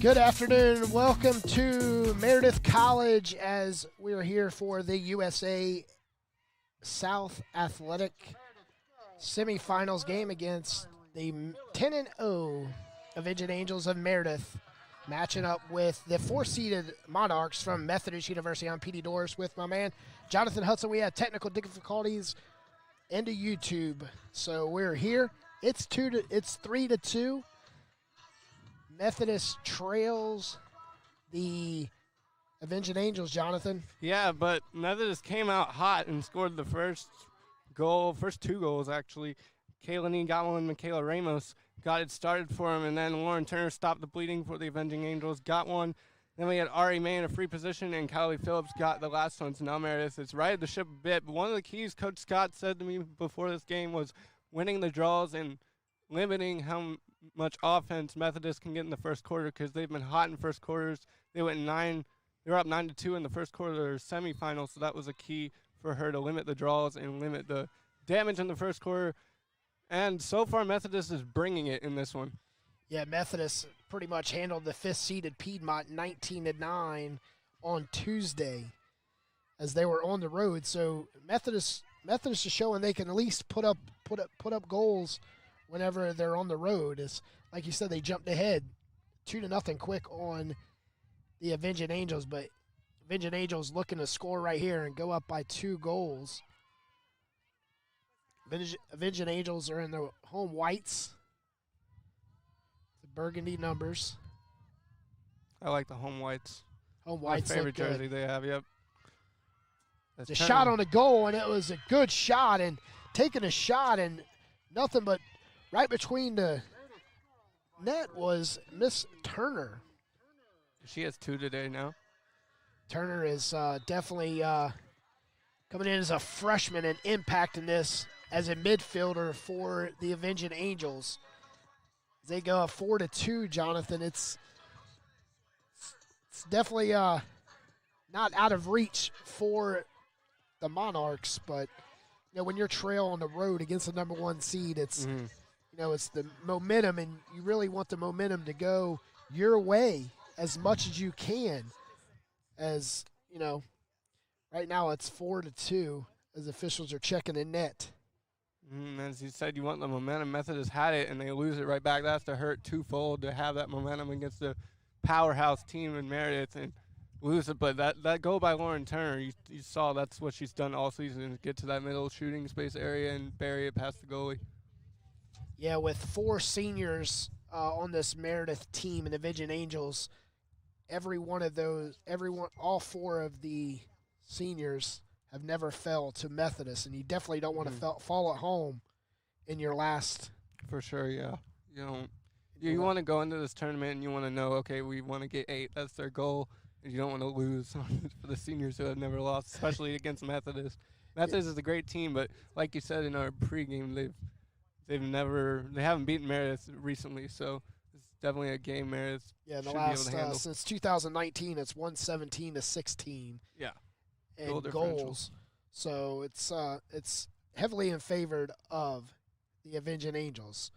Good afternoon. Welcome to Meredith College as we are here for the USA South Athletic semifinals game against the 10-0 Avenging Angels of Meredith, matching up with the 4-seeded Monarchs from Methodist University. I'm Petey Doris with my man Jonathan Hudson. We had technical difficulties into YouTube, so we're here. It's 3-2. Methodist trails the Avenging Angels, Jonathan. Yeah, but Methodist came out hot and scored the first two goals, actually. Kaylani got one, Michaela Ramos got it started for him, and then Lauren Turner stopped the bleeding for the Avenging Angels, got one. Then we had Ari May in a free position, and Kylie Phillips got the last one. So now Meredith has righted the ship a bit. But one of the keys Coach Scott said to me before this game was winning the draws and limiting how much offense Methodist can get in the first quarter, because they've been hot in first quarters. They were up 9-2 in the first quarter of their semifinals, so that was a key for her to limit the draws and limit the damage in the first quarter. And so far, Methodist is bringing it in this one. Yeah, Methodist pretty much handled the 5th-seeded Piedmont 19-9 on Tuesday as they were on the road. So Methodist is showing they can at least put up goals whenever they're on the road. It's like you said, they jumped ahead 2-0 quick on the Avenging Angels, but Avenging Angels looking to score right here and go up by 2 goals. Avenging Angels are in the home whites, the burgundy numbers. I like the home whites. Home whites. My favorite jersey they have. Yep. It's a shot on the goal, and it was a good shot, and taking a shot, and nothing but right between the net was Miss Turner. She has 2 today now. Turner is definitely coming in as a freshman and impacting this as a midfielder for the Avenging Angels. They go 4-2, Jonathan. It's definitely not out of reach for the Monarchs, but when you're trail on the road against the number 1 seed, it's it's the momentum, and you really want the momentum to go your way as much as you can. As right now it's 4-2 as officials are checking the net. As you said, you want the momentum. Methodist had it, and they lose it right back. That's to hurt twofold, to have that momentum against the powerhouse team in Meredith and lose it. But that goal by Lauren Turner, you saw that's what she's done all season, is get to that middle shooting space area and bury it past the goalie. Yeah, with 4 seniors on this Meredith team and the Avenging Angels, all 4 of the seniors have never fell to Methodist, and you definitely don't want to fall at home in your last. For sure, yeah. You want to go into this tournament and you want to know, okay, we want to get 8. That's their goal, and you don't want to lose for the seniors who have never lost, especially against Methodist. Methodist is a great team, but like you said in our pregame, they haven't beaten Meredith recently, so it's definitely a game Meredith should be able to handle. Since 2019, it's 117-16. Yeah. And goals. So it's heavily in favor of the Avenging Angels.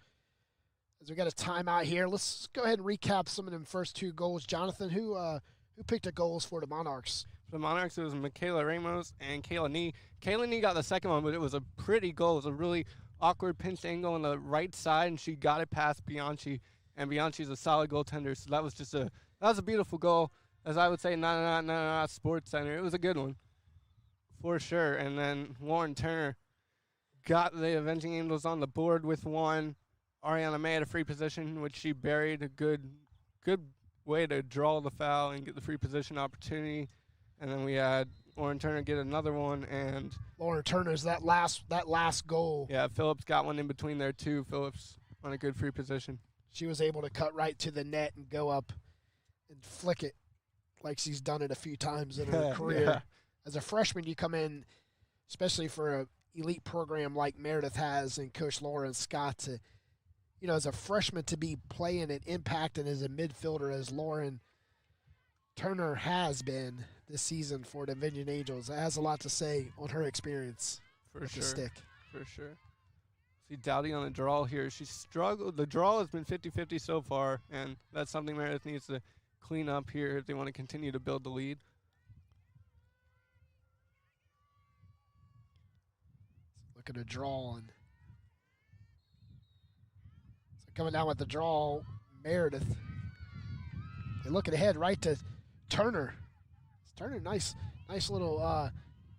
As we got a timeout here, let's go ahead and recap some of them first 2 goals. Jonathan, who picked the goals for the Monarchs? For the Monarchs, it was Michaela Ramos and Kayla Nee. Kayla Nee got the second one, but it was a pretty goal. It was a really awkward pinch angle on the right side, and she got it past Bianchi, and Bianchi's a solid goaltender. So that was a beautiful goal. As I would say, not Sports Center. It was a good one, for sure. And then Lauren Turner got the Avenging Angels on the board with 1. Ariana May had a free position, which she buried. A good way to draw the foul and get the free position opportunity. And then we had Lauren Turner get another one, and Lauren Turner's that last goal. Yeah, Phillips got one in between there too. Phillips on a good free position. She was able to cut right to the net and go up and flick it like she's done it a few times in her career. Yeah. As a freshman, you come in, especially for an elite program like Meredith has and Coach Lauren Scott, to, as a freshman to be playing and impacting as a midfielder as Lauren Turner has been this season for the Avenging Angels. It has a lot to say on her experience for with sure. the stick. For sure. See Dowdy on the draw here. She struggled. The draw has been 50-50 so far, and that's something Meredith needs to clean up here if they want to continue to build the lead. Look at the draw. And so coming down with the draw, Meredith. They're looking ahead right to Turner. Turner, nice little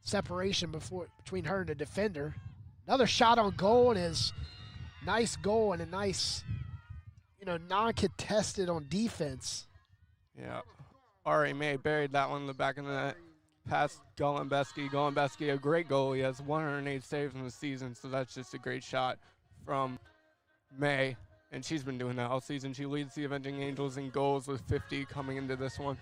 separation between her and the defender. Another shot on goal, and is nice goal and a nice, non-contested on defense. Yeah. Ari May buried that one in the back of the net. Past Golembeski. Golembeski, a great goal. He has 108 saves in the season, so that's just a great shot from May. And she's been doing that all season. She leads the Avenging Angels in goals with 50 coming into this one.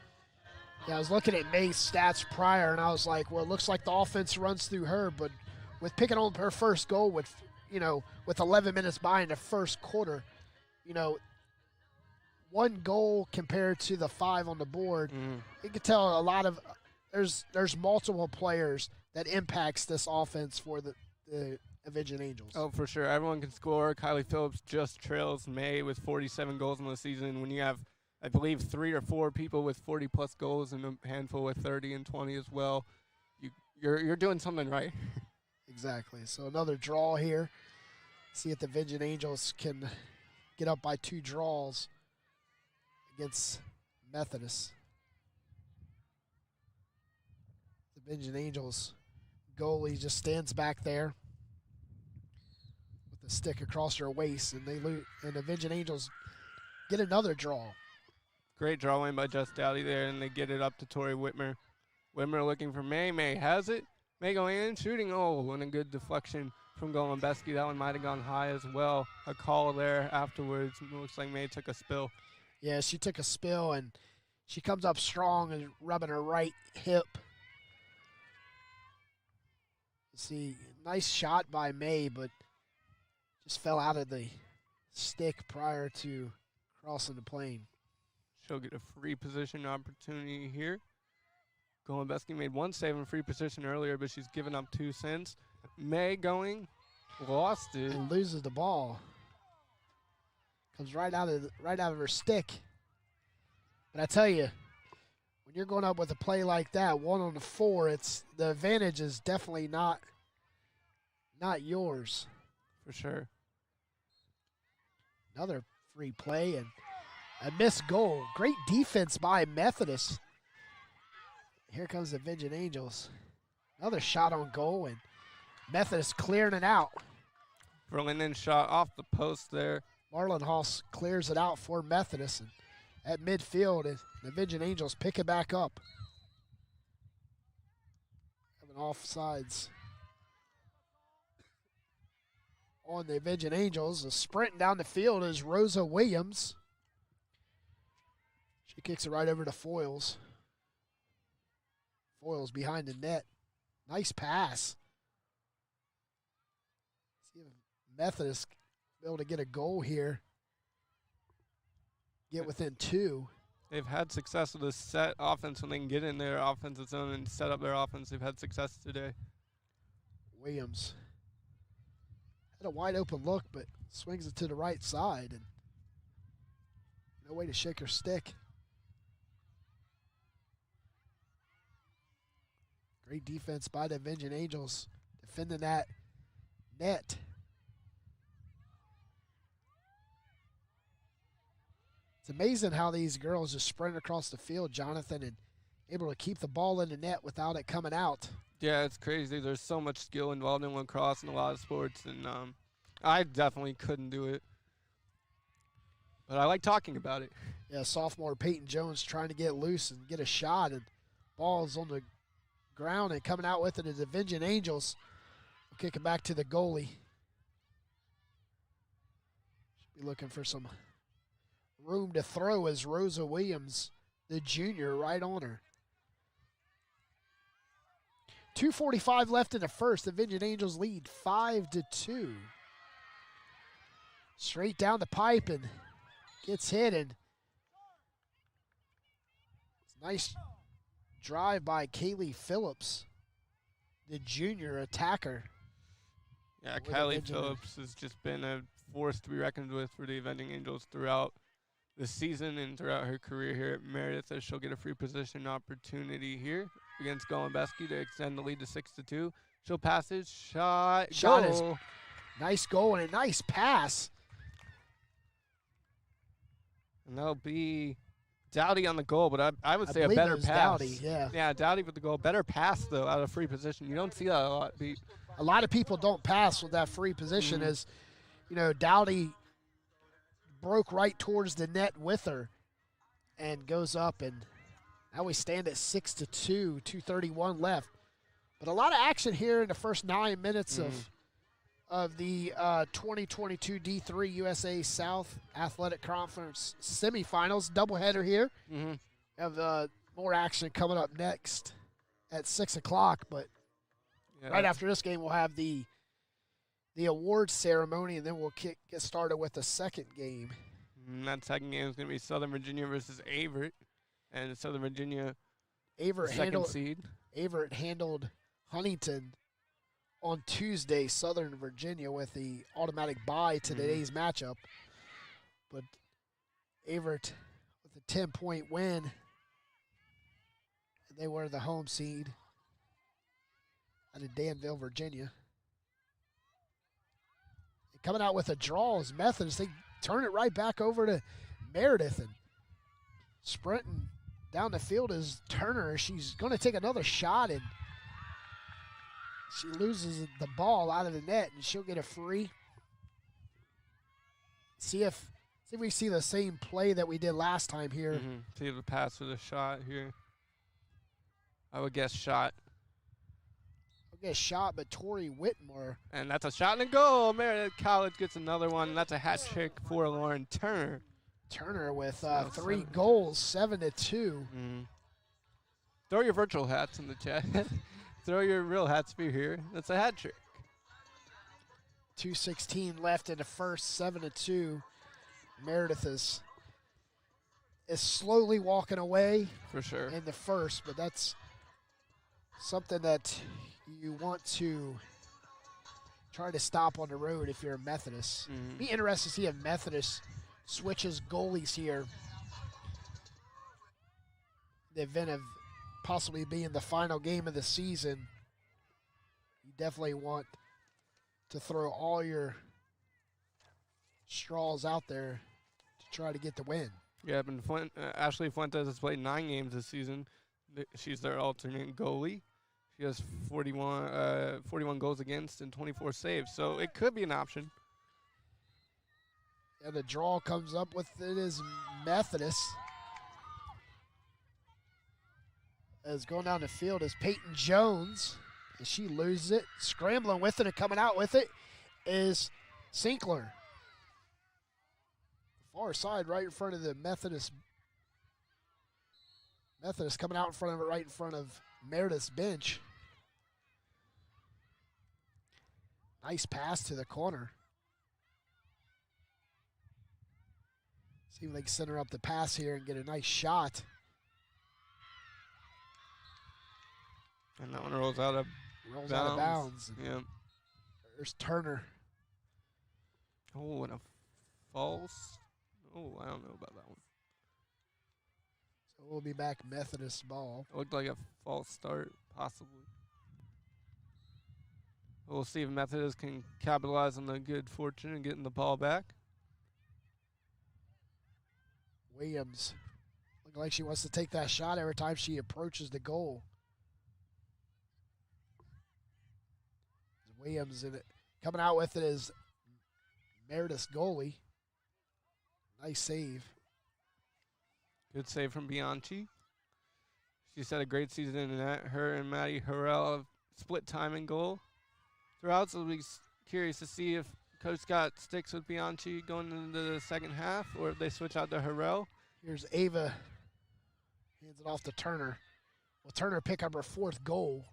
Yeah, I was looking at May's stats prior, and I was like, well, it looks like the offense runs through her, but with picking on her first goal with 11 minutes by in the first quarter, one goal compared to the 5 on the board, you can tell a lot of there's multiple players that impacts this offense for the Avenging Angels. Oh, for sure. Everyone can score. Kylie Phillips just trails May with 47 goals in the season. When you have, I believe, 3 or 4 people with 40-plus goals and a handful with 30 and 20 as well, you're doing something right. Exactly. So another draw here. See if the Avenging Angels can get up by 2 draws against Methodist. The Avenging Angels goalie just stands back there with the stick across her waist, and the Avenging Angels get another draw. Great drawing by Jess Dowdy there, and they get it up to Tori Whitmer. Whitmer looking for May. May has it. May going in, shooting. Oh, and a good deflection from Golembeski. That one might have gone high as well. A call there afterwards. It looks like May took a spill. Yeah, she took a spill, and she comes up strong and rubbing her right hip. See, nice shot by May, but just fell out of the stick prior to crossing the plane. She'll get a free position opportunity here. Golembeski made 1 save in free position earlier, but she's given up 2 since. May going, lost it. And loses the ball. Comes right out of her stick. But I tell you, when you're going up with a play like that, 1 on the 4, the advantage is definitely not yours. For sure. Another free play and a missed goal. Great defense by Methodist. Here comes the Avenging Angels. Another shot on goal, and Methodist clearing it out. Verlinden shot off the post there. Marlon Haas clears it out for Methodist. And at midfield, and the Avenging Angels pick it back up. Having offsides on the Avenging Angels. Sprinting down the field is Rosa Williams. She kicks it right over to Foyles. Foyles behind the net. Nice pass. See if Methodist be able to get a goal here. Get within 2. They've had success with this set offense when they can get in their offensive zone and set up their offense. They've had success today. Williams had a wide open look, but swings it to the right side, and no way to shake her stick. Great defense by the Avenging Angels, defending that net. It's amazing how these girls just sprint across the field, Jonathan, and able to keep the ball in the net without it coming out. Yeah, it's crazy. There's so much skill involved in lacrosse and a lot of sports, and I definitely couldn't do it. But I like talking about it. Yeah, sophomore Peyton Jones trying to get loose and get a shot, and ball's on the ground, and coming out with it is the Avenging Angels. We'll kick it back to the goalie. Should be looking for some room to throw as Rosa Williams, the junior, right on her. 2:45 left in the first. The Avenging Angels lead 5-2. Straight down the pipe and gets hit, and it's a nice drive by Kaylee Phillips, the junior attacker. Yeah, with Kylie Virginia. Phillips has just been a force to be reckoned with for the Avenging Angels throughout the season and throughout her career here at Meredith, as she'll get a free position opportunity here against Golembeski to extend the lead to 6-2. She'll pass it, shot is nice goal and a nice pass. And that'll be Dowdy on the goal, but I would say a believe better it was pass. Dowdy, yeah. Yeah, Dowdy with the goal. Better pass, though, out of free position. You don't see that a lot, Pete. A lot of people don't pass with that free position as, Dowdy broke right towards the net with her and goes up, and now we stand at 6-2, 2:31 left. But a lot of action here in the first 9 minutes of the 2022 D3 USA South Athletic Conference semifinals. Doubleheader here. Have more action coming up next at 6 o'clock, but right after this game, we'll have the awards ceremony, and then we'll get started with the second game. And that second game is going to be Southern Virginia versus Averett, and Southern Virginia, second seed. Averett handled Huntington on Tuesday, Southern Virginia, with the automatic bye to today's matchup. But Averett with a 10-point win, and they were the home seed out of Danville, Virginia. Coming out with a draw is Methodist. They turn it right back over to Meredith, and sprinting down the field is Turner. She's going to take another shot, and she loses the ball out of the net, and she'll get a free. See if we see the same play that we did last time here. See if the pass with a shot here. I would guess shot. Get shot, but Tori Whitmore. And that's a shot and a goal. Meredith College gets another one. That's a hat trick for Lauren Turner. Turner with 3 goals, 7-2. Throw your virtual hats in the chat. Throw your real hats for here. That's a hat trick. 2:16 left in the first, 7-2. Meredith is slowly walking away. For sure. In the first, but that's something that you want to try to stop on the road if you're a Methodist. Be interested to see if Methodist switches goalies here. The event of possibly being the final game of the season, you definitely want to throw all your straws out there to try to get the win. Yeah, but Ashley Fuentes has played 9 games this season. She's their alternate goalie. She has 41 goals against and 24 saves, so it could be an option. And the draw comes up with it is Methodist. As going down the field is Peyton Jones, and she loses it. Scrambling with it and coming out with it is Sinkler. The far side right in front of the Methodist. Methodist coming out in front of it, right in front of Meredith's bench. Nice pass to the corner. See if they can center up the pass here and get a nice shot. And that one rolls out of bounds. Yeah. There's Turner. Oh, and a false. Oh, I don't know about that one. So we'll be back Methodist ball. It looked like a false start, possibly. We'll see if Methodist can capitalize on the good fortune and getting the ball back. Williams looking like she wants to take that shot every time she approaches the goal. Williams in it. Coming out with it is Meredith's goalie. Nice save. Good save from Bianchi. She's had a great season in that. Her and Maddie Harrell have split time and goal throughout, so we'll be curious to see if Coach Scott sticks with Bianchi going into the second half or if they switch out to Harrell. Here's Ava. Hands it off to Turner. Will Turner pick up her 4th goal?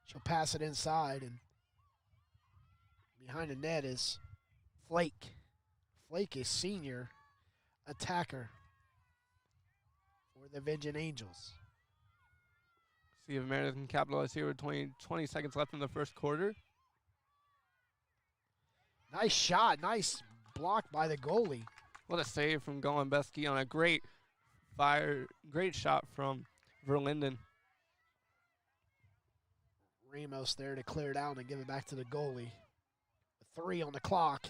She'll pass it inside, and behind the net is Flake. Flake is senior attacker for the Avenging Angels. See if Meredith can capitalize here with 20 seconds left in the first quarter. Nice shot. Nice block by the goalie. What a save from Golembeski on a great shot from Verlinden. Ramos there to clear it out and give it back to the goalie. 3 on the clock.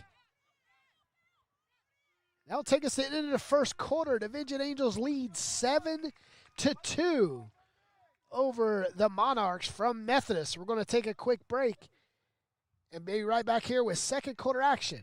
That'll take us into the first quarter. Division Angels lead 7-2 over the Monarchs from Methodist. We're going to take a quick break and be right back here with second quarter action.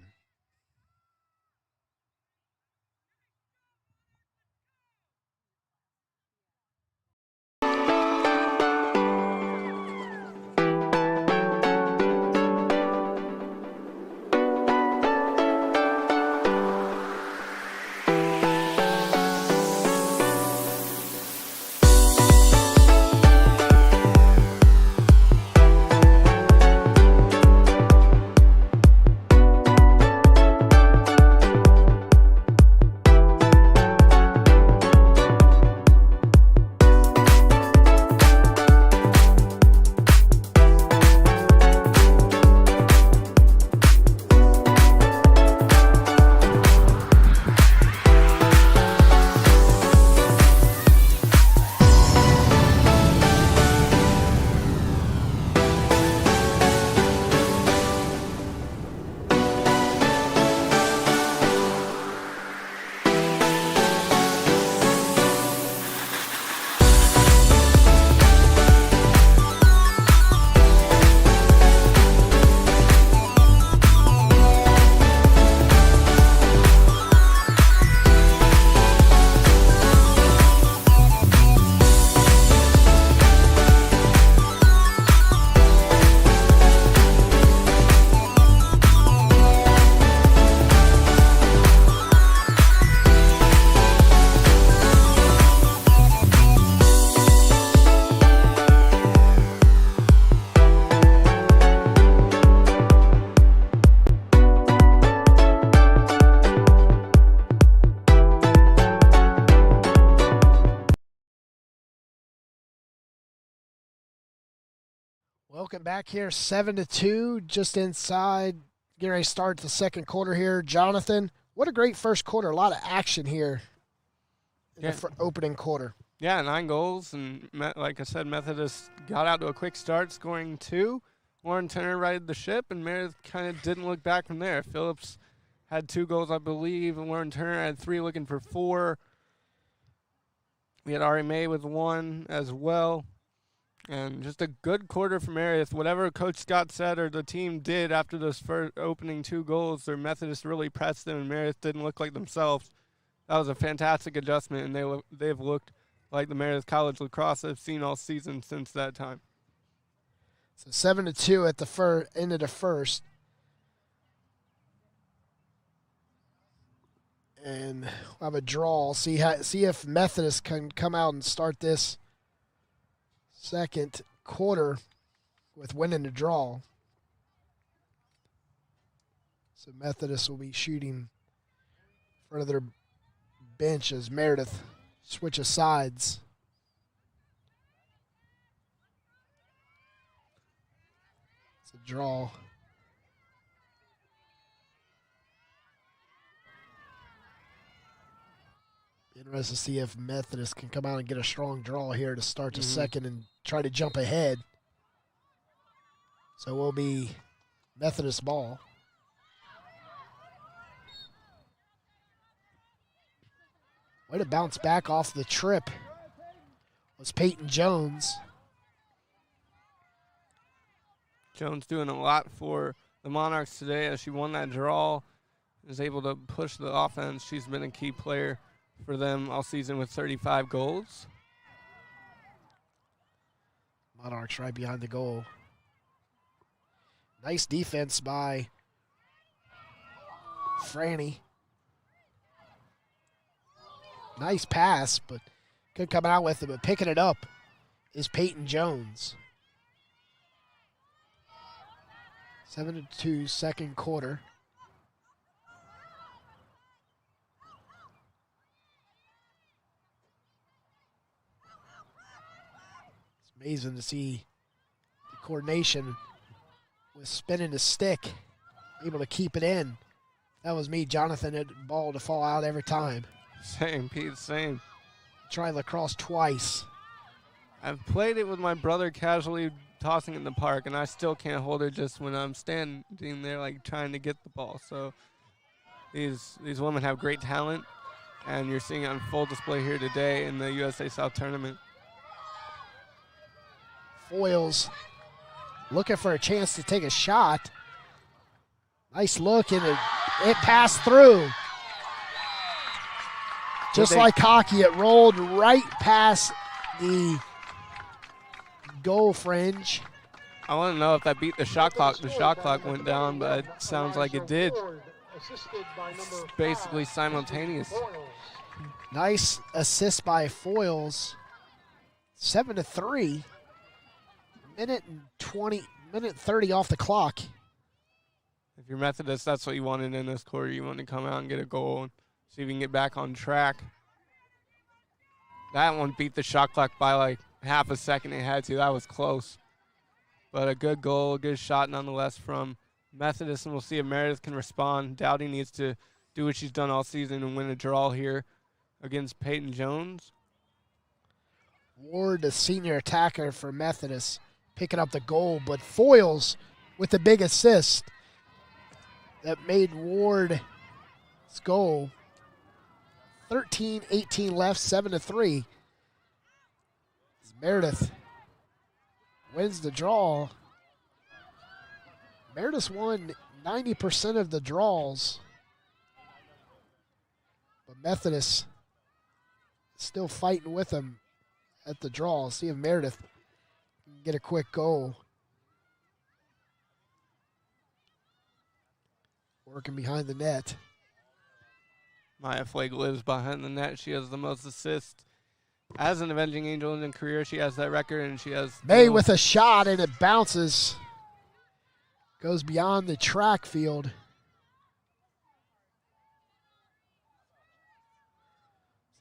Welcome back here, 7-2, just inside. Getting ready to start the second quarter here. Jonathan, what a great first quarter. A lot of action here in the opening quarter. Yeah, 9 goals, and like I said, Methodist got out to a quick start, scoring 2. Warren Turner righted the ship, and Meredith kind of didn't look back from there. Phillips had 2 goals, I believe, and Warren Turner had 3, looking for 4. We had Ari May with 1 as well. And just a good quarter for Meredith. Whatever Coach Scott said or the team did after those first opening 2 goals, their Methodist really pressed them, and Meredith didn't look like themselves. That was a fantastic adjustment, and they've looked like the Meredith College Lacrosse I've seen all season since that time. So 7-2 at the end of the first. And we'll have a draw. See if Methodist can come out and start this second quarter with winning the draw. So Methodist will be shooting in front of their bench as Meredith switches sides. It's a draw. Interested to see if Methodist can come out and get a strong draw here to start the second and try to jump ahead. So it will be Methodist ball. Way to bounce back off the trip was Peyton Jones. Jones doing a lot for the Monarchs today as she won that draw, is able to push the offense. She's been a key player for them all season with 35 goals. Monarchs right behind the goal. Nice defense by Franny. Nice pass, but couldn't come out with it. But picking it up is Peyton Jones. 7-2 second quarter. Amazing to see the coordination with spinning the stick. able to keep it in. That was me, Jonathan, had the ball to fall out every time. Same, Pete, same. Tried lacrosse twice. I've played it with my brother casually tossing in the park, and I still can't hold it just when I'm standing there like trying to get the ball. So these women have great talent, and you're seeing it on full display here today in the USA South Tournament. Foils looking for a chance to take a shot. Nice look, and it passed through. Just like hockey, it rolled right past the goal fringe. I want to know if that beat the shot clock. The shot clock went down, but it sounds like it did. It's basically simultaneous. Nice assist by Foils. 7-3. Minute 30 off the clock. If you're Methodist, that's what you wanted in this quarter. You want to come out and get a goal and see if you can get back on track. That one beat the shot clock by like half a second. It had to. That was close. But a good goal, a good shot nonetheless from Methodist, and we'll see if Meredith can respond. Dowdy needs to do what she's done all season and win a draw here against Peyton Jones. Ward, the senior attacker for Methodist, picking up the goal, but Foils with the big assist that made Ward's goal. 13-18 left, 7-3. Meredith wins the draw. Meredith won 90% of the draws, but Methodist still fighting with them at the draw. See if Meredith can get a quick goal. Working behind the net. Maya Flake lives behind the net. She has the most assists. As an Avenging Angel in her career, she has that record, and she has... May with a shot, and it bounces. Goes beyond the track field.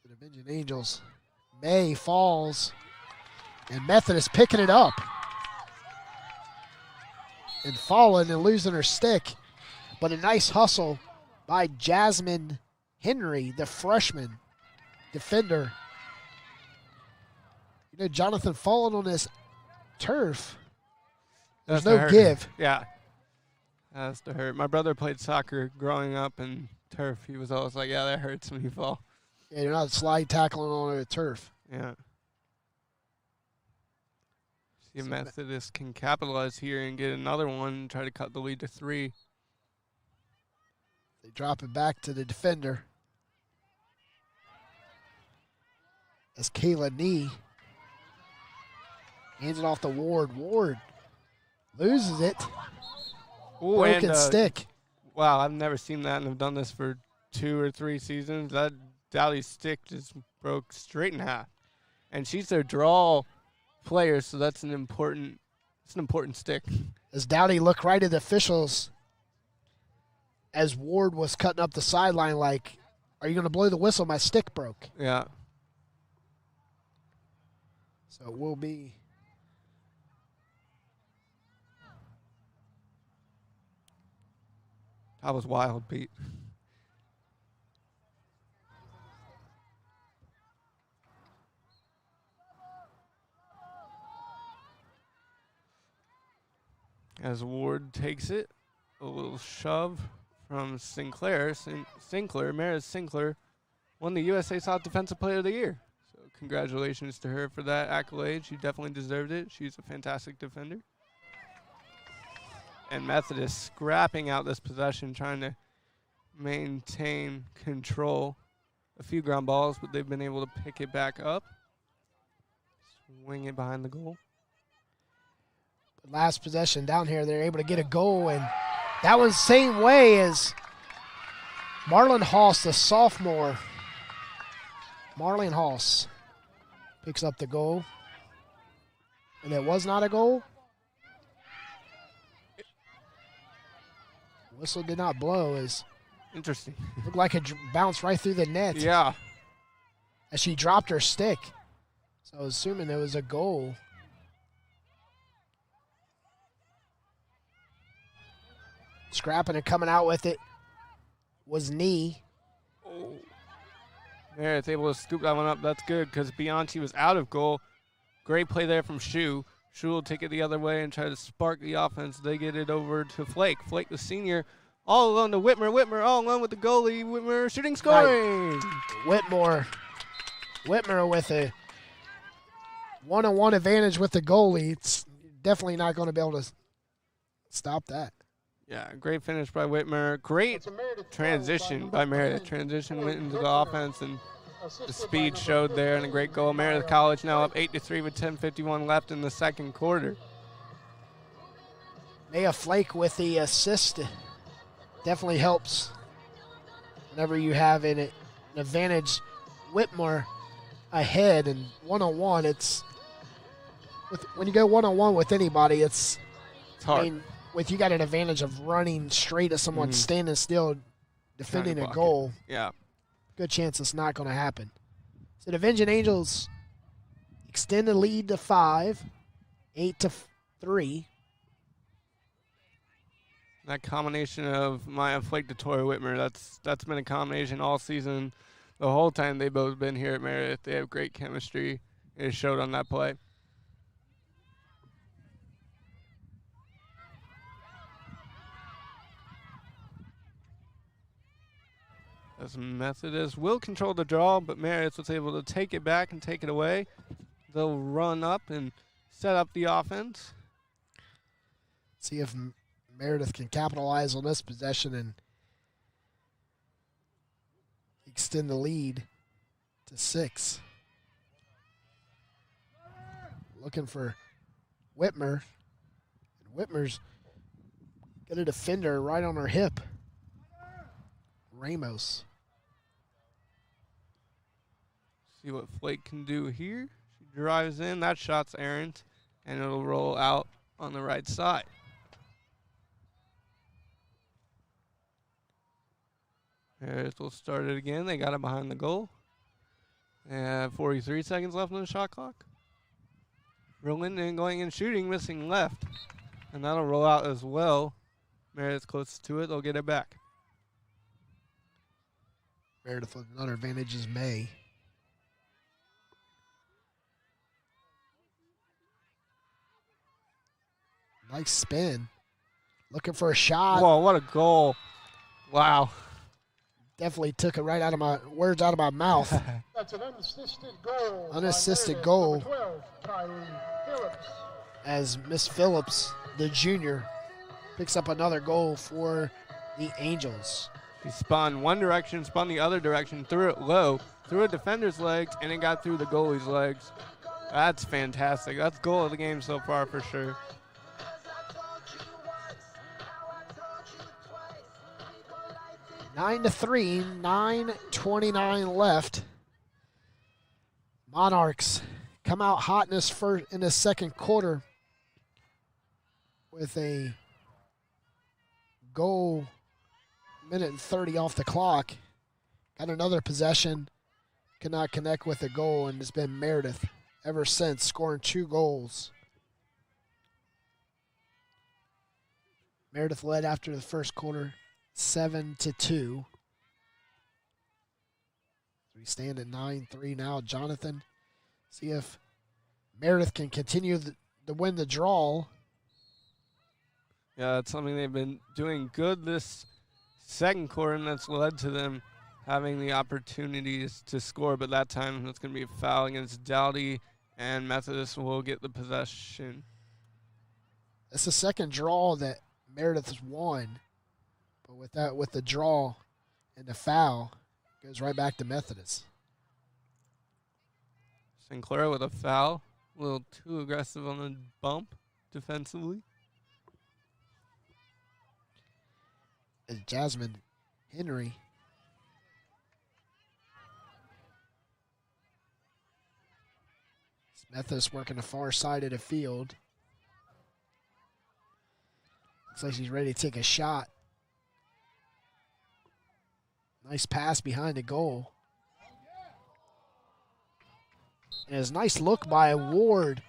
The Avenging Angels. May falls, and Methodist picking it up. And falling and losing her stick. But a nice hustle by Jasmine Henry, the freshman defender. You know, Jonathan falling on this turf. There's no give. Yeah. That's to hurt. My brother played soccer growing up, and turf, he was always like, yeah, that hurts when you fall. Yeah, you're not slide tackling on the turf. Yeah. See if Methodist can capitalize here and get another one and try to cut the lead to 3. They drop it back to the defender. As Kayla Nee hands it off to Ward. Ward loses it. Ooh, broken stick. Wow, I've never seen that, and I've done this for 2 or 3 seasons. That Dowdy's stick just broke straight in half. And she's their draw player, so that's an important stick. As Dowdy looked right at the officials as Ward was cutting up the sideline like, are you going to blow the whistle? My stick broke. Yeah. So it will be that was wild, Pete. As Ward takes it, a little shove from Sinclair. Meredith Sinclair won the USA South Defensive Player of the Year. So congratulations to her for that accolade. She definitely deserved it. She's a fantastic defender. And Methodist scrapping out this possession, trying to maintain control. A few ground balls, but they've been able to pick it back up. Swing it behind the goal. Last possession down here, they're able to get a goal, and that was the same way as Marlon Hoss, the sophomore. Marlon Hoss picks up the goal, and it was not a goal. Whistle did not blow. As interesting. Looked like it bounced right through the net. Yeah. As she dropped her stick. So I was assuming it was a goal. Scrapping and coming out with it was Knee. Oh. Meredith able to scoop that one up. That's good because Bianchi was out of goal. Great play there from Shu. Shu will take it the other way and try to spark the offense. They get it over to Flake. Flake, the senior, all alone to Whitmer. Whitmer all alone with the goalie. Whitmer shooting, scoring. Whitmer with a one-on-one advantage with the goalie. It's definitely not going to be able to stop that. Yeah, great finish by Whitmer. Great transition by Meredith. Transition went into the offense, and the speed showed there, and a great goal. Meredith College now up 8-3 with 10:51 left in the second quarter. Maya Flake with the assist definitely helps whenever you have an advantage. Whitmer ahead and one-on-one, when you go one-on-one with anybody, it's hard. I mean, you got an advantage of running straight at someone standing still, defending a goal. Yeah. Good chance it's not going to happen. So the Vengeance Angels extend the lead to 5, 8-3. That combination of Maya Flake to Tori Whitmer, that's been a combination all season. The whole time they've both been here at Meredith, they have great chemistry. It showed on that play. As Methodist will control the draw, but Meredith was able to take it back and take it away. They'll run up and set up the offense. See if Meredith can capitalize on this possession and extend the lead to 6. Looking for Whitmer. And Whitmer's got a defender right on her hip. Ramos. See what Flake can do here. She drives in. That shot's errant, and it'll roll out on the right side. Meredith will start it again. They got it behind the goal. And 43 seconds left on the shot clock. Rolling and going and shooting, missing left. And that'll roll out as well. Meredith close to it. They'll get it back. Meredith with another advantage is May. Nice spin. Looking for a shot. Whoa, what a goal. Wow. Definitely took it right out of my words out of my mouth. That's an unassisted goal. Unassisted goal. 12, Phillips. As Miss Phillips, the junior, picks up another goal for the Angels. He spun one direction, spun the other direction, threw it low, threw a defender's legs, and it got through the goalie's legs. That's fantastic. That's goal of the game so far for sure. 9-3, 9:29 left. Monarchs come out hot in the second quarter with a goal, minute and 30 off the clock. Got another possession, cannot connect with a goal, and it's been Meredith ever since, scoring 2 goals. Meredith led after the first quarter, 7-2. We stand at 9-3 now. Jonathan, see if Meredith can continue to win the draw. Yeah, that's something they've been doing good this second quarter, and that's led to them having the opportunities to score. But that time, it's going to be a foul against Dowdy, and Methodist will get the possession. It's the second draw that Meredith has won. But with the draw and the foul, it goes right back to Methodist. Sinclair with a foul. A little too aggressive on the bump defensively. As Jasmine Henry Methodist working the far side of the field. Looks like she's ready to take a shot. Nice pass behind the goal. And it's a nice look by Ward.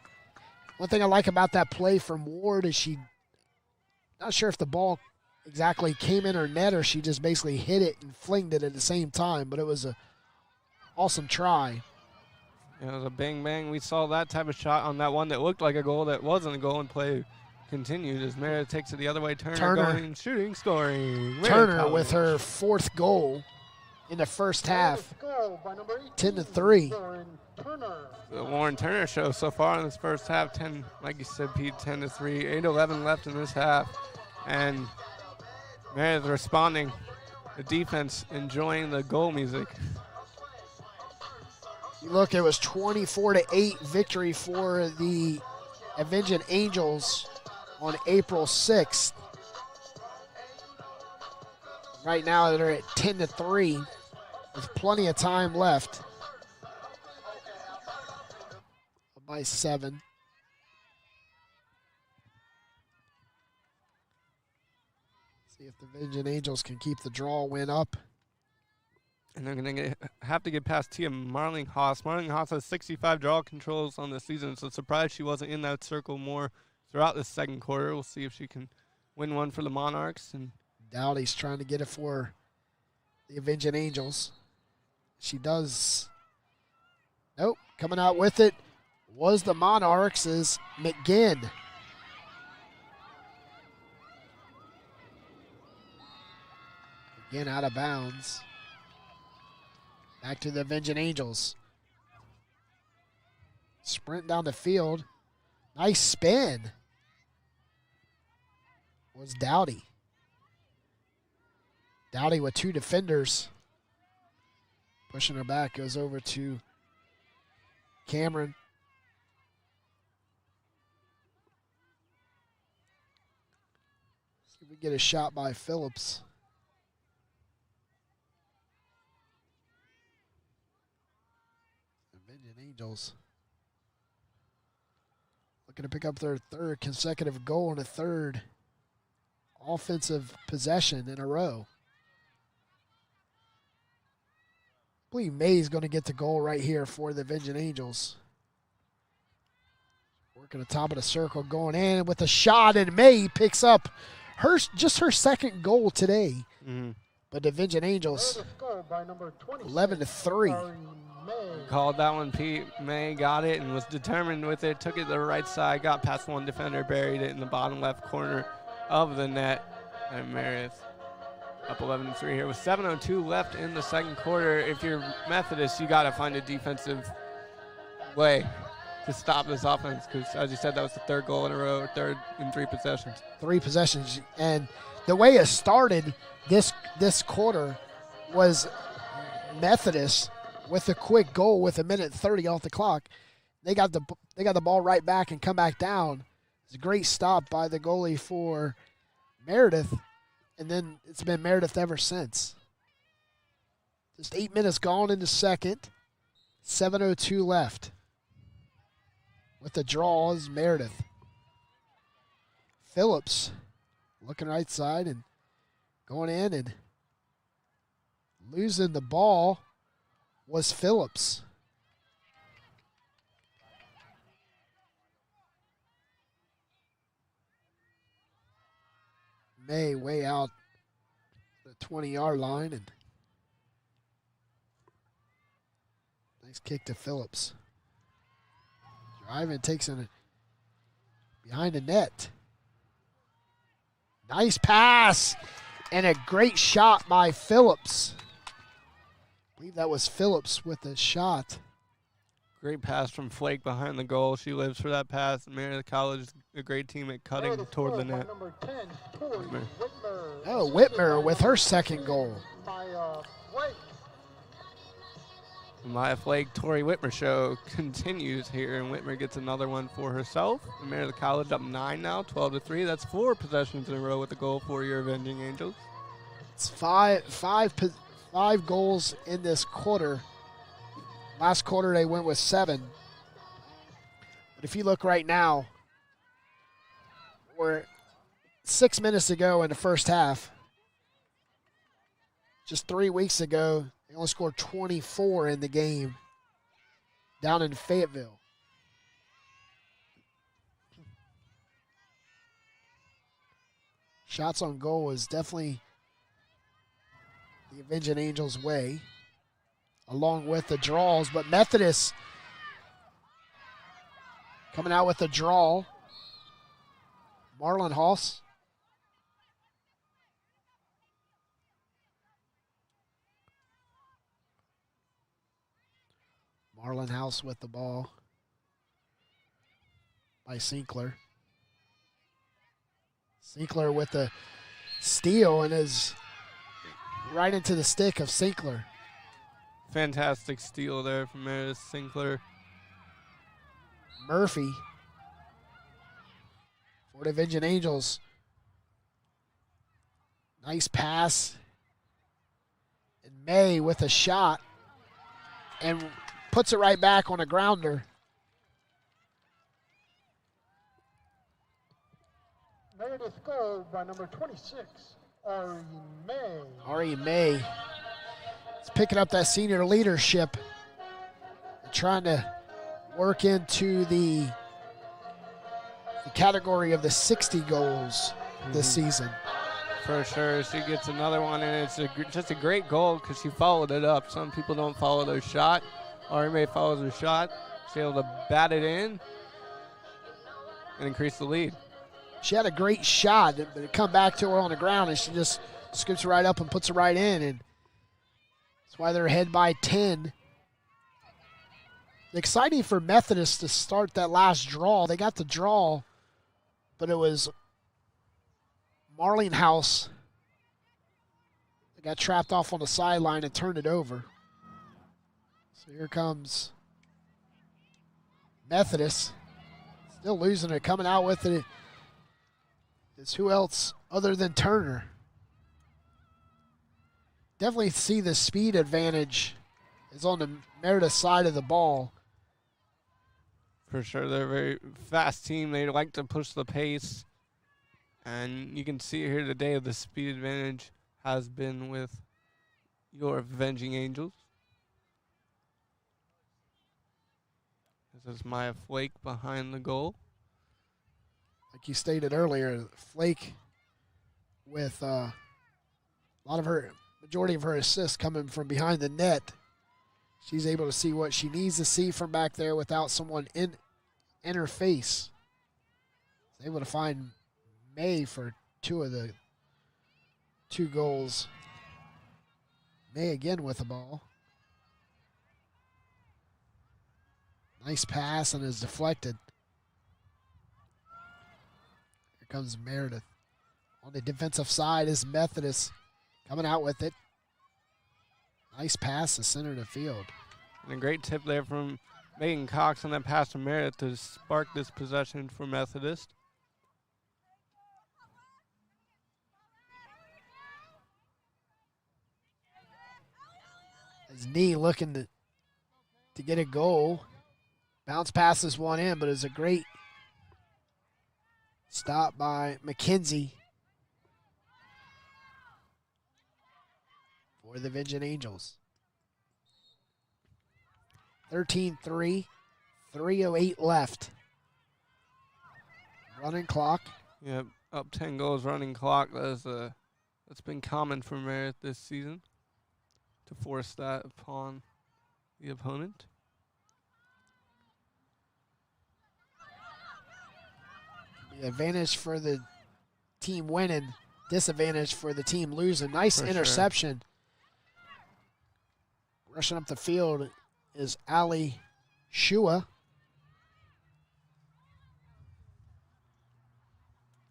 One thing I like about that play from Ward is she not sure if the ball exactly came in her net or she just basically hit it and flinged it at the same time, but it was a awesome try. It was a bang bang. We saw that type of shot on that one that looked like a goal that wasn't a goal, and play continued as Meredith takes it the other way. Turner going, shooting, scoring. Meredith Turner College. with her 4th goal in the first half, Goal by number 18, 10-3. Turner. The Lauren Turner show so far in this first half, 10, like you said, Pete, 10-3, 8:11 left in this half, and Meredith responding. The defense enjoying the goal music. You look, it was 24-8 victory for the Avenging Angels on April 6th. Right now they're at 10-3 with plenty of time left. By 7. See if the Avenging Angels can keep the draw win up. And they're going to have to get past Tia Marling Haas. Marling Haas has 65 draw controls on the season, so surprised she wasn't in that circle more throughout the second quarter. We'll see if she can win one for the Monarchs. And Dowdy's trying to get it for the Avenging Angels. She does. Nope, coming out with it was the Monarchs is McGinn. Again out of bounds. Back to the Avenging Angels. Sprint down the field. Nice spin. Was Dowdy. Dowdy with 2 defenders. Pushing her back, goes over to Cameron. See if we get a shot by Phillips. Angels looking to pick up their 3rd consecutive goal and a 3rd offensive possession in a row. I believe May's going to get the goal right here for the Avenging Angels. Working the top of the circle, going in with a shot, and May picks up her 2nd goal today. mm-hmm. But the Avenging Angels 11-3. Called that one, Pete. May got it and was determined with it. Took it to the right side, got past one defender, buried it in the bottom left corner of the net. And Meredith up 11-3 here with 7:02 left in the second quarter. If you're Methodist, you got to find a defensive way to stop this offense because, as you said, that was the 3rd goal in a row, 3rd in 3 possessions. 3 possessions. And the way it started this quarter was Methodist with a quick goal with 1:30 off the clock. They got the ball right back and come back down. It's a great stop by the goalie for Meredith, and then it's been Meredith ever since. Just 8 minutes gone in the second. 7:02 left. With the draw is Meredith. Phillips looking right side and going in and losing the ball was Phillips. May way out the 20-yard line, and nice kick to Phillips. Driving, takes it behind the net. Nice pass and a great shot by Phillips. I believe that was Phillips with the shot. Great pass from Flake behind the goal. She lives for that pass. Meredith College, a great team at cutting toward the net. Number 10, Whitmer. Oh, Whitmer with her 2nd goal. Maya Flake, Tori Whitmer show continues here, and Whitmer gets another one for herself. And Meredith College up 9 now, 12-3. That's 4 possessions in a row with a goal for your Avenging Angels. It's five goals in this quarter. Last quarter they went with 7. But if you look right now, we're 6 minutes to go in the first half. Just 3 weeks ago, they only scored 24 in the game down in Fayetteville. Shots on goal is definitely the Avenging Angels' way, along with the draws. But Methodist coming out with a draw. Marlon Hoss. Marlon House with the ball by Sinkler. Sinkler with the steal and is right into the stick of Sinkler. Fantastic steal there from Meredith Sinkler. Murphy for the Avenging Angels. Nice pass. And May with a shot and puts it right back on a grounder. Meredith goal by number 26, Ari May. Ari May is picking up that senior leadership and trying to work into the category of the 60 goals this season. For sure, she gets another one, and it's just a great goal because she followed it up. Some people don't follow their shot. Ari May follows her shot. She's able to bat it in and increase the lead. She had a great shot, but it come back to her on the ground, and she just scoops it right up and puts it right in, and that's why they're ahead by 10. Exciting for Methodist to start that last draw. They got the draw, but it was Marlene House that got trapped off on the sideline and turned it over. So here comes Methodist. Still losing it. Coming out with it is who else other than Turner. Definitely see the speed advantage is on the Meredith side of the ball. For sure, they're a very fast team. They like to push the pace. And you can see here today the speed advantage has been with your Avenging Angels. This is Maya Flake behind the goal. Like you stated earlier, Flake with a lot of her, majority of her assists coming from behind the net. She's able to see what she needs to see from back there without someone in her face. She's able to find May for two of the 2 goals. May again with the ball. Nice pass and is deflected. Here comes Meredith. On the defensive side is Methodist coming out with it. Nice pass to center of the field. And a great tip there from Megan Cox on that pass to Meredith to spark this possession for Methodist. His knee looking to get a goal. Bounce passes one in, but it's a great stop by McKenzie for the Avenging Angels. 13-3, 3:08 left. Running clock. Yep, up 10 goals, running clock. That's been common for Meredith this season to force that upon the opponent. The advantage for the team winning, disadvantage for the team losing. Nice interception. Sure. Rushing up the field is Ali Shua.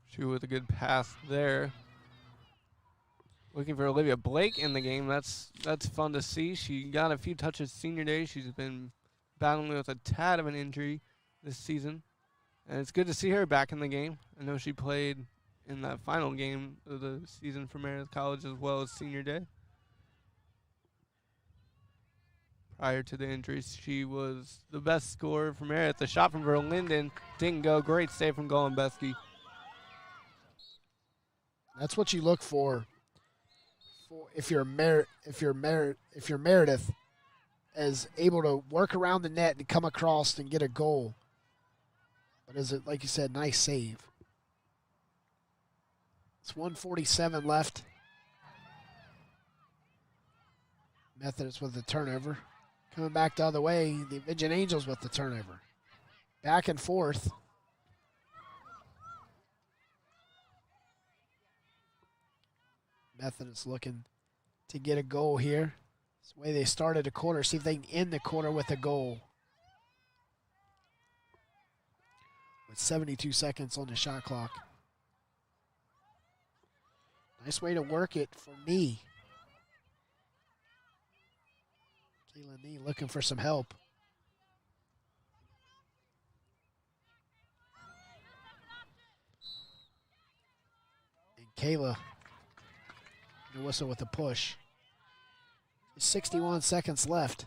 Shua with a good pass there. Looking for Olivia Blake in the game. That's fun to see. She got a few touches senior day. She's been battling with a tad of an injury this season. And it's good to see her back in the game. I know she played in that final game of the season for Meredith College as well as senior day. Prior to the injuries, she was the best scorer for Meredith. The shot from Verlinden didn't go. Great save from Golembeski. That's what you look for if you're Meredith, as able to work around the net and come across and get a goal. But is it, like you said, nice save. 1:47 left. Methodist with the turnover. Coming back the other way, the Vision Angels with the turnover. Back and forth. Methodist looking to get a goal here. It's the way they started the quarter. See if they can end the quarter with a goal. With 72 seconds on the shot clock. Nice way to work it for me. Kayla Nee looking for some help. And Kayla, the whistle with the push. 61 seconds left.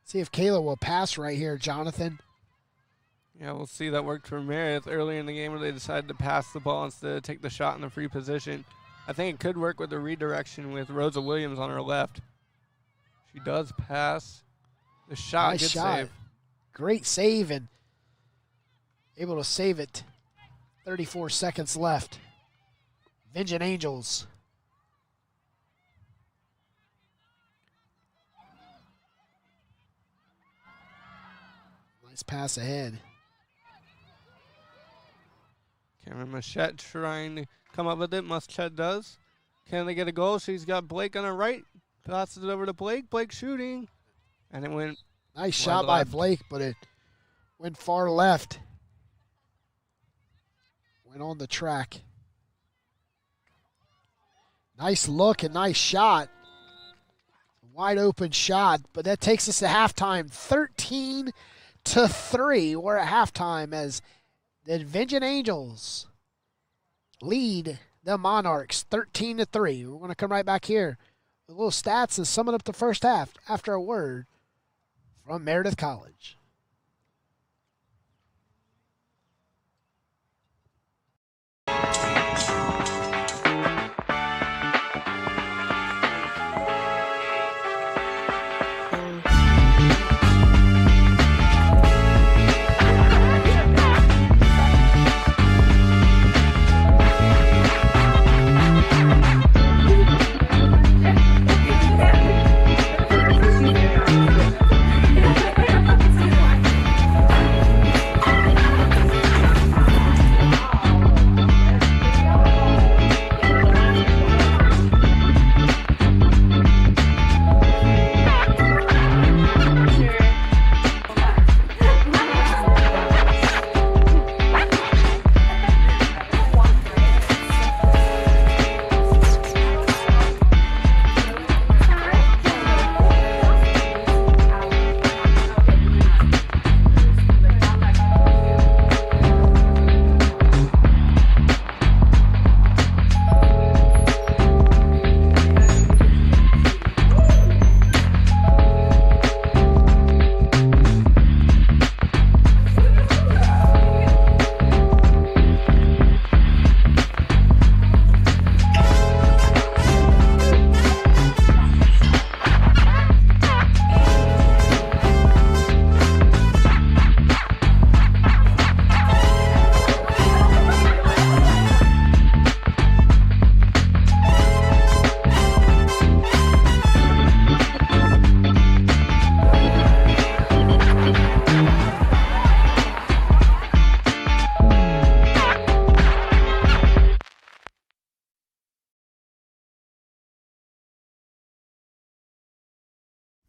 See if Kayla will pass right here, Jonathan. Yeah, we'll see. That worked for Meredith early in the game where they decided to pass the ball instead of take the shot in the free position. I think it could work with the redirection with Rosa Williams on her left. She does pass. The shot, nice good shot. save. Great save and able to save it. 34 seconds left. Vision Angels. Nice pass ahead. Cameron Machette trying to come up with it. Machette does. Can they get a goal? She's got Blake on her right. Passes it over to Blake. Blake shooting. And it went nice shot by Blake, but it went far left. Went on the track. Nice look and nice shot. Wide open shot, but that takes us to halftime. 13-3. We're at halftime as the Vision Angels lead the Monarchs 13-3. We're going to come right back here with little stats and summing up the first half after a word from Meredith College.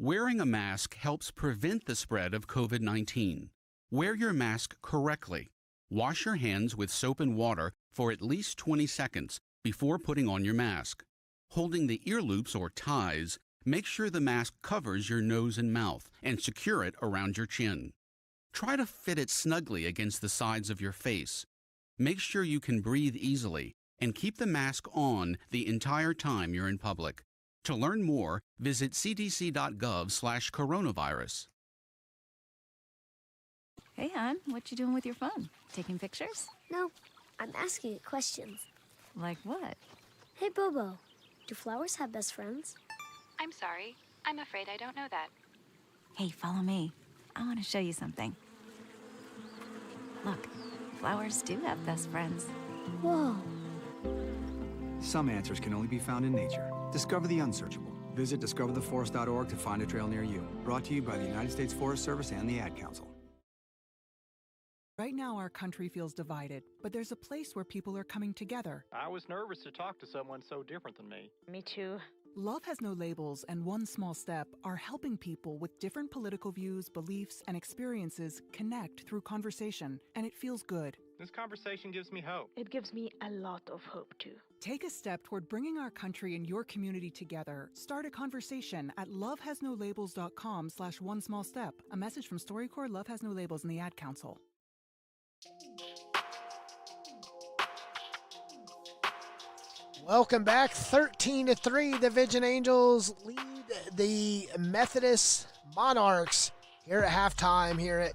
Wearing a mask helps prevent the spread of COVID-19. Wear your mask correctly. Wash your hands with soap and water for at least 20 seconds before putting on your mask. Holding the ear loops or ties, make sure the mask covers your nose and mouth and secure it around your chin. Try to fit it snugly against the sides of your face. Make sure you can breathe easily and keep the mask on the entire time you're in public. To learn more, visit cdc.gov/coronavirus. Hey, hon, what you doing with your phone? Taking pictures? No, I'm asking it questions. Like what? Hey, Bobo, do flowers have best friends? I'm sorry. I'm afraid I don't know that. Hey, follow me. I want to show you something. Look, flowers do have best friends. Whoa. Some answers can only be found in nature. Discover the unsearchable. Visit discovertheforest.org to find a trail near you. Brought to you by the United States Forest Service and the Ad Council. Right now, our country feels divided, but there's a place where people are coming together. I was nervous to talk to someone so different than me. Me too. Love Has No Labels and One Small Step are helping people with different political views, beliefs, and experiences connect through conversation, and it feels good. This conversation gives me hope. It gives me a lot of hope too. Take a step toward bringing our country and your community together. Start a conversation at lovehasnolabels.com/onesmallstep. A message from StoryCorps, Love Has No Labels, and the Ad Council. Welcome back. 13-3, the Vision Angels lead the Methodist Monarchs here at halftime here at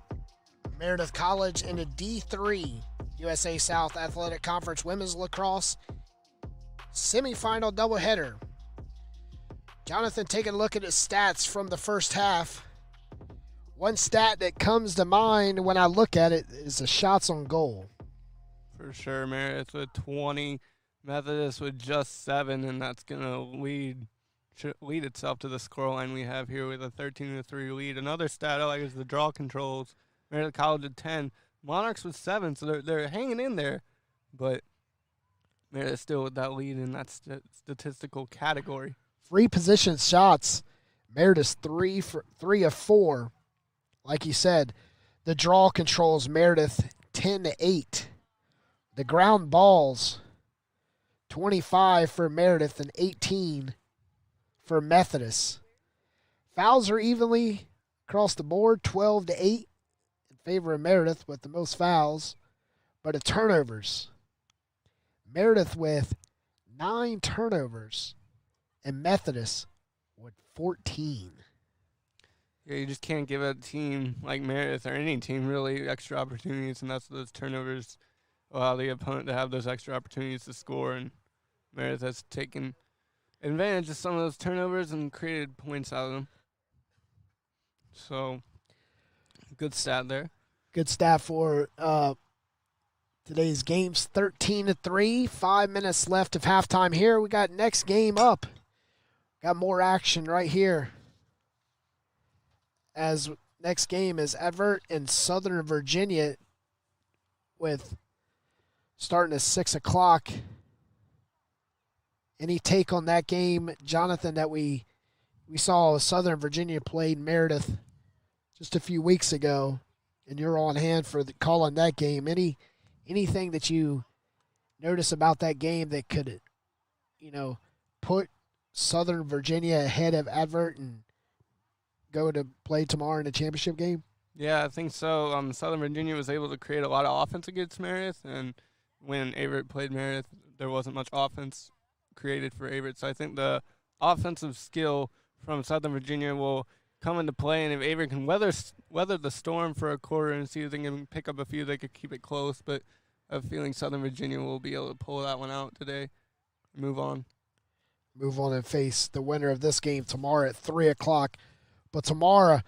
Meredith College in the D3 USA South Athletic Conference Women's Lacrosse semifinal doubleheader. Jonathan, taking a look at his stats from the first half. One stat that comes to mind when I look at it is the shots on goal. For sure, Meredith with 20, Methodist with just 7, and that's going to lead itself to the scoreline we have here with a 13-3 lead. Another stat I like is the draw controls. Meredith College at 10, Monarchs with 7, so they're hanging in there, but Meredith still with that lead in that statistical category. Free position shots, Meredith 3 of 4. Like you said, the draw controls Meredith 10-8. The ground balls, 25 for Meredith and 18 for Methodist. Fouls are evenly across the board, 12-8 in favor of Meredith with the most fouls. But the turnovers, Meredith with 9 turnovers and Methodist with 14. Yeah, you just can't give a team like Meredith or any team really extra opportunities, and that's those turnovers allow the opponent to have those extra opportunities to score, and Meredith has taken advantage of some of those turnovers and created points out of them. So, good stat there. Good stat for today's games, 13-3, 5 minutes left of halftime here. We got next game up. Got more action right here. As next game is Averett and Southern Virginia with starting at 6 o'clock. Any take on that game, Jonathan, that we saw Southern Virginia played Meredith just a few weeks ago, and you're on hand for calling that game. Anything that you notice about that game that could, put Southern Virginia ahead of Averett and go to play tomorrow in the championship game? Yeah, I think so. Southern Virginia was able to create a lot of offense against Meredith, and when Averett played Meredith, there wasn't much offense created for Averett. So I think the offensive skill from Southern Virginia will come into play, and if Averett can weather the storm for a quarter and see if they can pick up a few, they could keep it close. But I have a feeling Southern Virginia will be able to pull that one out today and move on. Move on and face the winner of this game tomorrow at 3 o'clock. But tomorrow,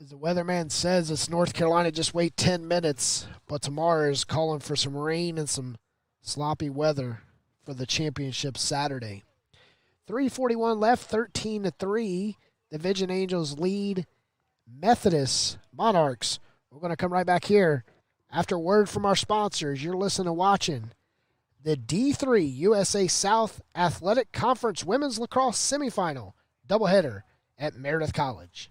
as the weatherman says, it's North Carolina. Just wait 10 minutes. But tomorrow is calling for some rain and some sloppy weather for the championship Saturday. 3:41 left, 13-3. The Vision Angels lead Methodist Monarchs. We're going to come right back here after word from our sponsors. You're listening and watching the D3 USA South Athletic Conference Women's Lacrosse Semifinal doubleheader at Meredith College.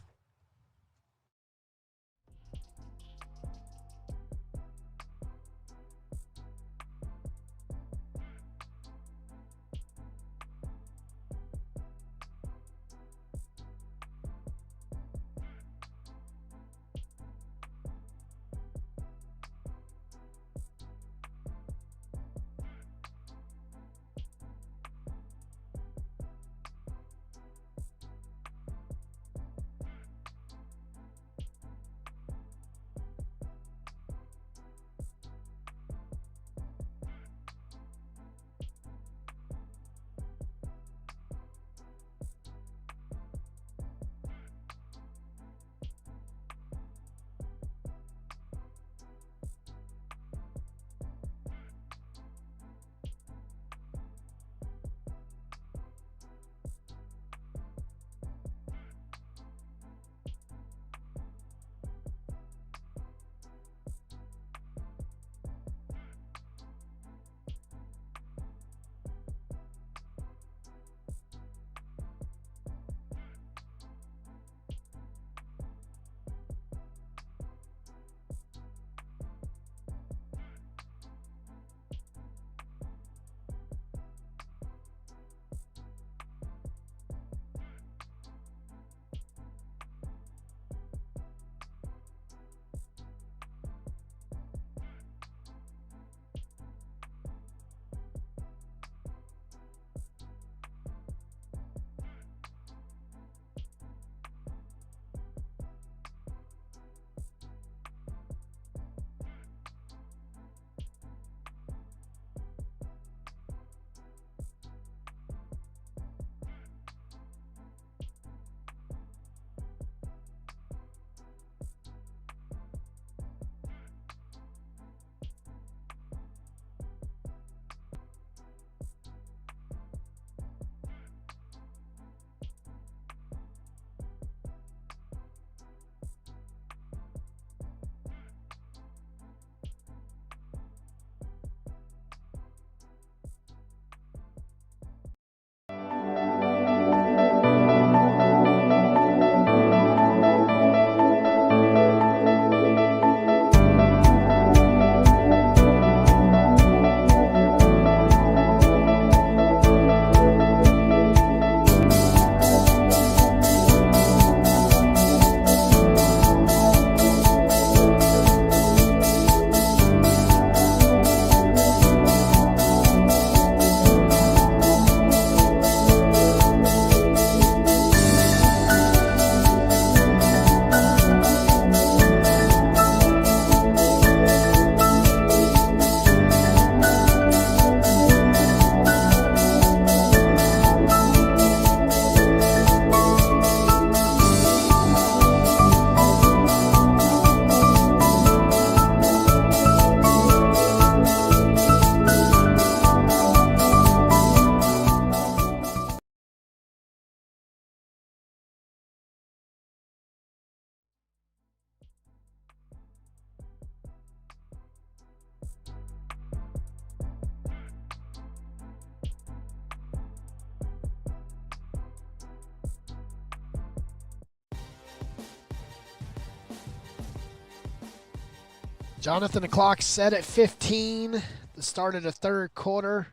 Jonathan, the clock set at 15. The start of the third quarter.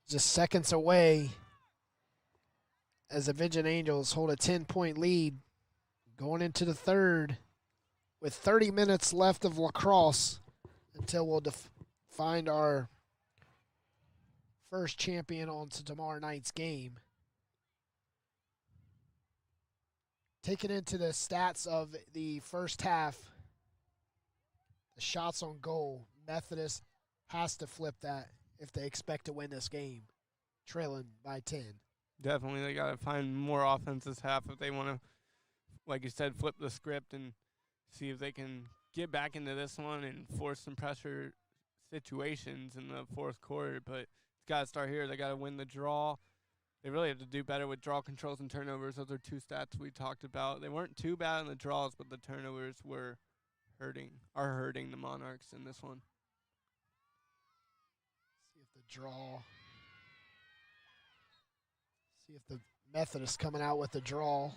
Just seconds away as the Vision Angels hold a 10-point lead going into the third with 30 minutes left of lacrosse until we'll find our first champion on to tomorrow night's game. Taking into the stats of the first half, the shots on goal, Methodist has to flip that if they expect to win this game, trailing by 10. Definitely, they got to find more offense this half if they want to, like you said, flip the script and see if they can get back into this one and force some pressure situations in the fourth quarter. But it's got to start here. They got to win the draw. They really have to do better with draw controls and turnovers. Those are two stats we talked about. They weren't too bad in the draws, but the turnovers are hurting the Monarchs in this one. See if the draw. See if the Methodist coming out with the draw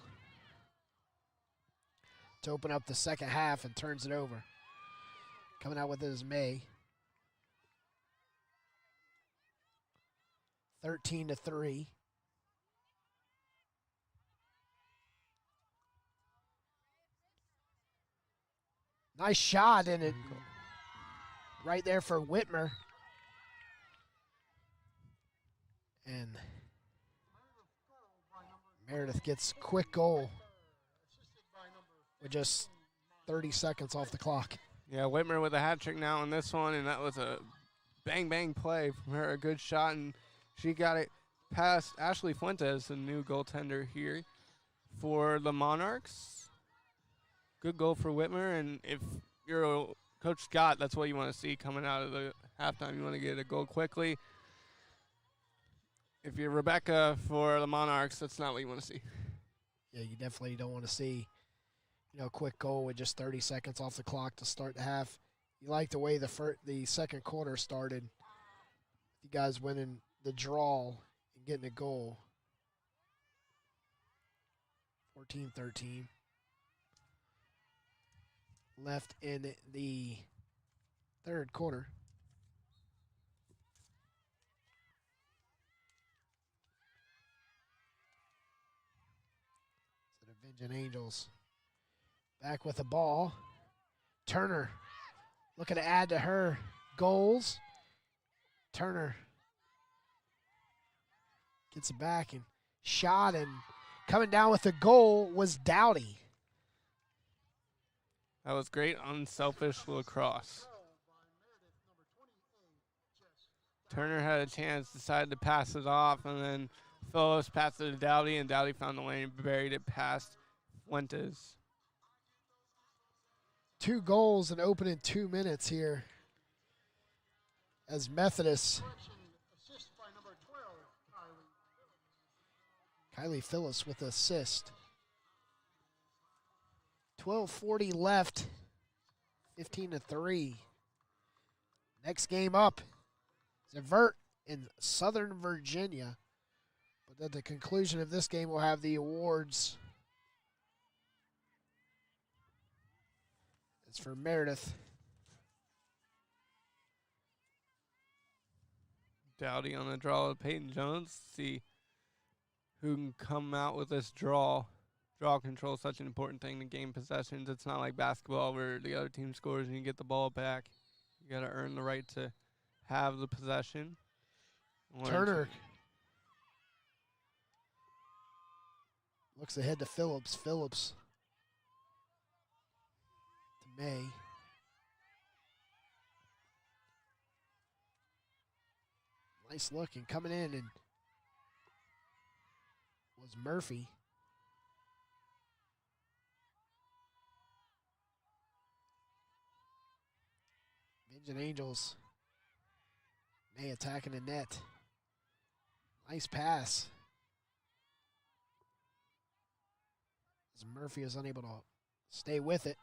to open up the second half and turns it over. Coming out with it is May. 13-3. Nice shot in it. Right there for Whitmer. And Meredith gets quick goal with just 30 seconds off the clock. Yeah, Whitmer with a hat trick now in this one, and that was a bang play from her, a good shot, and she got it past Ashley Fuentes, the new goaltender here for the Monarchs. Good goal for Whitmer, and if you're Coach Scott, that's what you want to see coming out of the halftime. You want to get a goal quickly. If you're Rebecca for the Monarchs, that's not what you want to see. Yeah, you definitely don't want to see, a quick goal with just 30 seconds off the clock to start the half. You like the way the second quarter started. You guys winning the draw and getting a goal. 14-13. Left in the third quarter. So the Vision Angels back with the ball. Turner looking to add to her goals. Turner gets it back and shot, and coming down with the goal was Dowdy. That was great unselfish lacrosse. Turner had a chance, decided to pass it off, and then Phillips passed it to Dowdy, and Dowdy found the lane and buried it past Fuentes. 2 goals in opening 2 minutes here as Methodist. Kylie Phillips with the assist. 12:40 left, 15-3. Next game up is Averett in Southern Virginia. But at the conclusion of this game, we'll have the awards. It's for Meredith. Dowdy on the draw with Peyton Jones. See who can come out with this draw. Draw control is such an important thing to game possessions. It's not like basketball where the other team scores and you get the ball back. You got to earn the right to have the possession. Turner looks ahead to Phillips. Phillips to May. Nice looking. Coming in and was Murphy. Vision Angels. May attacking the net. Nice pass. As Murphy is unable to stay with it.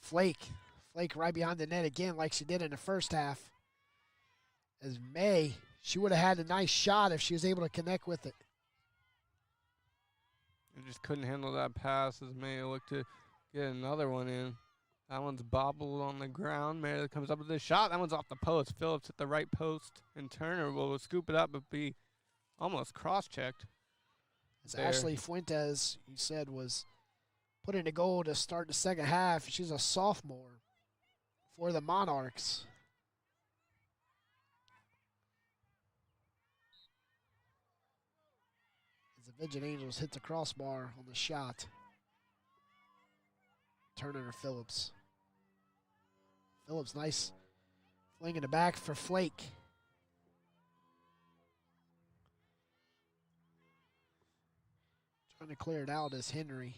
Flake right behind the net again like she did in the first half. As May, she would have had a nice shot if she was able to connect with it. They just couldn't handle that pass as May looked to get another one in. That one's bobbled on the ground. Meredith comes up with a shot. That one's off the post. Phillips at the right post, and Turner will scoop it up but be almost cross-checked. As Ashley Fuentes, you said, was put into goal to start the second half. She's a sophomore for the Monarchs. As the Vision Angels hit the crossbar on the shot. Turner to Phillips. Phillips, nice fling in the back for Flake. Trying to clear it out is Henry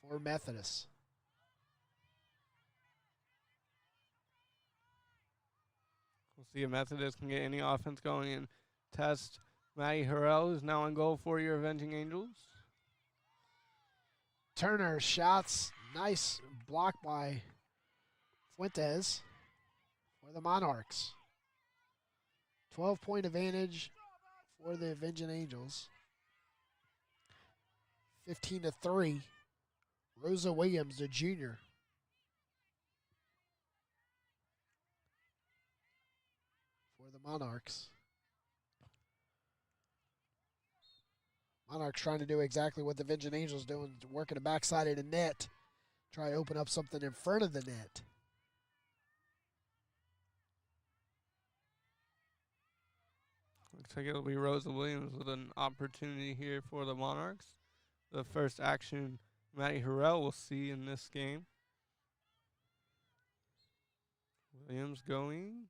for Methodist. We'll see if Methodist can get any offense going and test Maddie Harrell, who's now on goal for your Avenging Angels. Turner shots, nice block by Fuentes for the Monarchs. 12-point advantage for the Avenging Angels. 15-3. Rosa Williams, the junior. For the Monarchs. Monarchs trying to do exactly what the Vision Angels doing, working the backside of the net. Try to open up something in front of the net. Looks like it'll be Rosa Williams with an opportunity here for the Monarchs. The first action Maddie Harrell will see in this game. Williams going.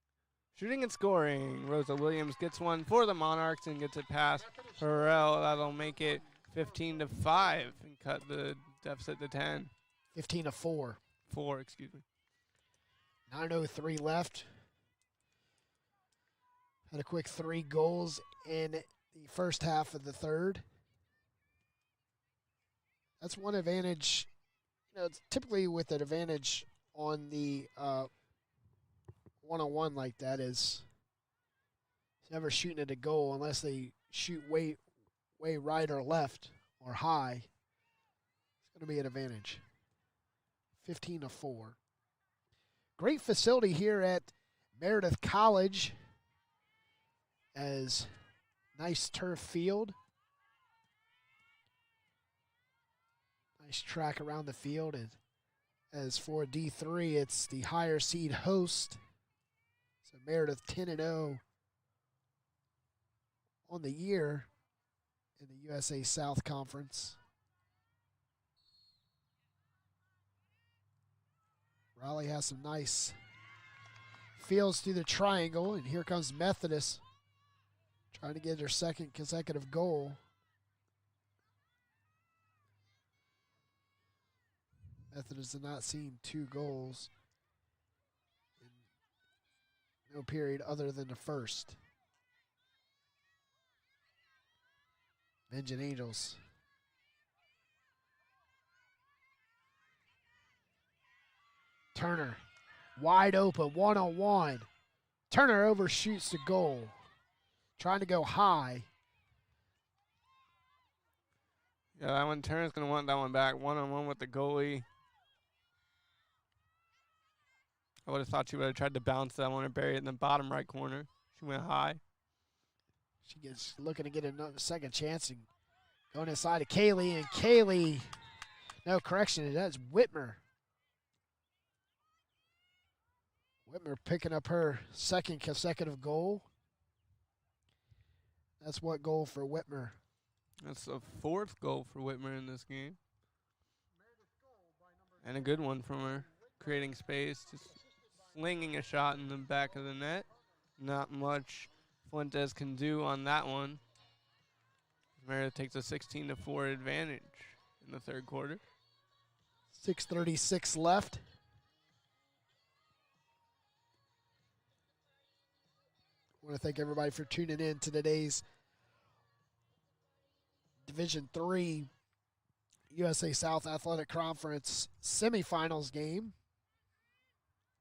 Shooting and scoring. Rosa Williams gets one for the Monarchs and gets it past Harrell. That'll make it 15-5 and cut the deficit to 10. 15-4. 4, excuse me. 9:03 left. Had a quick 3 goals in the first half of the third. That's one advantage. You know, it's typically with an advantage on the one-on-one like that is never shooting at a goal unless they shoot way right or left or high. It's going to be an advantage. 15-4. Great facility here at Meredith College. As nice turf field. Nice track around the field. And as for D3, it's the higher seed host. So Meredith 10-0 on the year in the USA South Conference. Raleigh has some nice fields through the triangle, and here comes Methodist trying to get their second consecutive goal. Methodist has not seen 2 goals in no period other than the first. Vision Angels. Turner, wide open, 1-on-1. Turner overshoots the goal. Trying to go high. Yeah, that one, Turner's going to want that one back. 1-on-1 with the goalie. I would have thought she would have tried to bounce that one or bury it in the bottom right corner. She went high. She gets looking to get another second chance and going inside to Kaylee, and Kaylee, no correction, that's Whitmer. Whitmer picking up her second consecutive goal. That's what goal for Whitmer? That's the 4th goal for Whitmer in this game. And a good one from her, creating space, just slinging a shot in the back of the net. Not much Fuentes can do on that one. Meredith takes a 16-4 advantage in the third quarter. 6:36 left. I want to thank everybody for tuning in to today's Division III USA South Athletic Conference semifinals game.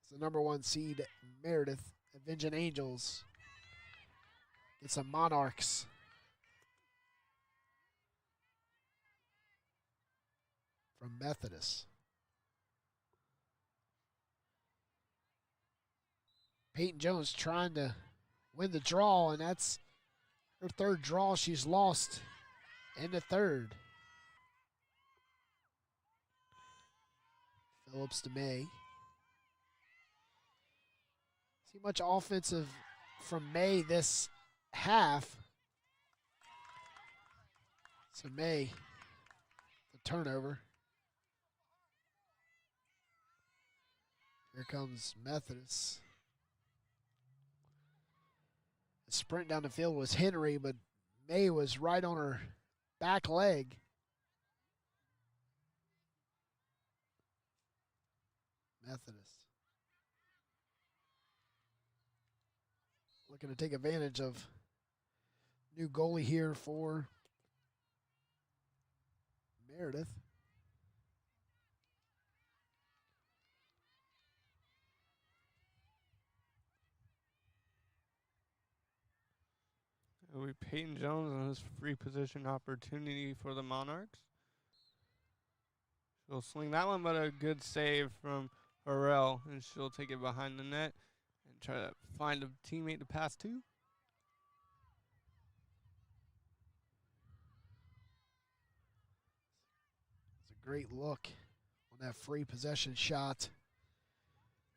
It's the number 1 seed Meredith Vision Angels. It's the Monarchs. from Methodist. Peyton Jones trying to win the draw, and that's her third draw she's lost in the third. Phillips to May. See much offensive from May this half. So May, the turnover. Here comes Methodist. The sprint down the field was Henry, but May was right on her back leg. Methodist looking to take advantage of new goalie here for Meredith. It'll be Peyton Jones on his free position opportunity for the Monarchs. She'll swing that one, but a good save from Harrell, and she'll take it behind the net and try to find a teammate to pass to. It's a great look on that free possession shot.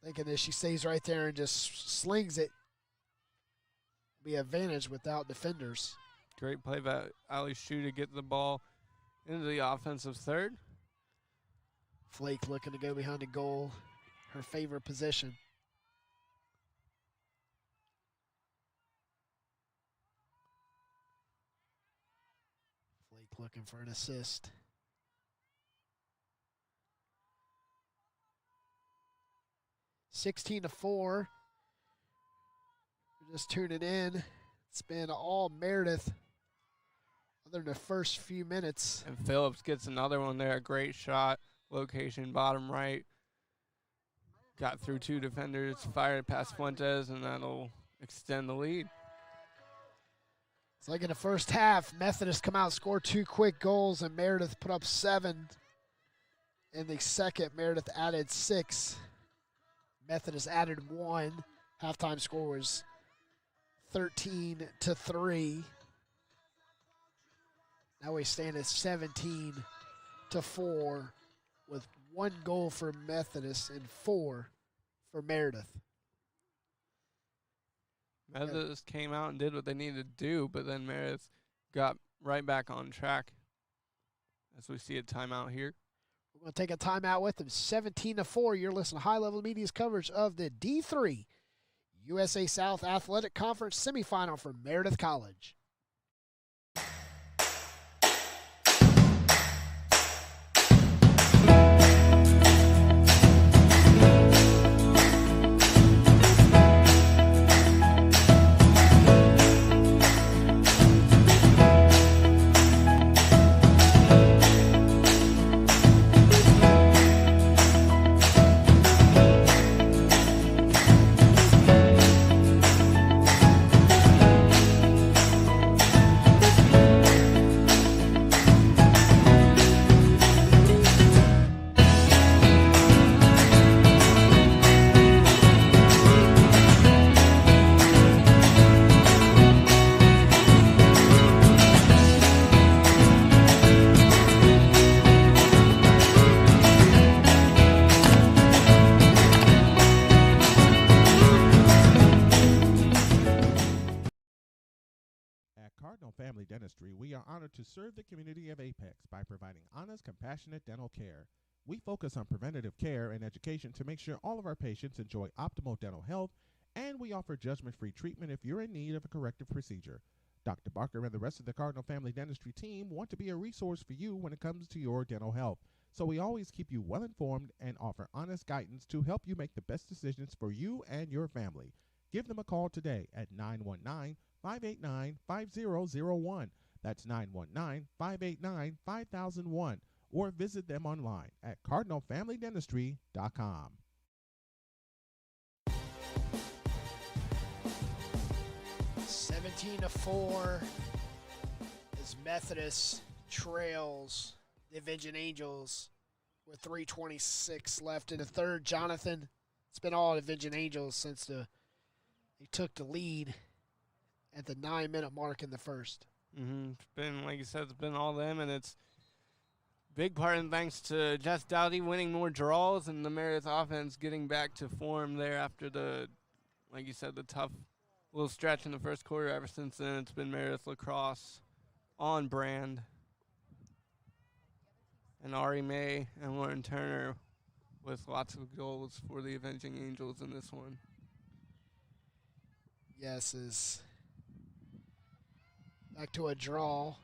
Thinking that she stays right there and just slings it. Be advantage without defenders. Great play by Ali Shu to get the ball into the offensive third. Flake looking to go behind the goal, her favorite position. Flake looking for an assist. (16-4). Just tuning in. It's been all Meredith other than the first few minutes. And Phillips gets another one there. Great shot. Location bottom right. Got through two defenders, fired past Fuentes, and that'll extend the lead. It's like in the first half, Methodist come out, score 2 quick goals, and Meredith put up 7. In the second, Meredith added 6. Methodist added 1. Halftime score was 13-3. Now we stand at 17-4 with 1 goal for Methodist and 4 for Meredith. Methodist came out and did what they needed to do, but then Meredith got right back on track as we see a timeout here. We're going to take a timeout with them. 17-4. You're listening to High Level Media's coverage of the D3 USA South Athletic Conference semifinal for Meredith College. Family Dentistry, we are honored to serve the community of Apex by providing honest, compassionate dental care. We focus on preventative care and education to make sure all of our patients enjoy optimal dental health, and we offer judgment-free treatment if you're in need of a corrective procedure. Dr. Barker and the rest of the Cardinal Family Dentistry team want to be a resource for you when it comes to your dental health, so we always keep you well informed and offer honest guidance to help you make the best decisions for you and your family. Give them a call today at 919-589-5001. That's 919-589-5001. Or visit them online at cardinalfamilydentistry.com. 17-4 as Methodist trails Division Angels with 3:26 left in the third. Jonathan, it's been all Avenging Angels since they took the lead at the 9-minute mark in the first. It's been, like you said, it's been all them, and it's big part and thanks to Jess Dowdy winning more draws and the Meredith offense getting back to form there after the, like you said, the tough little stretch in the first quarter. Ever since then, it's been Meredith Lacrosse on brand. And Ari May and Lauren Turner with lots of goals for the Avenging Angels in this one. Yes, is back to a draw.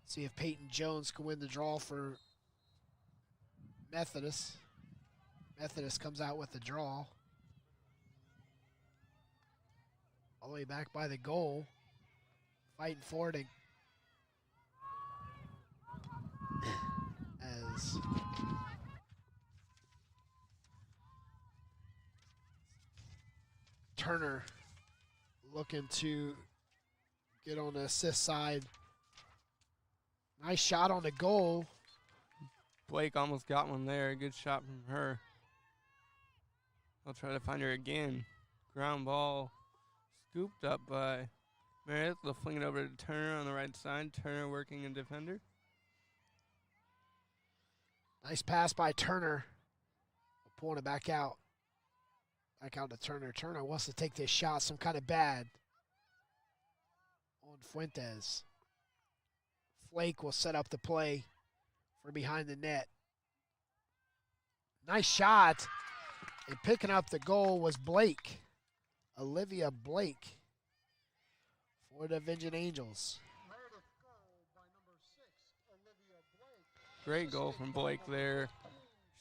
See if Peyton Jones can win the draw for Methodist. Methodist comes out with the draw. All the way back by the goal. Fighting for it as Turner looking to get on the assist side. Nice shot on the goal. Blake almost got one there. Good shot from her. I'll try to find her again. Ground ball scooped up by Meredith. They'll fling it over to Turner on the right side. Turner working in defender. Nice pass by Turner. Pulling it back out. Back out to Turner. Turner wants to take this shot some kind of bad on Fuentes. Flake will set up the play for behind the net. Nice shot. And picking up the goal was Blake. Olivia Blake for the Avenging Angels. Great goal from Blake there.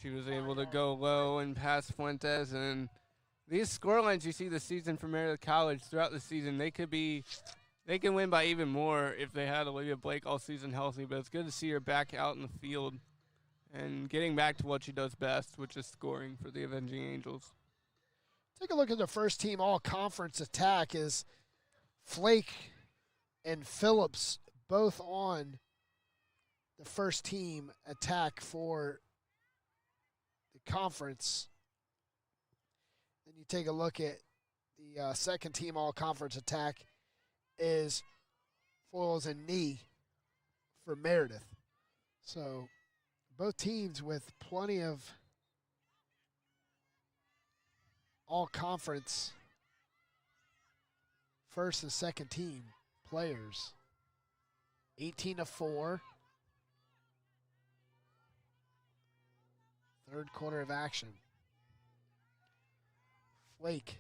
She was able to go low and pass Fuentes. And these scorelines you see this season from Meredith College throughout the season, they can win by even more if they had Olivia Blake all season healthy. But it's good to see her back out in the field and getting back to what she does best, which is scoring for the Avenging Angels. Take a look at the first team all-conference attack is Flake and Phillips both on the first team attack for the conference. Then you take a look at the second team all-conference attack is Foils and Knee for Meredith. So both teams with plenty of all-conference first and second team players. 18-4. Third quarter of action. Flake.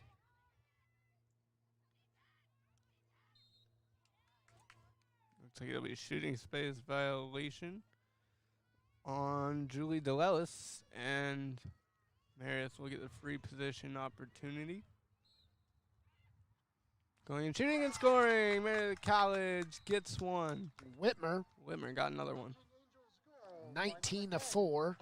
Looks like it'll be a shooting space violation on Julie DeLellis, and Meredith will get the free position opportunity. Going and shooting and scoring. Meredith College gets one. Whitmer got another one. 19-4.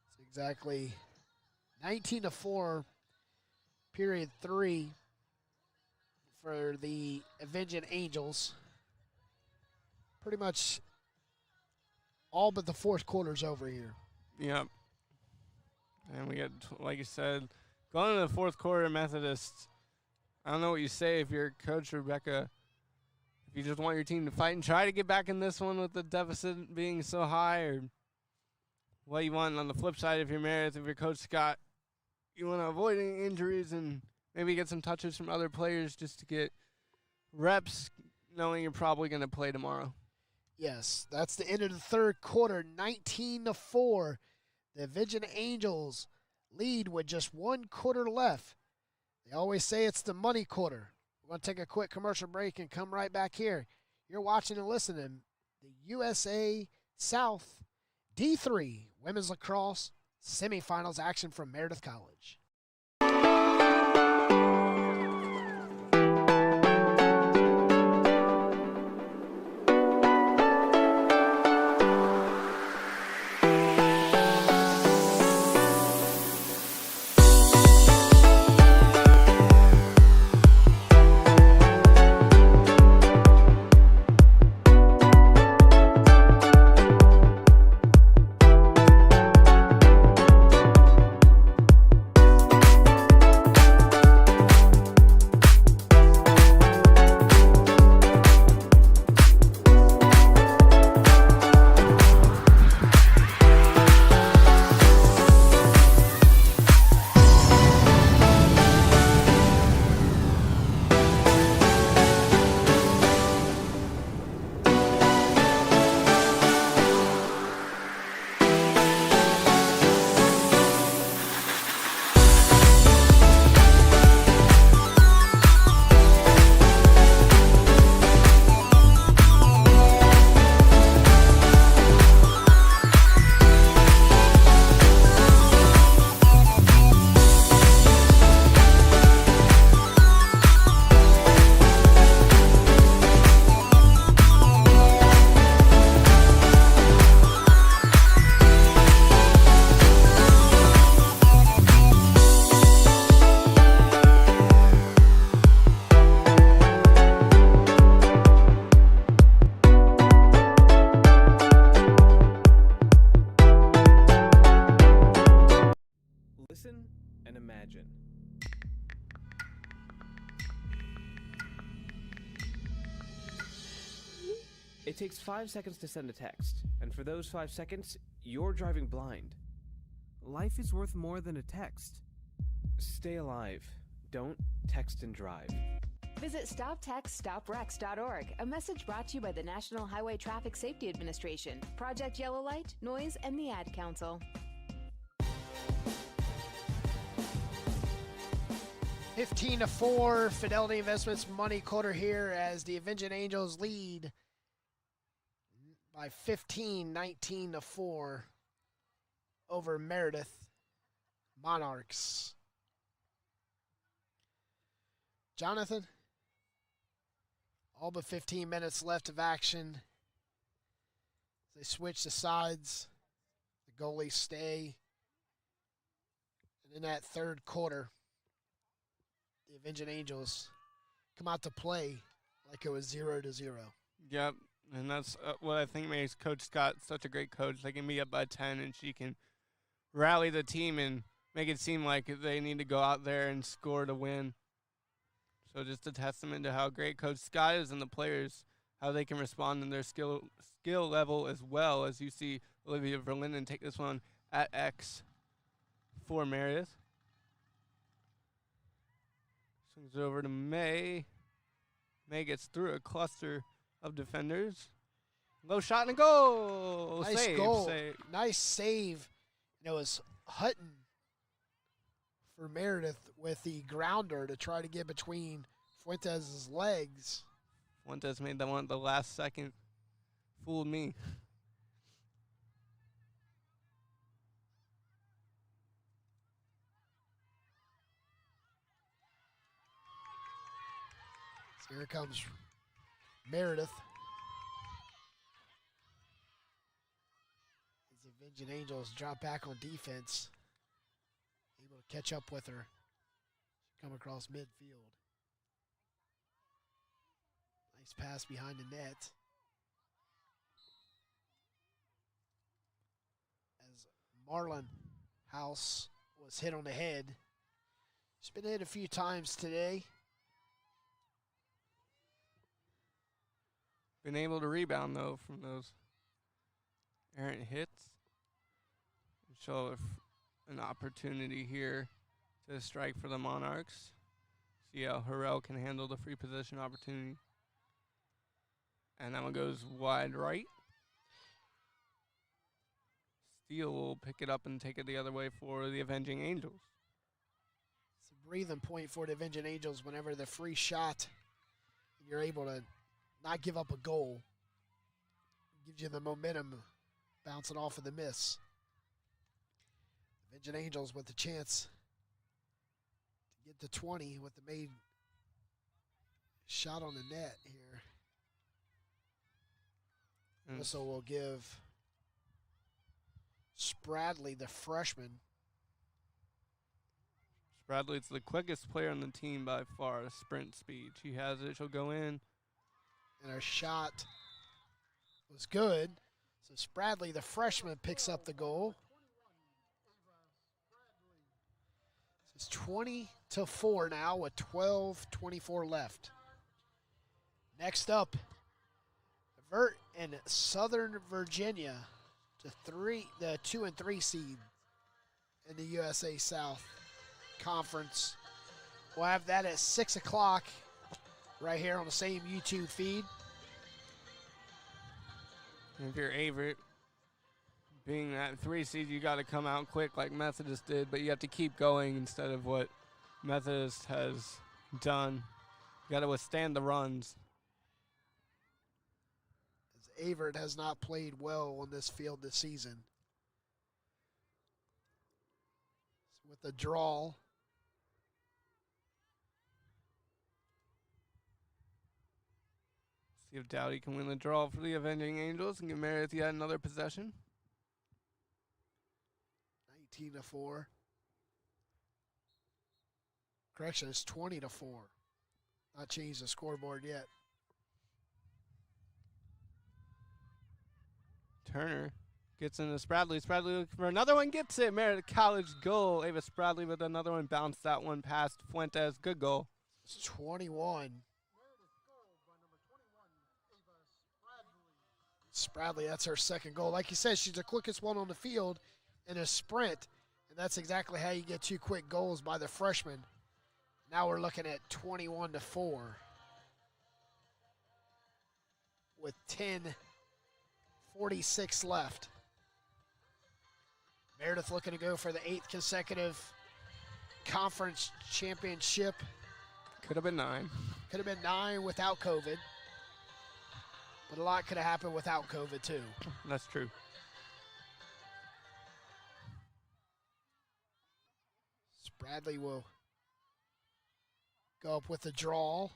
It's exactly 19-4, period 3 for the Avenging Angels. Pretty much all but the fourth quarter's over here. Yep. And we get, like you said, going into the fourth quarter, Methodist, I don't know what you say if you're Coach Rebecca. If you just want your team to fight and try to get back in this one with the deficit being so high, or what you want on the flip side if you're Meredith, if you're Coach Scott, you want to avoid any injuries and maybe get some touches from other players just to get reps, knowing you're probably going to play tomorrow. Yes, that's the end of the third quarter, 19-4. The Avenging Angels lead with just one quarter left. They always say it's the money quarter. We're going to take a quick commercial break and come right back here. You're watching and listening the USA South D3 Women's Lacrosse semifinals action from Meredith College. It takes 5 seconds to send a text, and for those 5 seconds, you're driving blind. Life is worth more than a text. Stay alive. Don't text and drive. Visit StopTextStopWrecks.org, a message brought to you by the National Highway Traffic Safety Administration, Project Yellow Light, Noise, and the Ad Council. 15-4, Fidelity Investments money quarter here as the Avenging Angels lead by 15, 19-4 over Meredith Monarchs. Jonathan, all but 15 minutes left of action. They switch the sides. The goalies stay. And in that third quarter, the Avenging Angels come out to play like it was 0-0. Yep, and that's what I think makes Coach Scott such a great coach. They can be up by 10, and she can rally the team and make it seem like they need to go out there and score to win. So just a testament to how great Coach Scott is and the players, how they can respond in their skill level, as well as you see Olivia Verlinden take this one at X for Meredith. Swings it over to May. May gets through a cluster of defenders. Low shot and a goal. Nice save, goal. Save. Nice save. It was Hutton for Meredith with the grounder to try to get between Fuentes' legs. Fuentes made that one at the last second. Fooled me. So here comes Meredith. As the Avenging Angels drop back on defense. Able to catch up with her. Come across midfield. Nice pass behind the net. As Marlon House was hit on the head. She's been hit a few times today. Been able to rebound, though, from those errant hits. Show an opportunity here to strike for the Monarchs. See how Harrell can handle the free position opportunity. And that one goes wide right. Steele will pick it up and take it the other way for the Avenging Angels. It's a breathing point for the Avenging Angels whenever the free shot, you're able to not give up a goal. It gives you the momentum bouncing off of the miss. Avenging Angels with the chance to get to 20 with the made shot on the net here. Whistle will give Spradley, the freshman. Spradley's the quickest player on the team by far, sprint speed. She has it, she'll go in. And her shot was good. So Spradley, the freshman, picks up the goal. So it's 20-4 now with 12:24 left. Next up, Averett and Southern Virginia, the 2 and 3 seed in the USA South Conference. We'll have that at 6 o'clock right here on the same YouTube feed. If you're Averett, being that 3 seed, you got to come out quick like Methodist did, but you have to keep going instead of what Methodist has done. You got to withstand the runs. As Averett has not played well on this field this season. So with the draw. See if Dowdy can win the draw for the Avenging Angels and give Meredith yet another possession. 19-4. Correction, it's 20-4. Not changed the scoreboard yet. Turner gets into Spradley. Spradley looking for another one, gets it. Meredith College goal. Ava Spradley with another one. Bounced that one past Fuentes. Good goal. It's 21. Spradley, that's her second goal. Like you said, she's the quickest one on the field in a sprint, and that's exactly how you get 2 quick goals by the freshman. Now we're looking at 21-4 with 10:46 left. Meredith looking to go for the 8th consecutive conference championship. Could have been 9. Could have been 9 without COVID. But a lot could have happened without COVID, too. That's true. Spradley will go up with the draw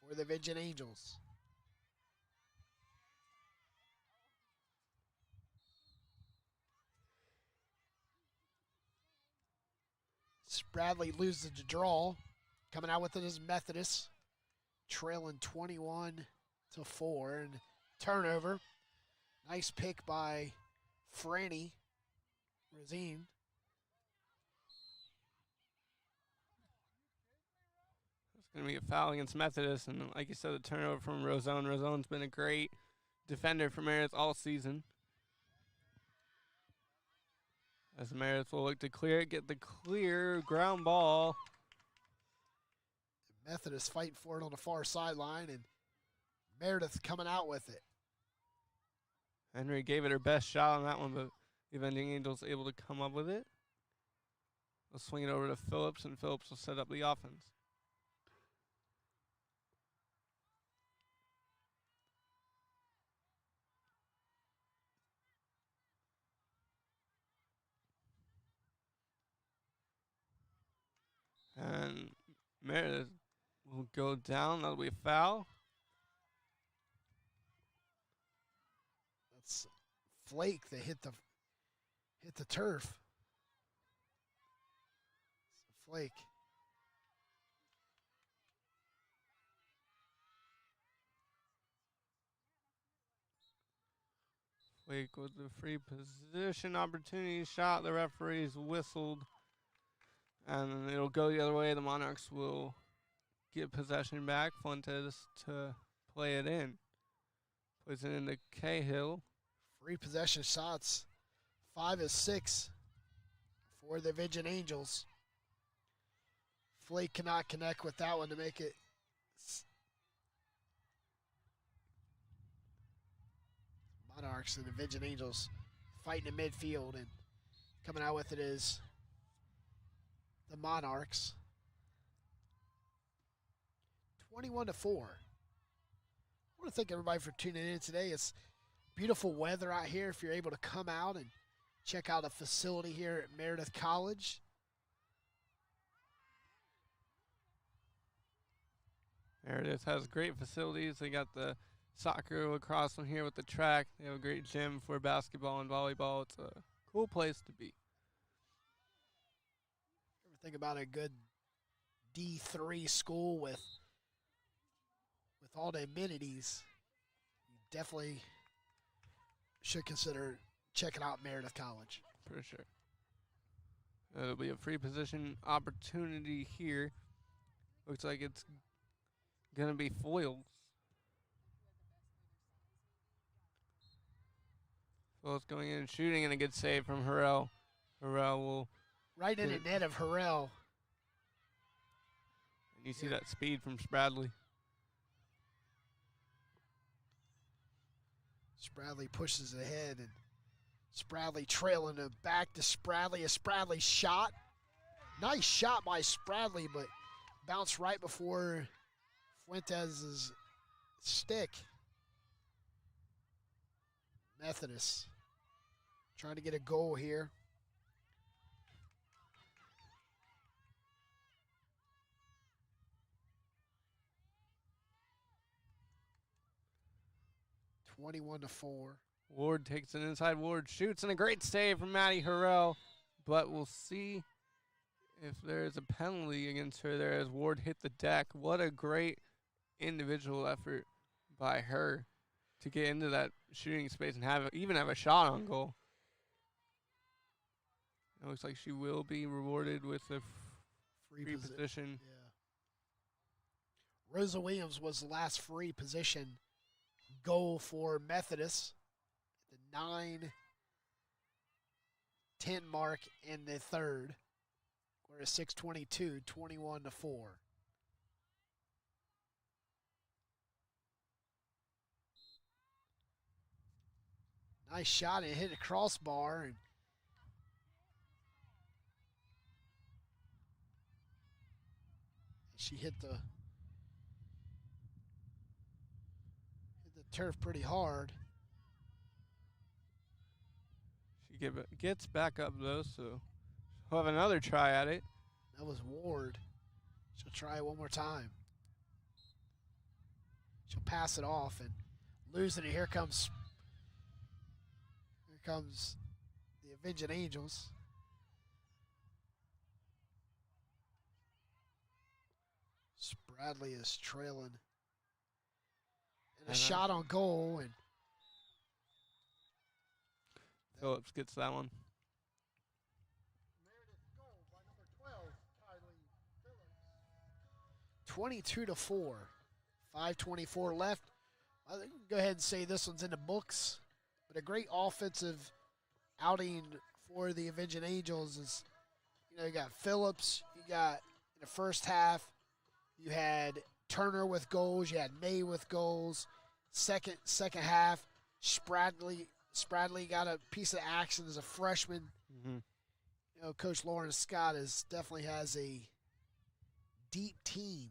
for the Vision Angels. Spradley loses the draw. Coming out with it is Methodist, trailing 21-4, and turnover. Nice pick by Franny Rosine. It's going to be a foul against Methodist, and like you said, the turnover from Rosone. Rosone's been a great defender for Meredith all season. As Meredith will look to clear it, get the clear ground ball. Methodist fighting for it on the far sideline, and Meredith coming out with it. Henry gave it her best shot on that one, but the Avenging Angels able to come up with it. They'll swing it over to Phillips, and Phillips will set up the offense. And Meredith will go down. That'll be a foul. That's Flake that hit the turf. Flake. Flake with the free position opportunity shot. The referees whistled. And it'll go the other way. The Monarchs will get possession back. Fuentes to play it in. Plays it into Cahill. Free possession shots. 5 of 6 for the Vision Angels. Flake cannot connect with that one to make it. Monarchs and the Vision Angels fighting in midfield, and coming out with it is the Monarchs. 21-4. I want to thank everybody for tuning in today. It's beautiful weather out here. If you're able to come out and check out a facility here at Meredith College. Meredith has great facilities. They got the soccer, lacrosse one here with the track. They have a great gym for basketball and volleyball. It's a cool place to be. Think about a good D3 school with all the amenities. You definitely should consider checking out Meredith College. For sure. There'll be a free position opportunity here. Looks like it's going to be Foils. Foils going in and shooting, and a good save from Harrell. Harrell will... Right in the net of Harrell. And you see that speed from Spradley. Spradley pushes ahead, and Spradley trailing it back to Spradley. A Spradley shot. Nice shot by Spradley, but bounced right before Fuentes' stick. Methodist trying to get a goal here. 21-4. Ward takes it inside. Ward shoots, and a great save from Maddie Harrell. But we'll see if there's a penalty against her there as Ward hit the deck. What a great individual effort by her to get into that shooting space and even have a shot on goal. It looks like she will be rewarded with a free position. Yeah. Rosa Williams was the last free position goal for Methodist. The 9:10 mark in the third. We're at 6:22, 21-4. Nice shot and hit a crossbar. And she hit the turf pretty hard. She gets back up, though, so we'll have another try at it. That was Ward. She'll try it one more time. She'll pass it off and losing it. Here comes the Avenging Angels. Bradley is trailing. And a shot on goal, and Phillips gets that one. Meredith goal by number 12, Kylie Phillips. 22-4. 5:24 left. I think we can go ahead and say this one's in the books. But a great offensive outing for the Avenging Angels is, you got Phillips. You got in the first half, you had Turner with goals. You had May with goals. Second half, Spradley got a piece of action as a freshman. Mm-hmm. Coach Lauren Scott definitely has a deep team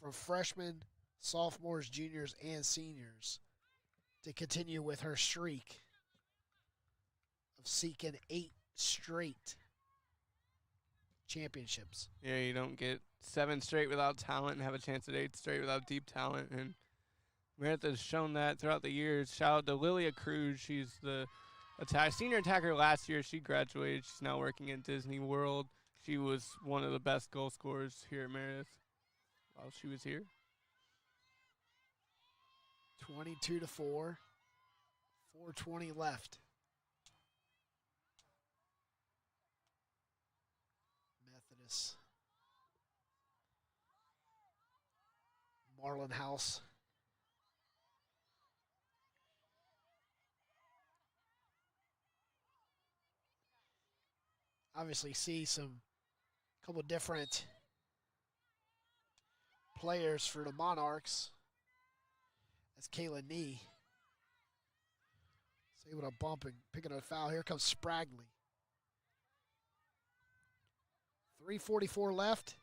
from freshmen, sophomores, juniors, and seniors to continue with her streak of seeking 8 straight championships. Yeah, you don't get 7 straight without talent and have a chance at 8 straight without deep talent. And Meredith has shown that throughout the years. Shout out to Lilia Cruz. She's the senior attacker last year. She graduated. She's now working at Disney World. She was one of the best goal scorers here at Meredith while she was here. 22-4. 4:20 left. Methodist. Marlin House. Obviously see couple different players for the Monarchs. That's Kayla Nee. Is able to bump and pick up a foul. Here comes Spragley. 3:44 left.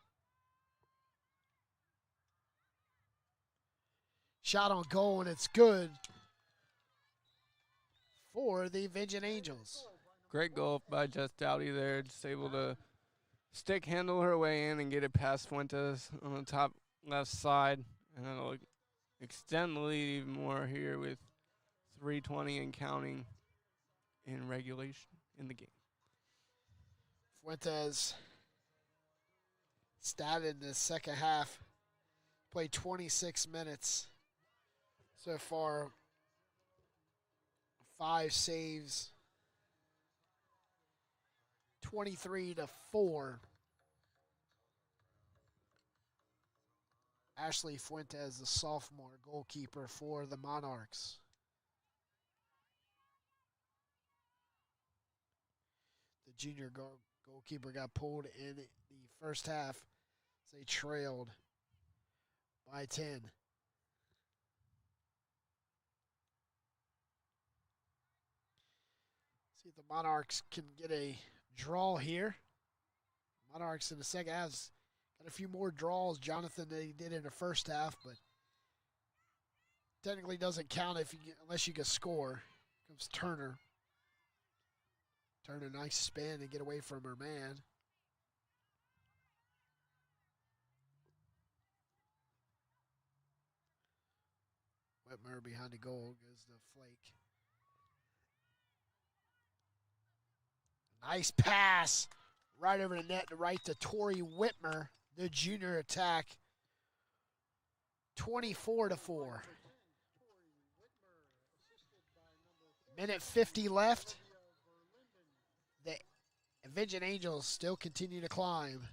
Shot on goal, and it's good for the Avenging Angels. Great goal by Jess Dowdy there. Just able to stick handle her way in and get it past Fuentes on the top left side. And it'll extend the lead even more here with 3:20 and counting in regulation in the game. Fuentes started in the second half. Played 26 minutes so far. 5 saves. 23-4. Ashley Fuentes, the sophomore goalkeeper for the Monarchs. The junior goalkeeper got pulled in the first half as they trailed by 10. See if the Monarchs can get a draw here. Monarchs in the second half got a few more draws, Jonathan, than he did in the first half, but technically doesn't count unless you can score. Here comes Turner. Turner, nice spin and get away from her man. Whitmer behind the goal goes the flake. Nice pass right over the net to right to Tori Whitmer, the junior attack. 24-4. Minute 50 left. The Avenging Angels still continue to climb.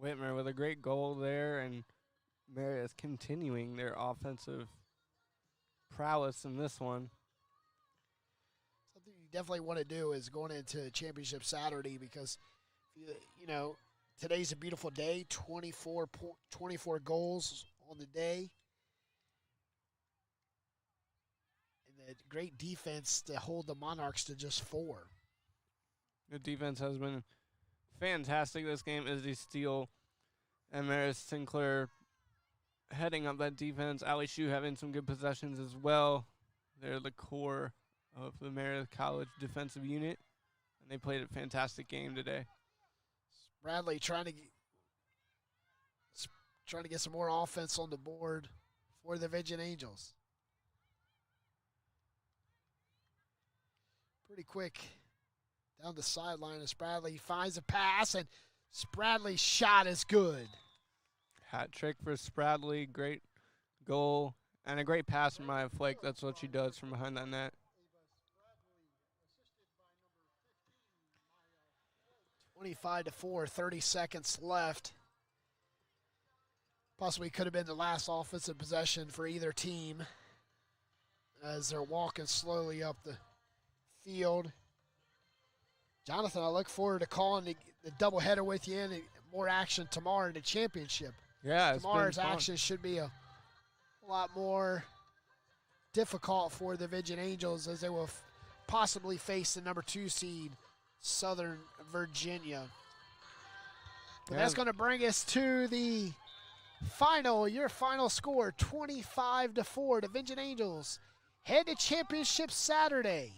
Whitmer with a great goal there, and Meredith continuing their offensive prowess in this one. Something you definitely want to do is going into championship Saturday, because, you know, today's a beautiful day, 24 goals on the day. And a great defense to hold the Monarchs to just 4. The defense has been fantastic this game. Izzy Steele and Meredith Sinclair heading up that defense. Ali Shu having some good possessions as well. They're the core of the Meredith College defensive unit, and they played a fantastic game today. Bradley trying to get some more offense on the board for the Virgin Angels. Pretty quick down the sideline as Bradley finds a pass, and Spradley's shot is good. Hat trick for Spradley. Great goal and a great pass from Maya Flake. That's what she does from behind that net. 25-4, 30 seconds left. Possibly could have been the last offensive possession for either team as they're walking slowly up the field. Jonathan, I look forward to calling the doubleheader with you and more action tomorrow in the championship. Yeah, tomorrow's action should be a lot more difficult for the Virgin Angels, as they will possibly face the number 2 seed, Southern Virginia. But that's going to bring us to the final. Your final score, 25-4. The Virgin Angels head to championship Saturday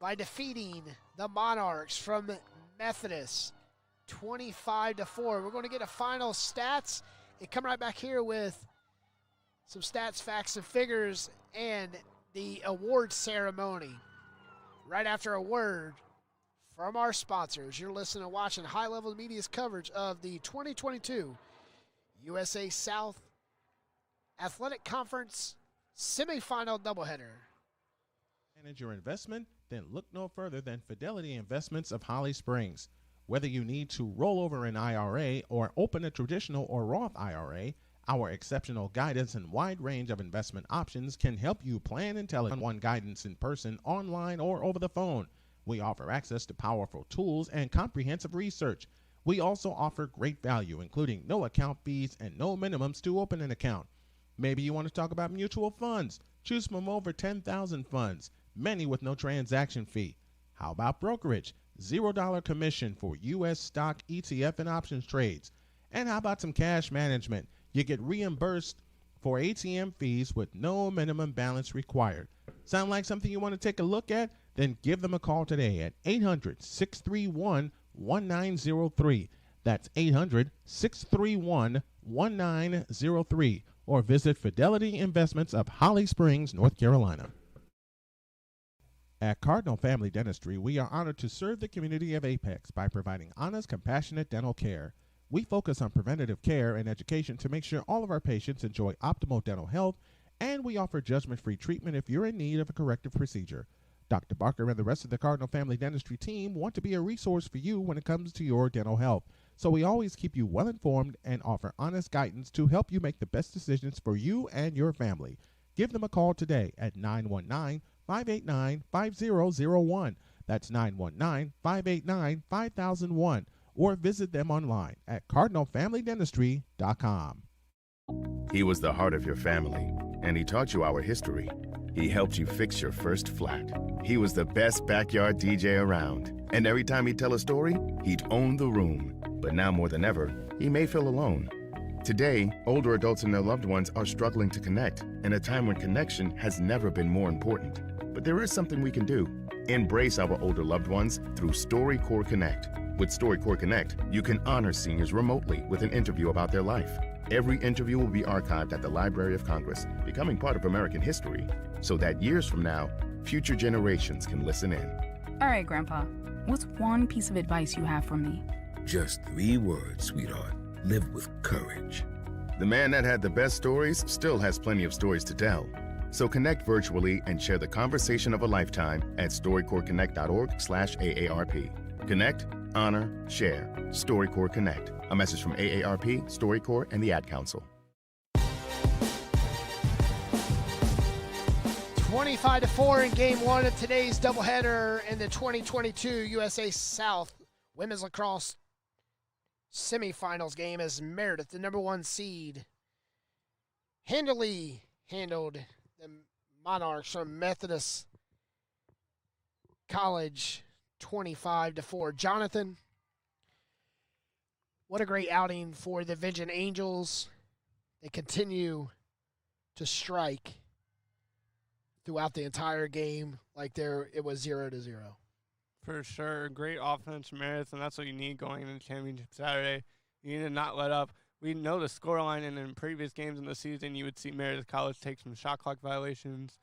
by defeating the Monarchs from Methodist, 25-4. We're going to get a final stats and come right back here with some stats, facts, and figures, and the award ceremony. Right after a word from our sponsors. You're listening and watching High Level Media's coverage of the 2022 USA South Athletic Conference semifinal doubleheader. Manage your investment? Then look no further than Fidelity Investments of Holly Springs. Whether you need to roll over an IRA or open a traditional or Roth IRA, our exceptional guidance and wide range of investment options can help you plan intelligently. One guidance in person, online, or over the phone. We offer access to powerful tools and comprehensive research. We also offer great value, including no account fees and no minimums to open an account. Maybe you want to talk about mutual funds. Choose from over 10,000 funds, many with no transaction fee. How about brokerage? $0 commission for U.S. stock, ETF, and options trades. And how about some cash management? You get reimbursed for ATM fees with no minimum balance required. Sound like something you want to take a look at? Then give them a call today at 800-631-1903. That's 800-631-1903. Or visit Fidelity Investments of Holly Springs, North Carolina. At Cardinal Family Dentistry, we are honored to serve the community of Apex by providing honest, compassionate dental care. We focus on preventative care and education to make sure all of our patients enjoy optimal dental health, and we offer judgment-free treatment if you're in need of a corrective procedure. Dr. Barker and the rest of the Cardinal Family Dentistry team want to be a resource for you when it comes to your dental health, so we always keep you well informed and offer honest guidance to help you make the best decisions for you and your family. Give them a call today at 919-589-5001. That's 919-589-5001. Or visit them online at cardinalfamilydentistry.com. He was the heart of your family, and he taught you our history. He helped you fix your first flat. He was the best backyard DJ around. And every time he'd tell a story, he'd own the room. But now more than ever, he may feel alone. Today, older adults and their loved ones are struggling to connect, in a time when connection has never been more important. But there is something we can do. Embrace our older loved ones through StoryCorps Connect. With StoryCorps Connect, you can honor seniors remotely with an interview about their life. Every interview will be archived at the Library of Congress, becoming part of American history, so that years from now, future generations can listen in. All right, Grandpa, what's one piece of advice you have for me? Just 3 words, sweetheart. Live with courage. The man that had the best stories still has plenty of stories to tell. So connect virtually and share the conversation of a lifetime at StoryCorpsConnect.org/AARP. Connect, honor, share. StoryCorps Connect. A message from AARP, StoryCorps, and the Ad Council. 25-4 in game one of today's doubleheader in the 2022 USA South Women's Lacrosse semifinals game as Meredith, the number 1 seed, handily handled the Monarchs from Methodist College 25-4. Jonathan, what a great outing for the Vengeance Angels. They continue to strike throughout the entire game like it was 0-0. For sure. Great offense from Meredith, and that's what you need going into the championship Saturday. You need to not let up. We know the scoreline, and in previous games in the season, you would see Meredith College take some shot clock violations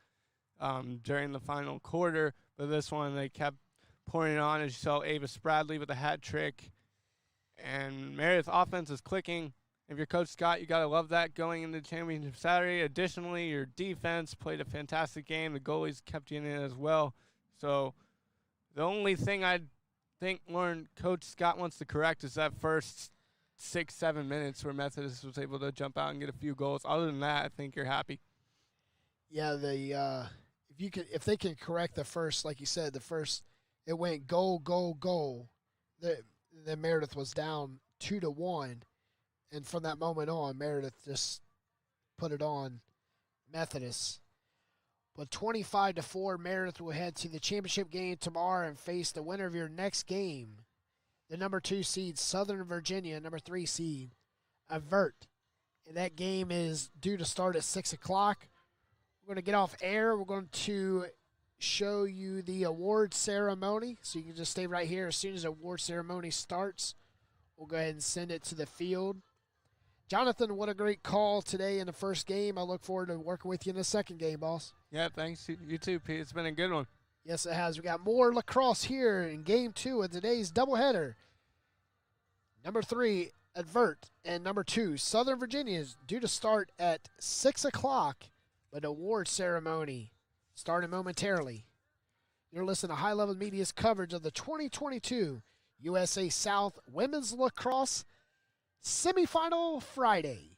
during the final quarter. But this one, they kept pouring it on, as you saw Ava Spradley with a hat trick. And Meredith offense is clicking. If you're Coach Scott, you got to love that going into the championship Saturday. Additionally, your defense played a fantastic game. The goalies kept you in it as well. So the only thing I think Coach Scott wants to correct is that first 6-7 minutes where Methodist was able to jump out and get a few goals. Other than that, I think you're happy. Yeah, if they can correct the first, like you said, it went goal, goal, goal. Then Meredith was down 2-1. And from that moment on, Meredith just put it on Methodist. But 25-4, Meredith will head to the championship game tomorrow and face the winner of your next game, the number 2 seed, Southern Virginia, number 3 seed, Averett. And that game is due to start at 6 o'clock. We're going to get off air. We're going to show you the award ceremony. So you can just stay right here. As soon as the award ceremony starts, we'll go ahead and send it to the field. Jonathan, what a great call today in the first game. I look forward to working with you in the second game, boss. Yeah, thanks. You too, Pete. It's been a good one. Yes, it has. We got more lacrosse here in game 2 of today's doubleheader. Number 3, Averett, and number 2, Southern Virginia, is due to start at 6 o'clock, but award ceremony starting momentarily. You're listening to High Level Media's coverage of the 2022 USA South Women's Lacrosse Semifinal Friday.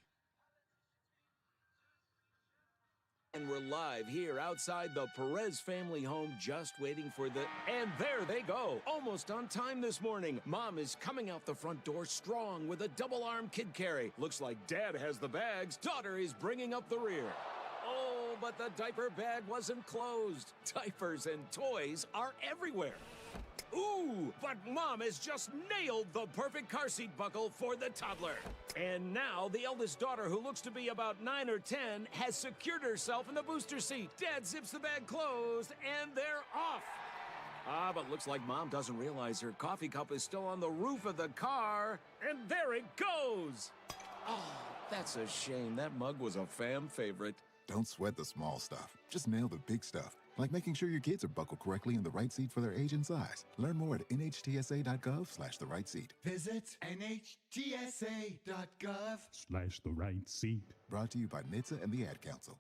And we're live here outside the Perez family home, just waiting for and there they go. Almost on time this morning. Mom is coming out the front door strong with a double-arm kid carry. Looks like Dad has the bags. Daughter is bringing up the rear. Oh, but the diaper bag wasn't closed. Diapers and toys are everywhere. Ooh, but Mom has just nailed the perfect car seat buckle for the toddler. And now the eldest daughter, who looks to be about 9 or 10, has secured herself in the booster seat. Dad zips the bag closed, and they're off. But looks like Mom doesn't realize her coffee cup is still on the roof of the car. And there it goes. Oh, that's a shame. That mug was a fam favorite. Don't sweat the small stuff. Just nail the big stuff. Like making sure your kids are buckled correctly in the right seat for their age and size. Learn more at nhtsa.gov/the right seat. Visit nhtsa.gov/the right seat. Brought to you by NHTSA and the Ad Council.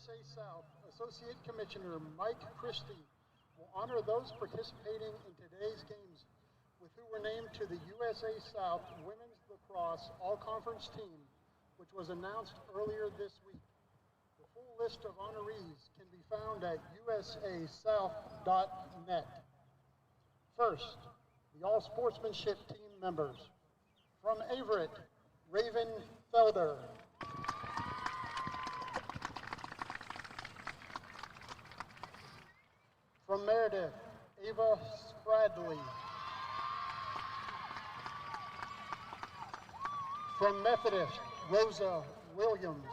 USA South, Associate Commissioner Mike Christie will honor those participating in today's games with who were named to the USA South Women's Lacrosse All-Conference team, which was announced earlier this week. The full list of honorees can be found at usasouth.net. First, the all-sportsmanship team members. From Averett, Raven Felder. From Meredith, Ava Spradley. From Methodist, Rosa Williams.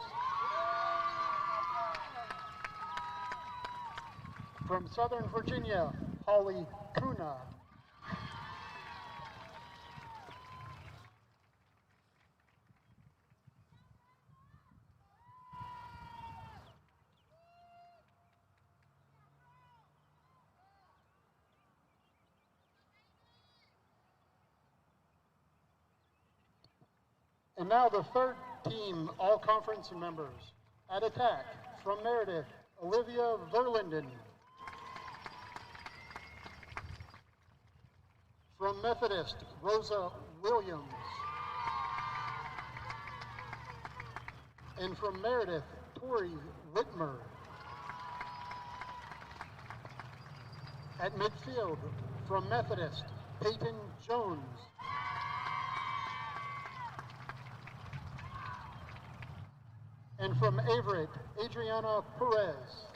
From Southern Virginia, Holly Kuna. And now the third team all-conference members. At attack, from Meredith, Olivia Verlinden. From Methodist, Rosa Williams. And from Meredith, Tori Whitmer. At midfield, from Methodist, Peyton Jones. And from Averett, Adriana Perez.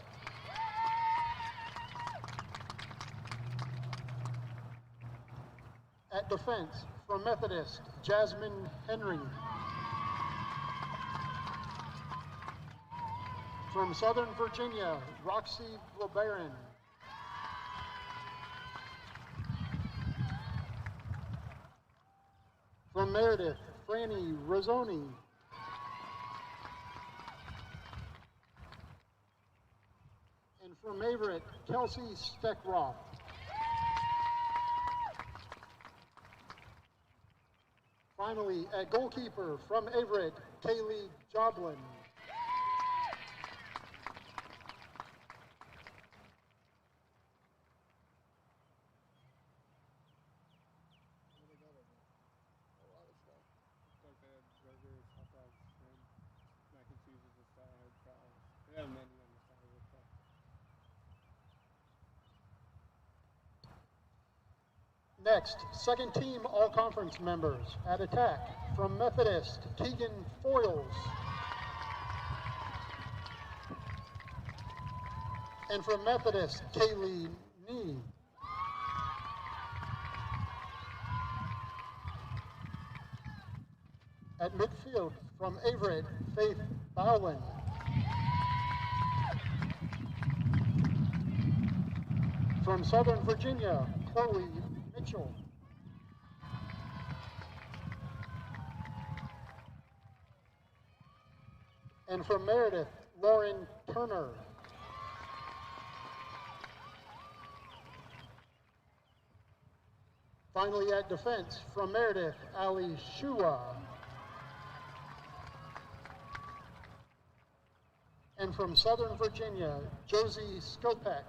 At defense, from Methodist, Jasmine Henry. From Southern Virginia, Roxy LeBaron. From Meredith, Franny Rozzoni. And from Averett, Kelsey Steckroth. Finally, at goalkeeper, from Averett, Kaylee Joblin. Next, second team all-conference members. At attack, from Methodist, Keegan Foyles. And from Methodist, Kaylee Nee. At midfield, from Averett, Faith Bowlin. From Southern Virginia, Chloe Mitchell. And from Meredith, Lauren Turner. Finally at defense, from Meredith, Ali Shua. And from Southern Virginia, Josie Skopek.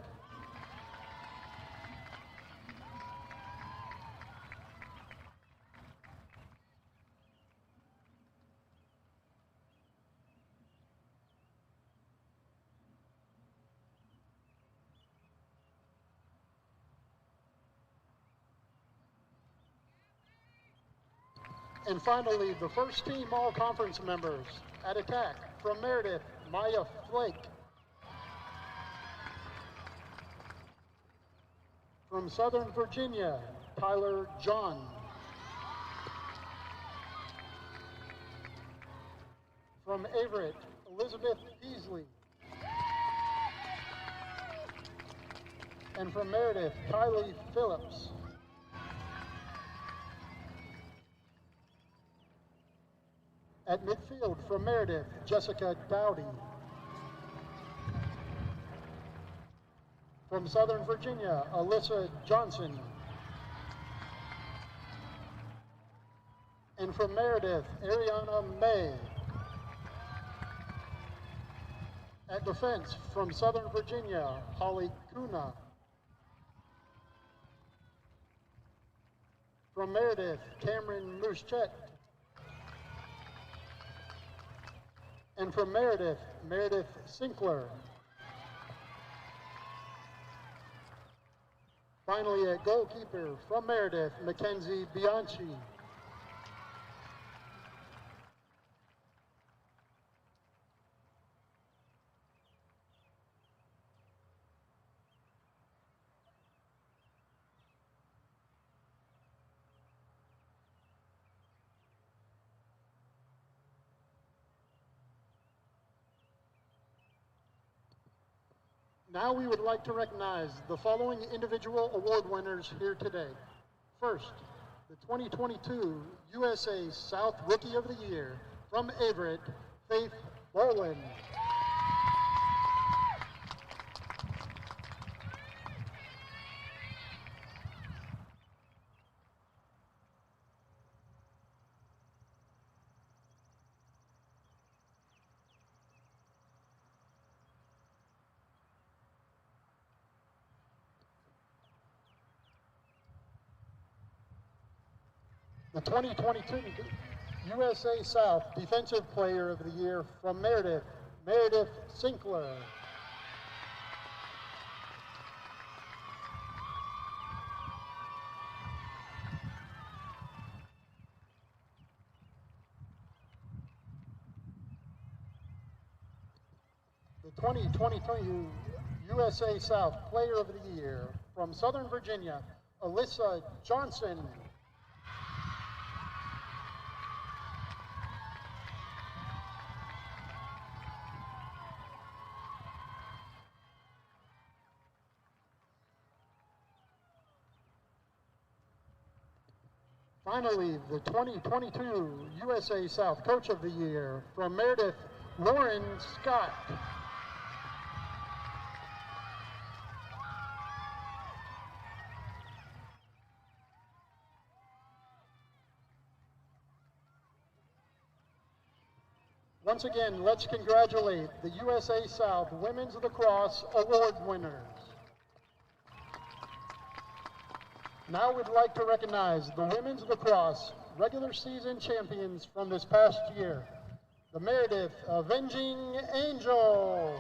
And finally, the first team all-conference members. At attack, from Meredith, Maya Flake. From Southern Virginia, Tyler John. From Averett, Elizabeth Beasley. And from Meredith, Kylie Phillips. At midfield, from Meredith, Jessica Dowdy. From Southern Virginia, Alyssa Johnson. And from Meredith, Ariana May. At defense, from Southern Virginia, Holly Kuna. From Meredith, Cameron Muschet. And from Meredith, Meredith Sinkler. Finally, at goalkeeper, from Meredith, Mackenzie Bianchi. Now we would like to recognize the following individual award winners here today. First, the 2022 USA South Rookie of the Year from Averett, Faith Bolin. The 2022 USA South Defensive Player of the Year from Meredith, Meredith Sinkler. The 2022 USA South Player of the Year from Southern Virginia, Alyssa Johnson. Finally, the 2022 USA South Coach of the Year from Meredith, Lauren Scott. Once again, let's congratulate the USA South Women's Lacrosse Award winners. Now we'd like to recognize the Women's Lacrosse regular season champions from this past year, the Meredith Avenging Angels.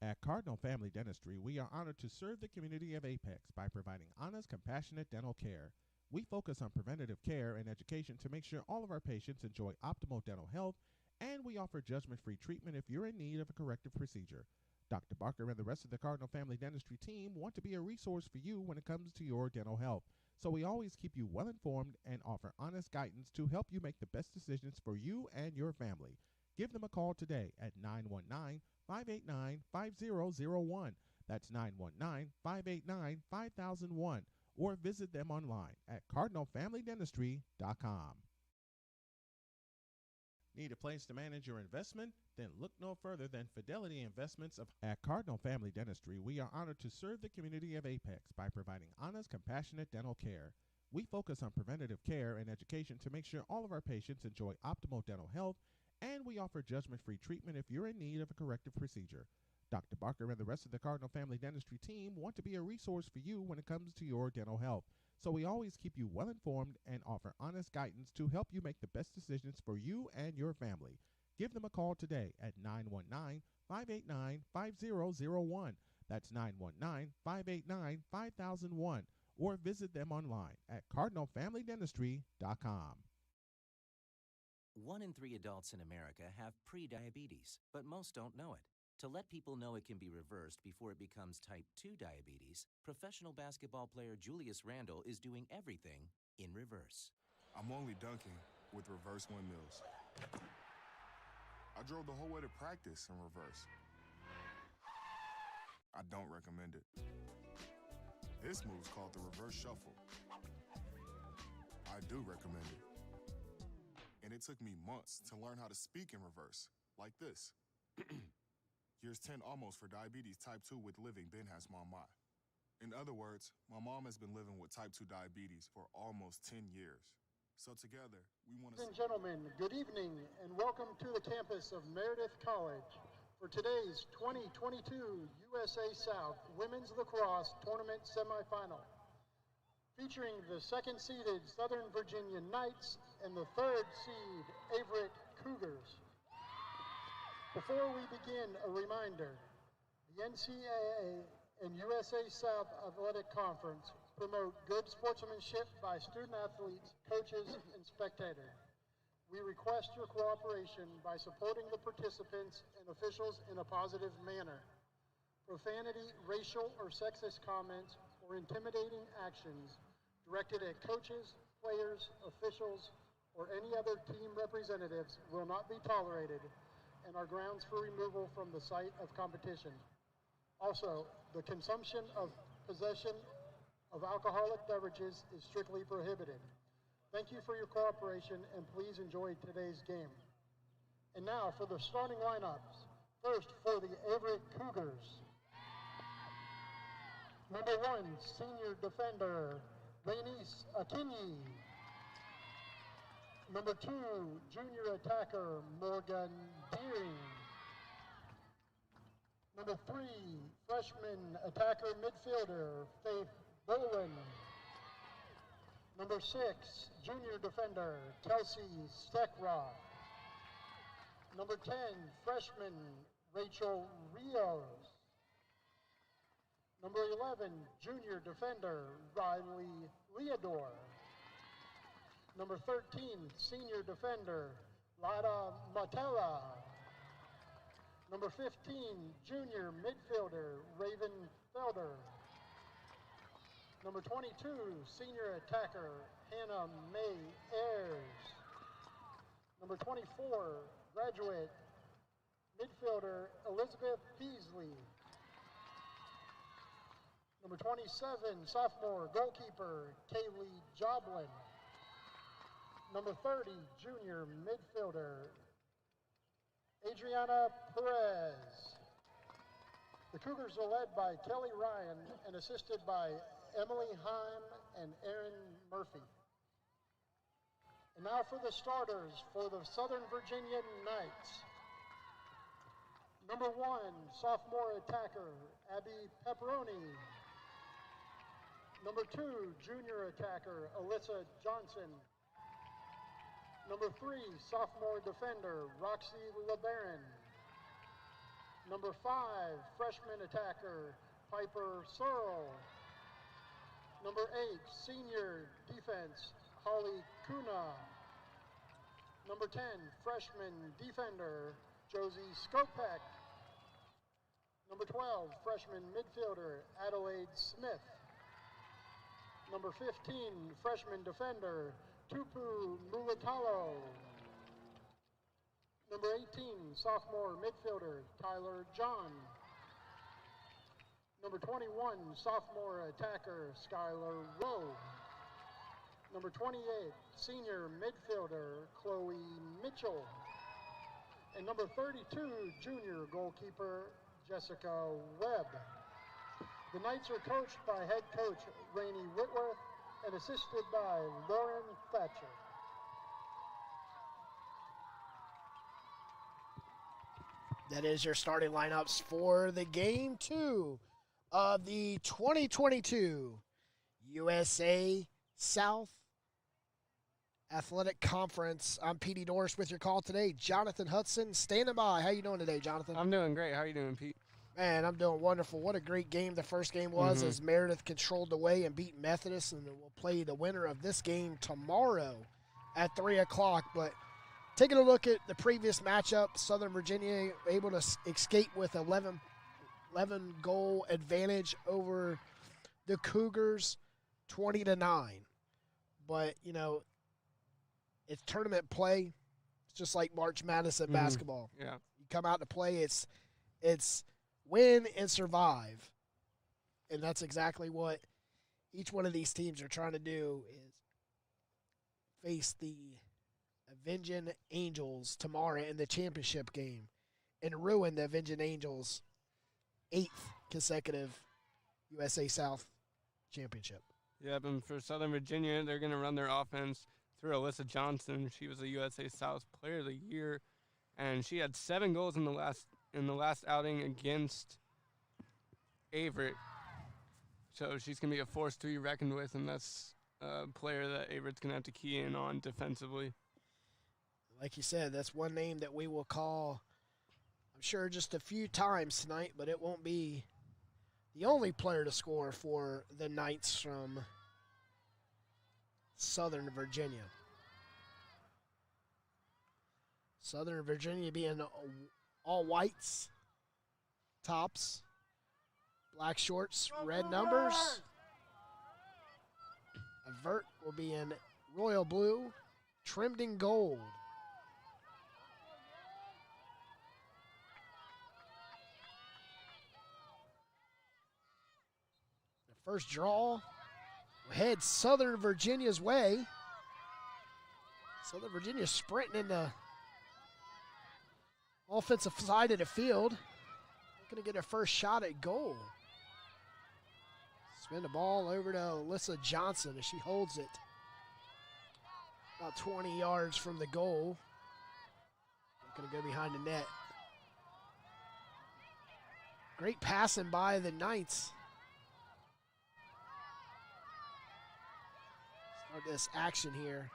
At Cardinal Family Dentistry, we are honored to serve the community of Apex by providing honest, compassionate dental care. We focus on preventative care and education to make sure all of our patients enjoy optimal dental health, and we offer judgment-free treatment if you're in need of a corrective procedure. Dr. Barker and the rest of the Cardinal Family Dentistry team want to be a resource for you when it comes to your dental health. So we always keep you well informed and offer honest guidance to help you make the best decisions for you and your family. Give them a call today at 919-589-5001. That's 919-589-5001. Or visit them online at cardinalfamilydentistry.com. Need a place to manage your investment? Then look no further than Fidelity Investments of at Cardinal Family Dentistry. We are honored to serve the community of Apex by providing honest, compassionate dental care. We focus on preventative care and education to make sure all of our patients enjoy optimal dental health, and we offer judgment-free treatment if you're in need of a corrective procedure. Dr. Barker and the rest of the Cardinal Family Dentistry team want to be a resource for you when it comes to your dental health. So we always keep you well informed and offer honest guidance to help you make the best decisions for you and your family. Give them a call today at 919-589-5001. That's 919-589-5001. Or visit them online at cardinalfamilydentistry.com. 1 in 3 adults in America have prediabetes, but most don't know it. To let people know it can be reversed before it becomes type 2 diabetes, professional basketball player Julius Randle is doing everything in reverse. I'm only dunking with reverse windmills. I drove the whole way to practice in reverse. I don't recommend it. This move's called the reverse shuffle. I do recommend it. And it took me months to learn how to speak in reverse, like this. Years 10 almost for diabetes type 2 with living Ben has mama. In other words, my mom has been living with type 2 diabetes for almost 10 years. So together, we want to... Ladies and gentlemen, good evening and welcome to the campus of Meredith College for today's 2022 USA South Women's Lacrosse Tournament Semifinal, featuring the second-seeded Southern Virginia Knights and the third-seed Averett Cougars. Before we begin, a reminder, the NCAA and USA South Athletic Conference promote good sportsmanship by student-athletes, coaches, and spectators. We request your cooperation by supporting the participants and officials in a positive manner. Profanity, racial or sexist comments, or intimidating actions directed at coaches, players, officials, or any other team representatives will not be tolerated and are grounds for removal from the site of competition. Also, the consumption of possession of alcoholic beverages is strictly prohibited. Thank you for your cooperation and please enjoy today's game. And now for the starting lineups. First for the Averett Cougars. Number 1, senior defender, Lainise Akinyi. Number 2, junior attacker, Morgan Deering. Number 3, freshman attacker midfielder, Faith Bowen. Number 6, junior defender, Kelsey Steckroth. Number 10, freshman, Rachel Rios. Number 11, junior defender, Riley Leodore. Number 13, senior defender, Lada Matella. Number 15, junior midfielder, Raven Felder. Number 22, senior attacker, Hannah May Ayers. Number 24, graduate midfielder, Elizabeth Peasley. Number 27, sophomore goalkeeper, Kaylee Joblin. Number 30, junior midfielder, Adriana Perez. The Cougars are led by Kelly Ryan and assisted by Emily Heim and Aaron Murphy. And now for the starters for the Southern Virginia Knights. Number 1, sophomore attacker, Abby Pepperoni. Number 2, junior attacker, Alyssa Johnson. Number 3, sophomore defender, Roxy LeBaron. Number 5, freshman attacker, Piper Searle. Number 8, senior defense, Holly Kuna. Number 10, freshman defender, Josie Skopek. Number 12, freshman midfielder, Adelaide Smith. Number 15, freshman defender, Tupu Mulatalo. Number 18, sophomore midfielder, Tyler John. Number 21, sophomore attacker, Skylar Rowe. Number 28, senior midfielder, Chloe Mitchell. And number 32, junior goalkeeper, Jessica Webb. The Knights are coached by head coach Rainey Whitworth and assisted by Lauren Thatcher. That is your starting lineups for the game 2 of the 2022 USA South Athletic Conference. I'm Petey Dorris with your call today. Jonathan Hudson standing by. How you doing today, Jonathan? I'm doing great. How you doing, Pete? Man, I'm doing wonderful. What a great game the first game was as Meredith controlled the way and beat Methodist, and we'll play the winner of this game tomorrow at 3 o'clock. But taking a look at the previous matchup, Southern Virginia able to escape with 11 goal advantage over the Cougars, 20-9. But, you know, it's tournament play. It's just like March Madness at basketball. Yeah. You come out to play, it's win and survive. And that's exactly what each one of these teams are trying to do, is face the Avenging Angels tomorrow in the championship game and ruin the Avenging Angels' 8th consecutive USA South championship. Yep, and for Southern Virginia, they're going to run their offense through Alyssa Johnson. She was a USA South Player of the Year, and she had 7 goals in the last outing against Averett. So she's going to be a force to be reckoned with, and that's a player that Averett's going to have to key in on defensively. Like you said, that's one name that we will call, I'm sure, just a few times tonight, but it won't be the only player to score for the Knights from Southern Virginia. Southern Virginia being all whites, tops, black shorts, red numbers. Averett will be in royal blue, trimmed in gold. The first draw will head Southern Virginia's way. Southern Virginia sprinting in the offensive side of the field. They're going to get a first shot at goal. Spin the ball over to Alyssa Johnson as she holds it about 20 yards from the goal. Going to go behind the net. Great passing by the Knights. Start this action here.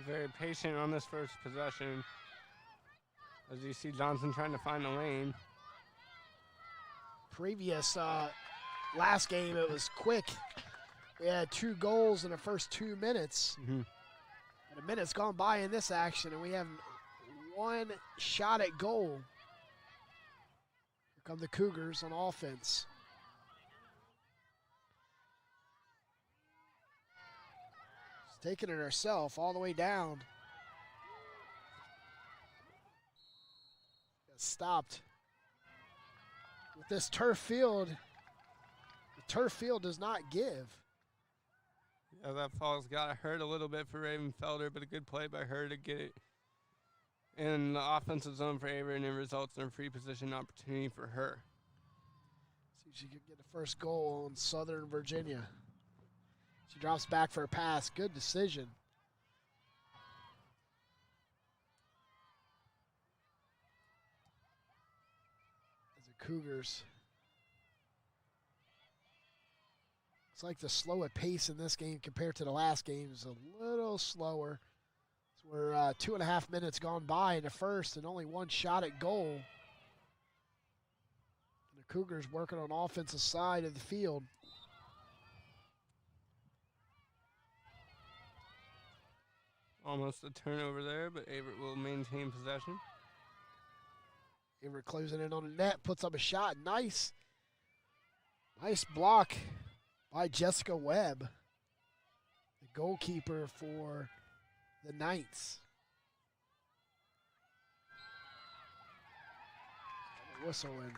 Very patient on this first possession. As you see Johnson trying to find a lane. Previous last game, it was quick. We had 2 goals in the first 2 minutes. And a minute's gone by in this action, and we have 1 shot at goal. Here come the Cougars on offense. She's taking it herself all the way down. Stopped. With this turf field, the turf field does not give. Yeah, that fall's got to hurt a little bit for Ravenfelder, but a good play by her to get it in the offensive zone for Averett, and it results in a free position opportunity for her. See if she can get the first goal on Southern Virginia. She drops back for a pass. Good decision. Cougars. It's like the slower pace in this game compared to the last game is a little slower. So we're 2.5 minutes gone by in the first and only 1 shot at goal. Cougars working on offensive side of the field. Almost a turnover there, but Averett will maintain possession. Averett closing in on the net, puts up a shot. Nice block by Jessica Webb, the goalkeeper for the Knights. Whistle in.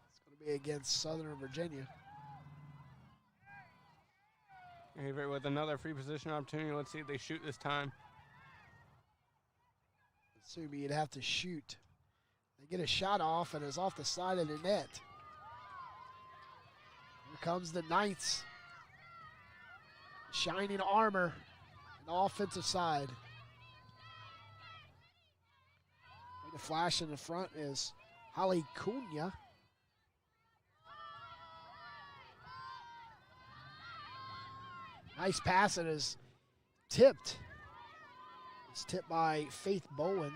It's going to be against Southern Virginia. Averett with another free position opportunity. Let's see if they shoot this time. Assuming you'd have to shoot. They get a shot off, and it's off the side of the net. Here comes the Knights. Shining armor on the offensive side. The flash in the front is Holly Cunha. Nice pass, and is tipped. It's tipped by Faith Bowen.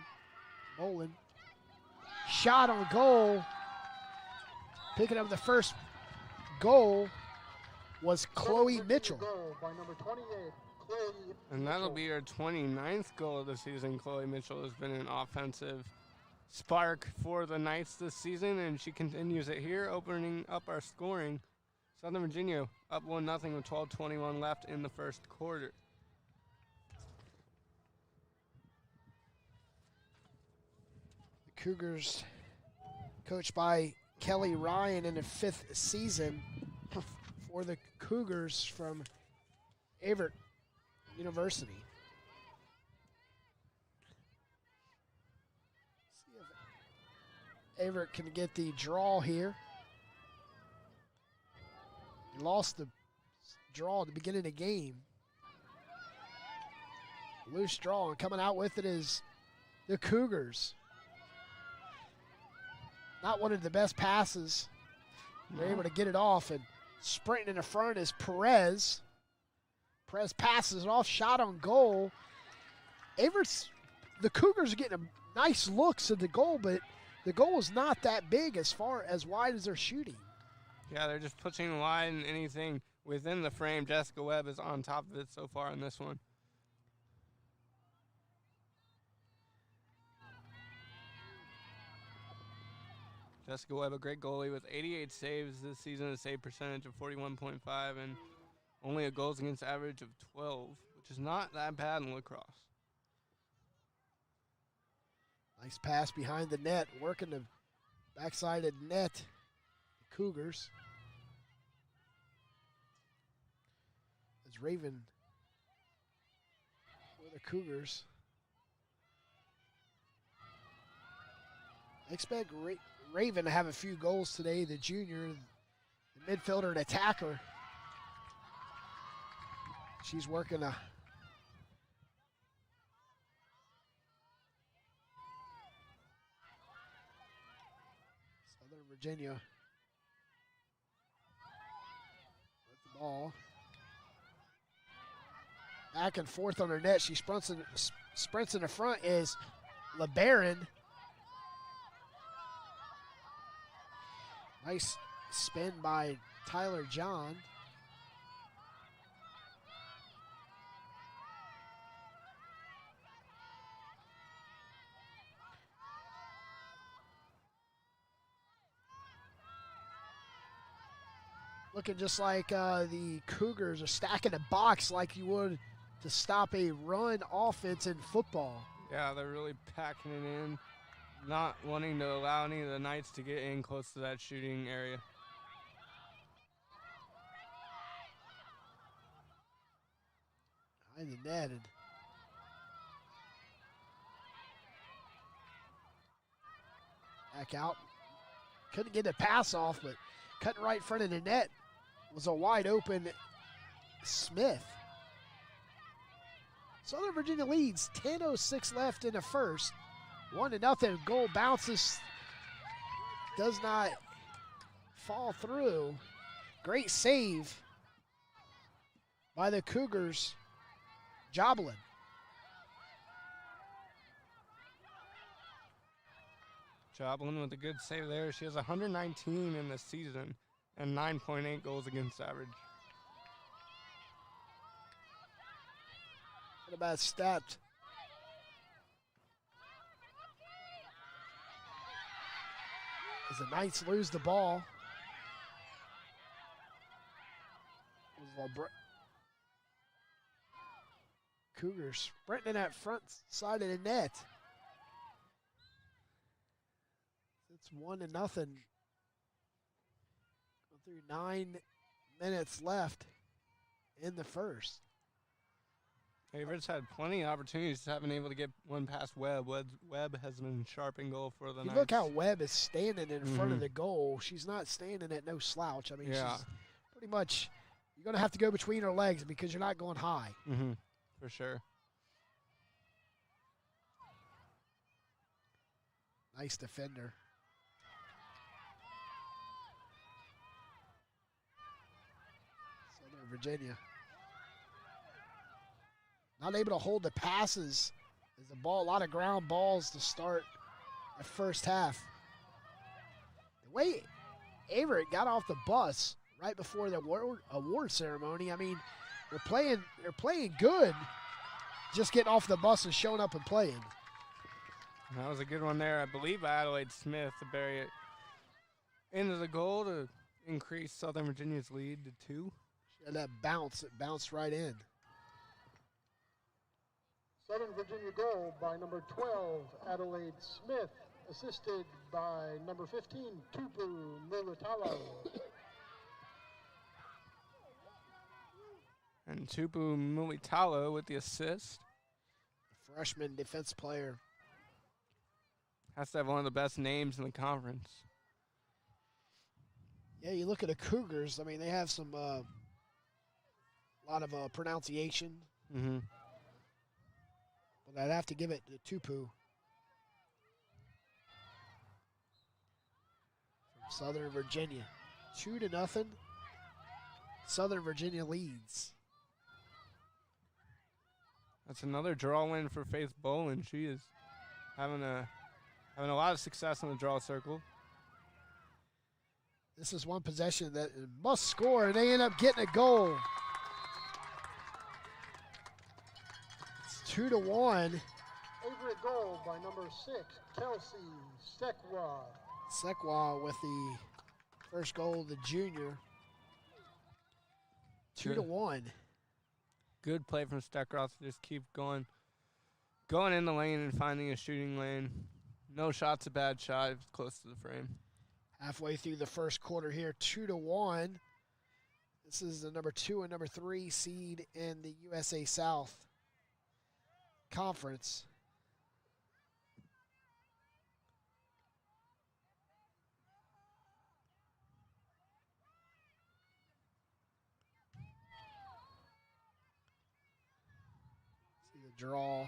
Shot on goal. Picking up the first goal was Chloe Mitchell. By number 28, Chloe And that'll be her 29th goal of the season. Chloe Mitchell has been an offensive spark for the Knights this season, and she continues it here, opening up our scoring. Southern Virginia up 1-0 with 12:21 left in the first quarter. The Cougars, coached by Kelly Ryan in the 5th season for the Cougars from Averett University. See if Averett can get the draw here. He lost the draw at the beginning of the game. Loose draw, and coming out with it is the Cougars. Not one of the best passes. They're able to get it off, and sprinting in the front is Perez. Perez passes it off, shot on goal. The Cougars are getting a nice looks at the goal, but the goal is not that big as far as wide as they're shooting. Yeah, they're just pushing wide, and anything within the frame. Jessica Webb is on top of it so far in this one. Jessica Webb, a great goalie with 88 saves this season, a save percentage of 41.5, and only a goals against average of 12, which is not that bad in lacrosse. Nice pass behind the net, working the backside of the net. The Cougars. As Raven for the Cougars. I expect Raven to have a few goals today. The junior, the midfielder and attacker. She's working a Southern Virginia with the ball. Back and forth on her net. She sprints in the front is LeBaron. Nice spin by Tyler John. Looking just like the Cougars are stacking a box like you would to stop a run offense in football. Yeah, they're really packing it in, not wanting to allow any of the Knights to get in close to that shooting area. Behind the net. And back out. Couldn't get the pass off, but cutting right in front of the net was a wide open Smith. Southern Virginia leads, 10:06 left in the first. 1-0, goal bounces, does not fall through. Great save by the Cougars, Joblin. Joplin with a good save there. She has 119 in the season and 9.8 goals against average. What about stat? As the Knights lose the ball. Cougars sprinting that front side of the net. It's 1-0. Through 9 minutes left in the first. Averett's had plenty of opportunities, haven't been able to get one past Webb. Webb has been sharp in goal for the Knights. Look how Webb is standing in front of the goal. She's not standing at no slouch. I mean, she's pretty much, you're going to have to go between her legs because you're not going high. For sure. Nice defender. Southern Virginia. Not able to hold the passes. There's a lot of ground balls to start the first half. The way Averett got off the bus right before the award ceremony, I mean, they're playing good, just getting off the bus and showing up and playing. That was a good one there. I believe Adelaide Smith to bury it into the goal to increase Southern Virginia's lead to 2. She had that bounce. It bounced right in. Southern Virginia goal by number 12, Adelaide Smith, assisted by number 15, Tupu Mulitalo. And Tupu Mulitalo with the assist. Freshman defense player. Has to have one of the best names in the conference. Yeah, you look at the Cougars. I mean, they have some lot of pronunciation. But I'd have to give it to Tupu. From Southern Virginia. 2-0. Southern Virginia leads. That's another draw win for Faith Boland. She is having a lot of success in the draw circle. This is one possession that must score, and they end up getting a goal. It's 2-1. Favorite goal by number 6, Kelsey Sekwa. Sekwa with the first goal of the junior. 2-1. Good play from Steckroth to just keep going in the lane and finding a shooting lane. No shot's a bad shot. It's close to the frame. Halfway through the first quarter here, 2-1. This is the number 2 and number 3 seed in the USA South Conference. See the draw.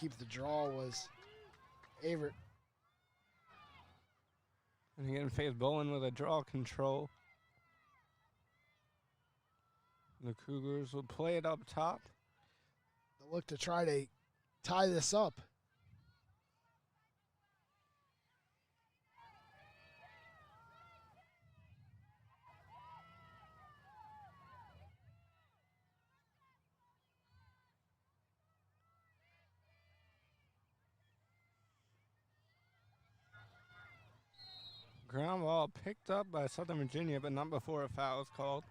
Keep the draw was Averett. And again, Faith Boland with a draw control. The Cougars will play it up top. They'll look to try to tie this up. Ground ball picked up by Southern Virginia, but not before a foul is called.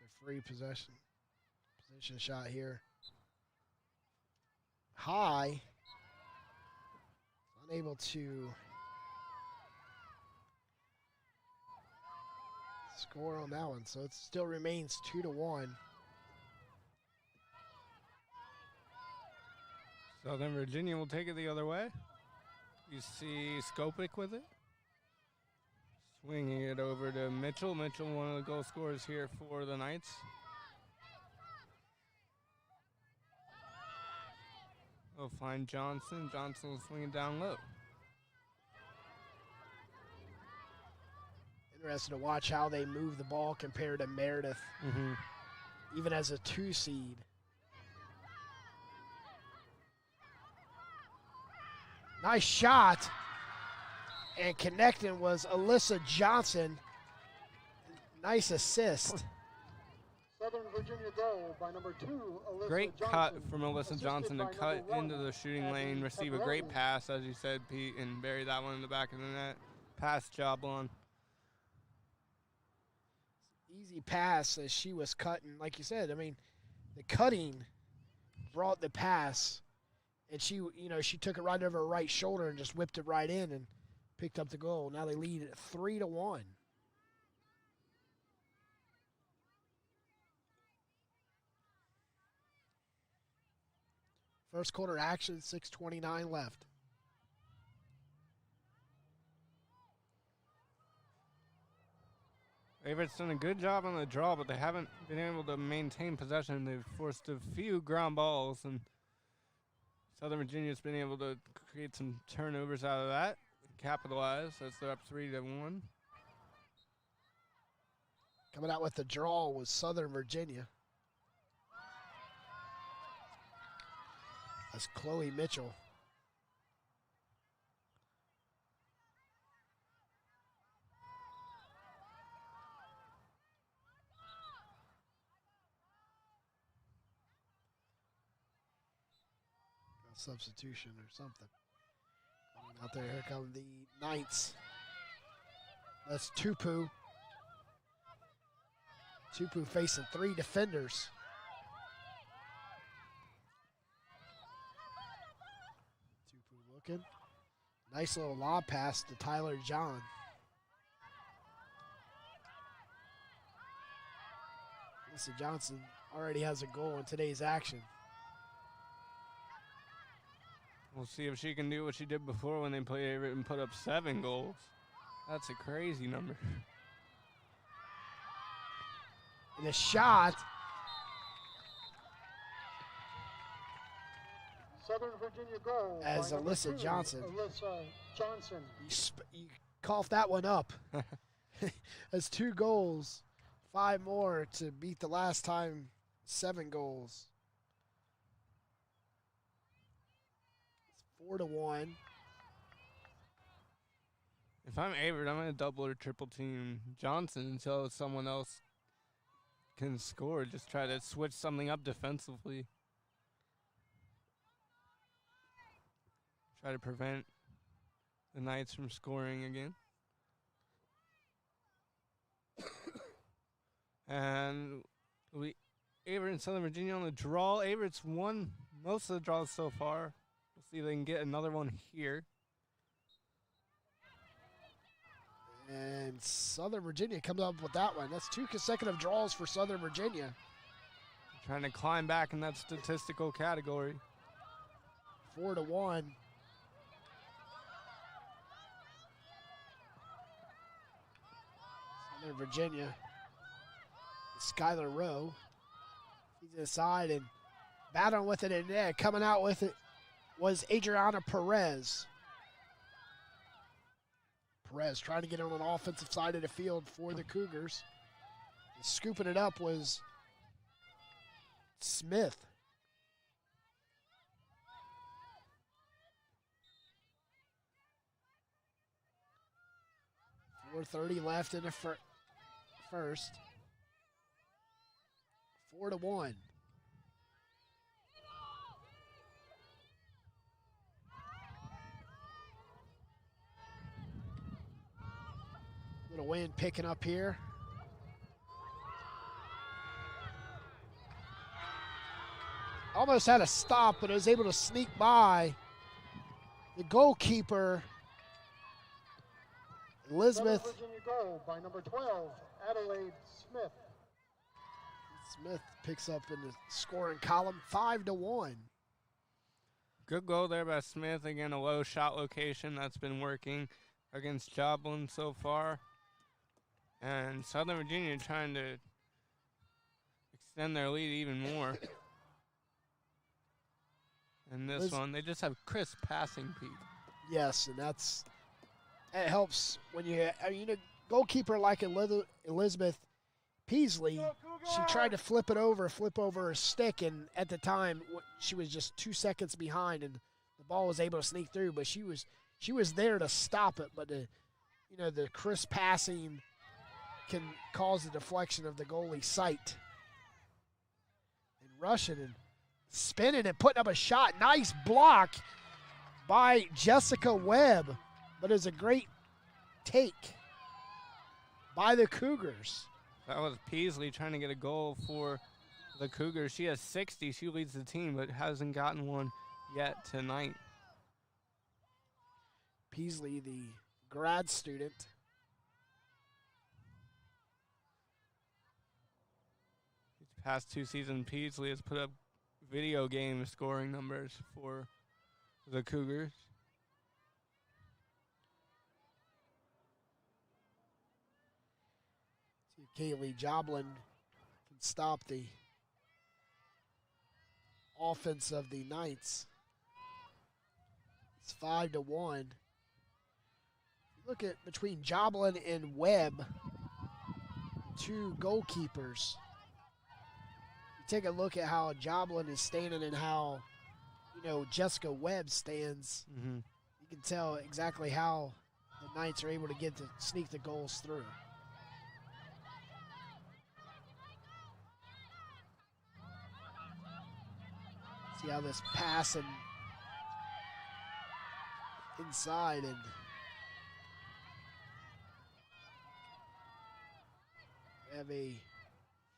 It's a free possession shot here. High. Unable to score on that one, so it still remains 2-1. Southern Virginia will take it the other way. You see Skopik with it. Swinging it over to Mitchell. Mitchell, one of the goal scorers here for the Knights. We'll find Johnson. Johnson will swing it down low. Interesting to watch how they move the ball compared to Meredith, even as a 2 seed. Nice shot. And connecting was Alyssa Johnson. Nice assist. Southern Virginia goal by number 2, Alyssa Great Johnson. cut from Alyssa Johnson to Assisted cut by number into 1, the shooting Abby lane, receive a great Averett. pass, as you said, Pete, and bury that one in the back of the net. Pass job on. Easy pass as she was cutting. Like you said, I mean, the cutting brought the pass. And she took it right over her right shoulder and just whipped it right in and picked up the goal. Now they lead at 3-1. First quarter action, 6:29 left. Averett's done a good job on the draw, but they haven't been able to maintain possession. They've forced a few ground balls, and Southern Virginia's been able to create some turnovers out of that, capitalize as they're up 3-1. Coming out with the draw was Southern Virginia. That's Chloe Mitchell. Substitution or something. Coming out there, here come the Knights. That's Tupu. Tupu facing 3 defenders. Tupu looking. Nice little lob pass to Tyler John. Lisa Johnson already has a goal in today's action. We'll see if she can do what she did before when they played Averett and put up 7 goals. That's a crazy number. And a shot. Southern Virginia goal As by number Alyssa 2, Johnson. Alyssa Johnson. You coughed that one up. That's 2 goals, 5 more to beat the last time 7 goals. 4-1. If I'm Averett, I'm going to double or triple team Johnson until someone else can score. Just try to switch something up defensively. Try to prevent the Knights from scoring again. And Averett and Southern Virginia on the draw. Averett's won most of the draws so far. We'll see if they can get another one here. And Southern Virginia comes up with that one. That's 2 consecutive draws for Southern Virginia. Trying to climb back in that statistical category. 4-1. Southern Virginia. Skylar Rowe. He's inside and battling with it in there. Coming out with it was Adriana Perez. Perez trying to get on an offensive side of the field for the Cougars. And scooping it up was Smith. .430 left in the first. 4-1. Little wind picking up here. Almost had a stop, but was able to sneak by the goalkeeper, Elizabeth. Southern Virginia goal by number 12, Adelaide Smith. Smith picks up in the scoring column, 5-1. Good goal there by Smith. Again, a low shot location that's been working against Joplin so far. And Southern Virginia trying to extend their lead even more. And this one, they just have crisp passing, Pete. Yes, and it helps when you a goalkeeper like Elizabeth Peasley. She tried to flip over her stick, and at the time she was just 2 seconds behind, and the ball was able to sneak through. But she was there to stop it. But the crisp passing can cause the deflection of the goalie's sight. And rushing and spinning and putting up a shot. Nice block by Jessica Webb, but it's a great take by the Cougars. That was Peasley trying to get a goal for the Cougars. She has 60. She leads the team, but hasn't gotten one yet tonight. Peasley, the grad student. These past 2 seasons, Peasley has put up video game scoring numbers for the Cougars. Kaylee Joblin can stop the offense of the Knights. It's 5-1. Look at between Joblin and Webb, 2 goalkeepers. You take a look at how Joblin is standing and how Jessica Webb stands. Mm-hmm. You can tell exactly how the Knights are able to sneak the goals through. See how this pass and inside and we have a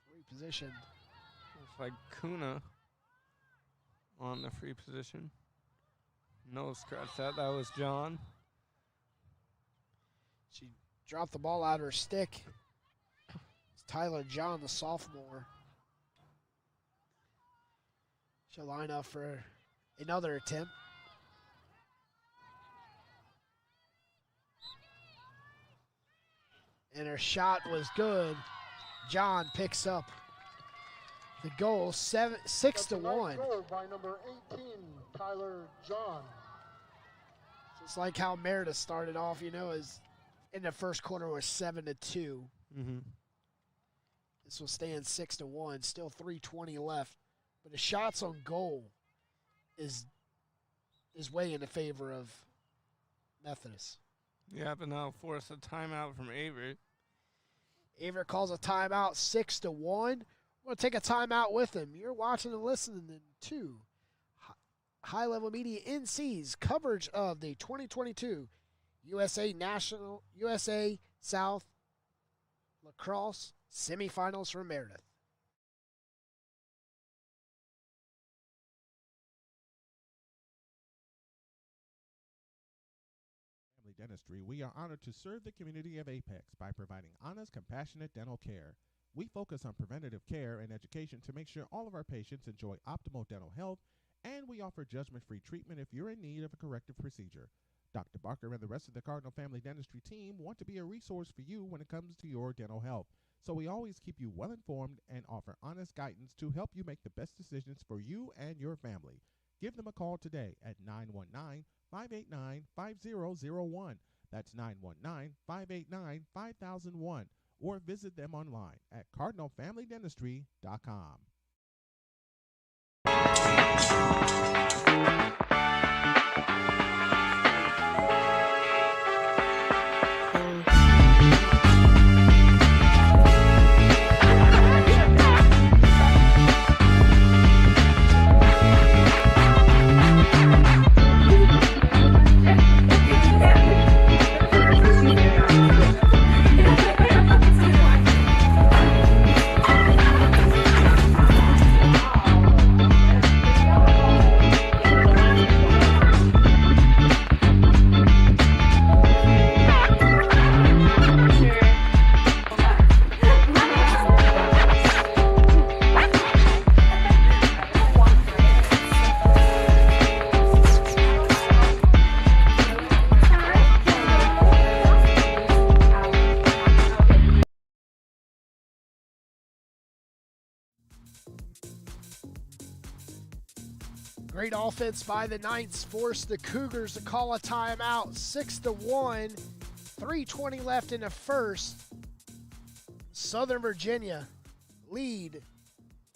free position. Looks like Kuna on the free position. No, scratch that. That was John. She dropped the ball out of her stick. It's Tyler John, the sophomore. She'll line up for another attempt. And her shot was good. John picks up the goal, 6-1. Goal by number 18, Tyler John. Just like how Meredith started off, is in the first quarter was 7-2. Mm-hmm. This will stand 6-1. Still 3:20 left. But the shots on goal is way in the favor of Methodist. Yeah, but now force a timeout from Averett. Averett calls a timeout, 6-1. We're going to take a timeout with him. You're watching and listening to High Level Media NC's coverage of the 2022 USA South Lacrosse semifinals for Meredith. Dentistry, we are honored to serve the community of Apex by providing honest, compassionate dental care. We focus on preventative care and education to make sure all of our patients enjoy optimal dental health, and we offer judgment-free treatment if you're in need of a corrective procedure. Dr. Barker and the rest of the Cardinal Family Dentistry team want to be a resource for you when it comes to your dental health, so we always keep you well informed and offer honest guidance to help you make the best decisions for you and your family. Give them a call today at 919-589-5001. That's 919-589-5001. Or visit them online at cardinalfamilydentistry.com. Great offense by the Knights forced the Cougars to call a timeout. 6-1, 3:20 left in the first. Southern Virginia lead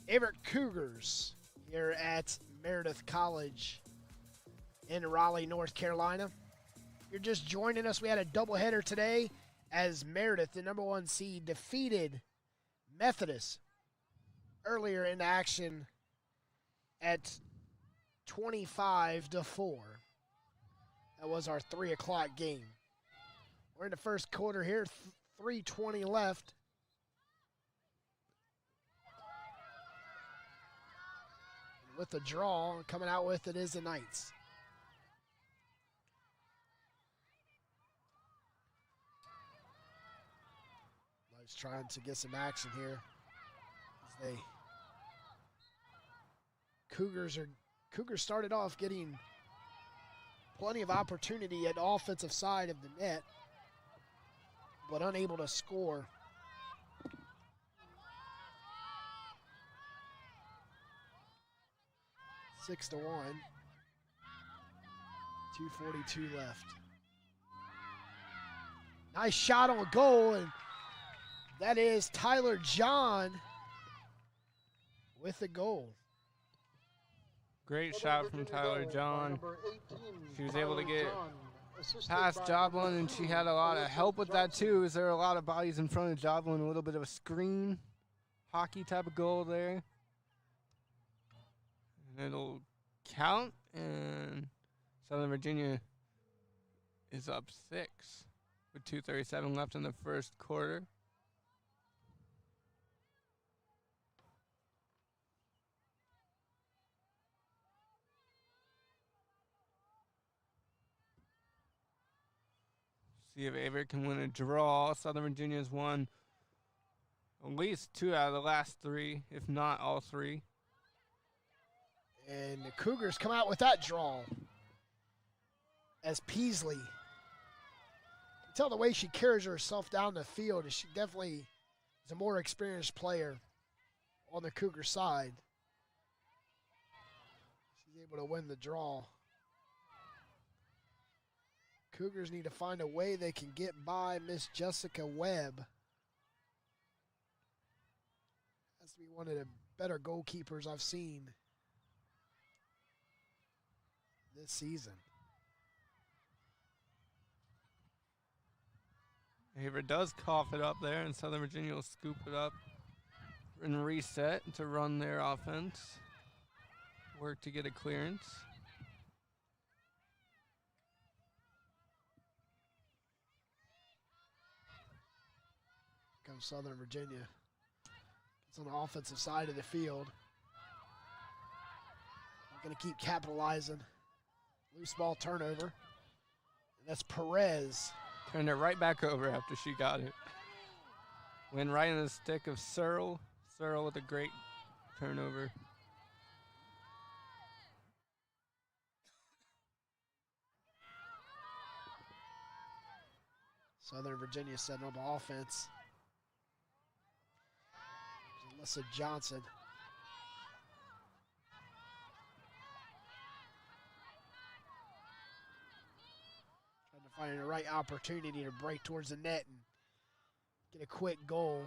Averett Cougars here at Meredith College in Raleigh, North Carolina. If you're just joining us, we had a doubleheader today as Meredith, the number 1 seed, defeated Methodist earlier in action at 25-4. That was our 3 o'clock game. We're in the first quarter here, 3:20 left. With the draw, coming out with it is the Knights. Knights trying to get some action here. As Cougars started off getting plenty of opportunity at the offensive side of the net, but unable to score. Six to 1. 2:42 left. Nice shot on goal, and that is Tyler John with the goal. Great shot from Tyler John. She was able to get past Joblin, and she had a lot of help with that too. Is there a lot of bodies in front of Joblin? A little bit of a screen, hockey type of goal there. And it'll count, and Southern Virginia is up 6 with 2:37 left in the first quarter. See if Averett can win a draw. Southern Virginia's won at least 2 out of the last 3, if not all 3. And the Cougars come out with that draw as Peasley. You can tell the way she carries herself down the field. She definitely is a more experienced player on the Cougar side. She's able to win the draw. Cougars need to find a way they can get by Miss Jessica Webb. Has to be one of the better goalkeepers I've seen this season. Averett does cough it up there, and Southern Virginia will scoop it up and reset to run their offense. Work to get a clearance. Comes Southern Virginia. It's on the offensive side of the field. We're going to keep capitalizing. Loose ball turnover. And that's Perez. Turned it right back over after she got it. Went right in the stick of Searle. Searle with a great turnover. Southern Virginia setting up offense. Alyssa Johnson. Trying to find the right opportunity to break towards the net and get a quick goal.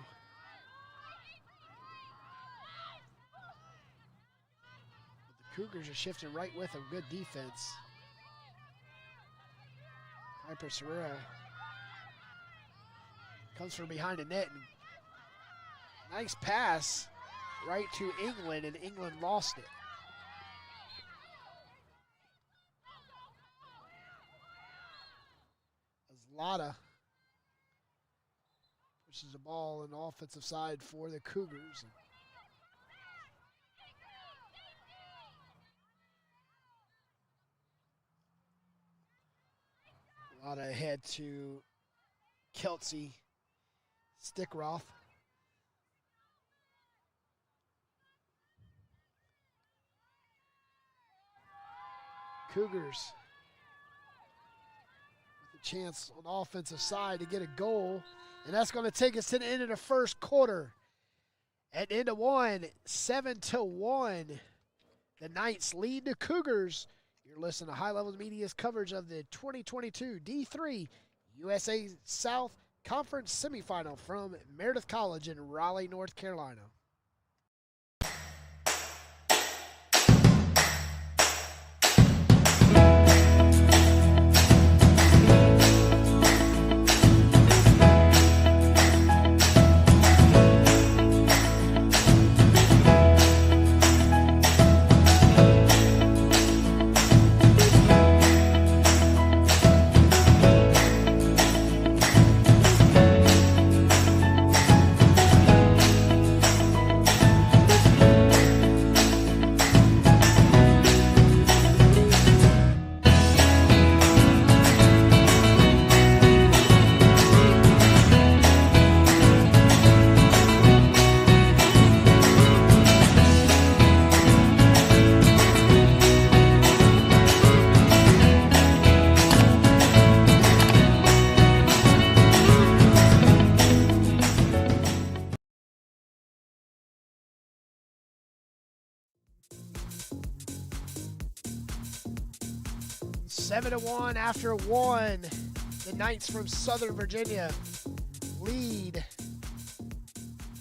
But the Cougars are shifting right with them. Good defense. Piper Sorrell comes from behind the net and nice pass right to England, and England lost it. As Lotta pushes the ball on the offensive side for the Cougars. Lotta ahead to Kelsey Stickroth. Cougars with a chance on the offensive side to get a goal, and that's going to take us to the end of the first quarter. At the end of one, 7-1, The Knights lead the Cougars. You're listening to High Levels Media's coverage of the 2022 D3 USA South Conference semifinal from Meredith College in Raleigh, North Carolina. Seven to 1 after one. The Knights from Southern Virginia lead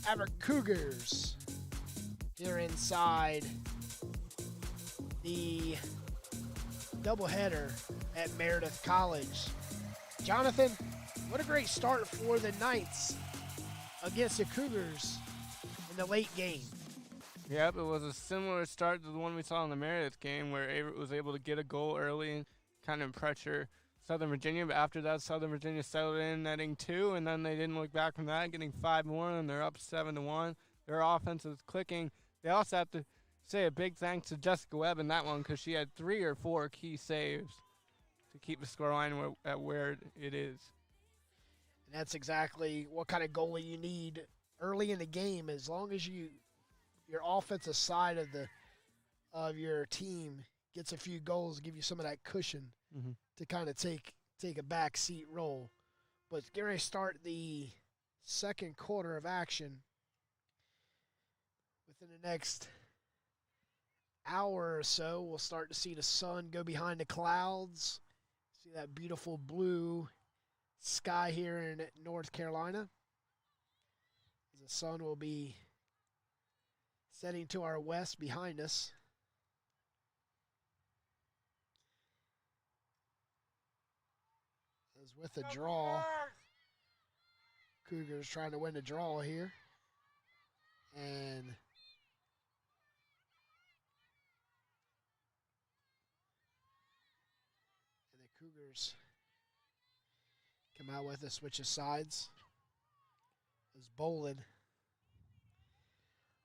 Averett Cougars here inside the doubleheader at Meredith College. Jonathan, what a great start for the Knights against the Cougars in the late game. Yep, it was a similar start to the one we saw in the Meredith game where Averett was able to get a goal early and kind of pressure Southern Virginia, but after that, Southern Virginia settled in, netting 2, and then they didn't look back from that, getting 5 more, and they're up 7-1. Their offense is clicking. They also have to say a big thanks to Jessica Webb in that one because she had 3 or 4 key saves to keep the scoreline at where it is. And that's exactly what kind of goalie you need early in the game. As long as your offensive side of your team gets a few goals, give you some of that cushion to kind of take a back seat role. But get ready to start the second quarter of action. Within the next hour or so, we'll start to see the sun go behind the clouds. See that beautiful blue sky here in North Carolina. The sun will be setting to our west behind us. As with the draw, Cougars trying to win the draw here. And the Cougars come out with a switch of sides. As Bolin.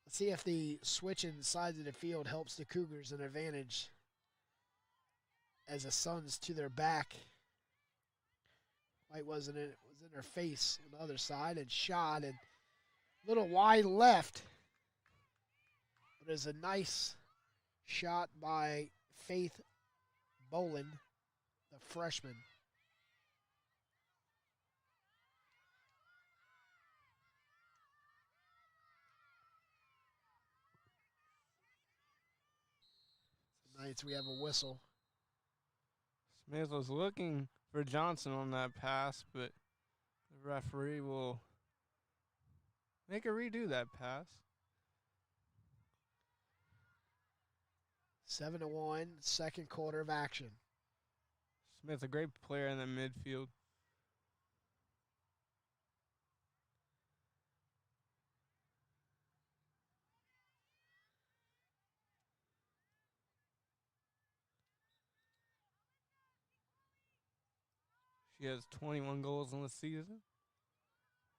Let's see if the switch in sides of the field helps the Cougars an advantage as the sun's to their back. White was in their face on the other side and shot and a little wide left. But it's a nice shot by Faith Bolin, the freshman. Knights, we have a whistle. Smith was looking for Johnson on that pass, but the referee will make her redo that pass. 7-1, second quarter of action. Smith's a great player in the midfield. She has 21 goals in the season.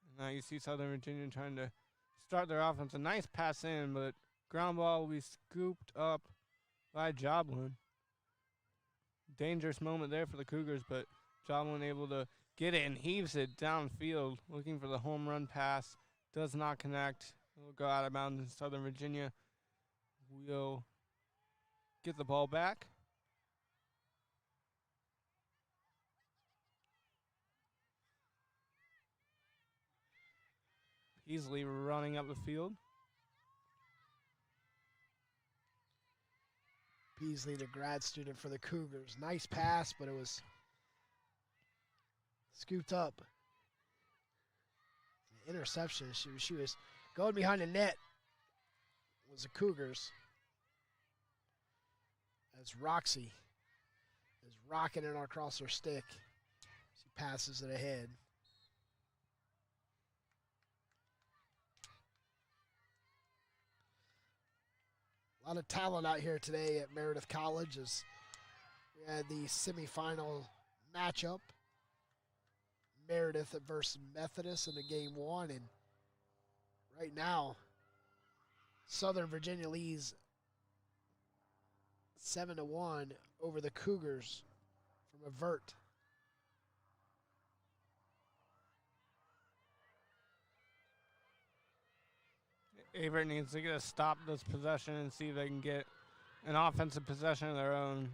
And now you see Southern Virginia trying to start their offense. A nice pass in, but ground ball will be scooped up by Joblin. Dangerous moment there for the Cougars, but Joblin able to get it and heaves it downfield, looking for the home run pass. Does not connect. It will go out of bounds in Southern Virginia. We'll get the ball back. Easily running up the field. Peasley, the grad student for the Cougars. Nice pass, but it was scooped up. Interception. She was going behind the net. It was the Cougars. As Roxy is rocking it across her stick. She passes it ahead. A lot of talent out here today at Meredith College as we had the semifinal matchup. Meredith versus Methodist in the game one. And right now, Southern Virginia leads 7-1 over the Cougars from Averett. Averett needs to get a stop this possession and see if they can get an offensive possession of their own.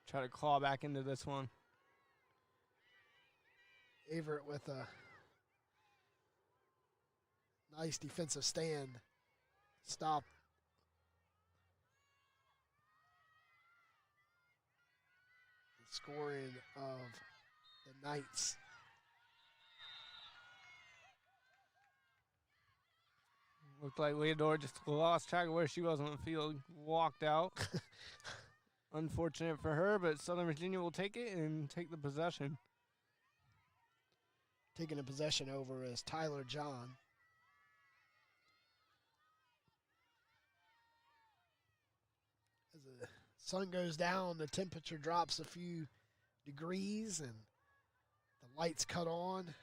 Try to claw back into this one. Averett with a nice defensive stand. Stop. The scoring of the Knights. Looked like Leodora just lost track of where she was on the field, walked out. Unfortunate for her, but Southern Virginia will take it and take the possession. Taking the possession over is Tyler John. As the sun goes down, the temperature drops a few degrees and the lights cut on.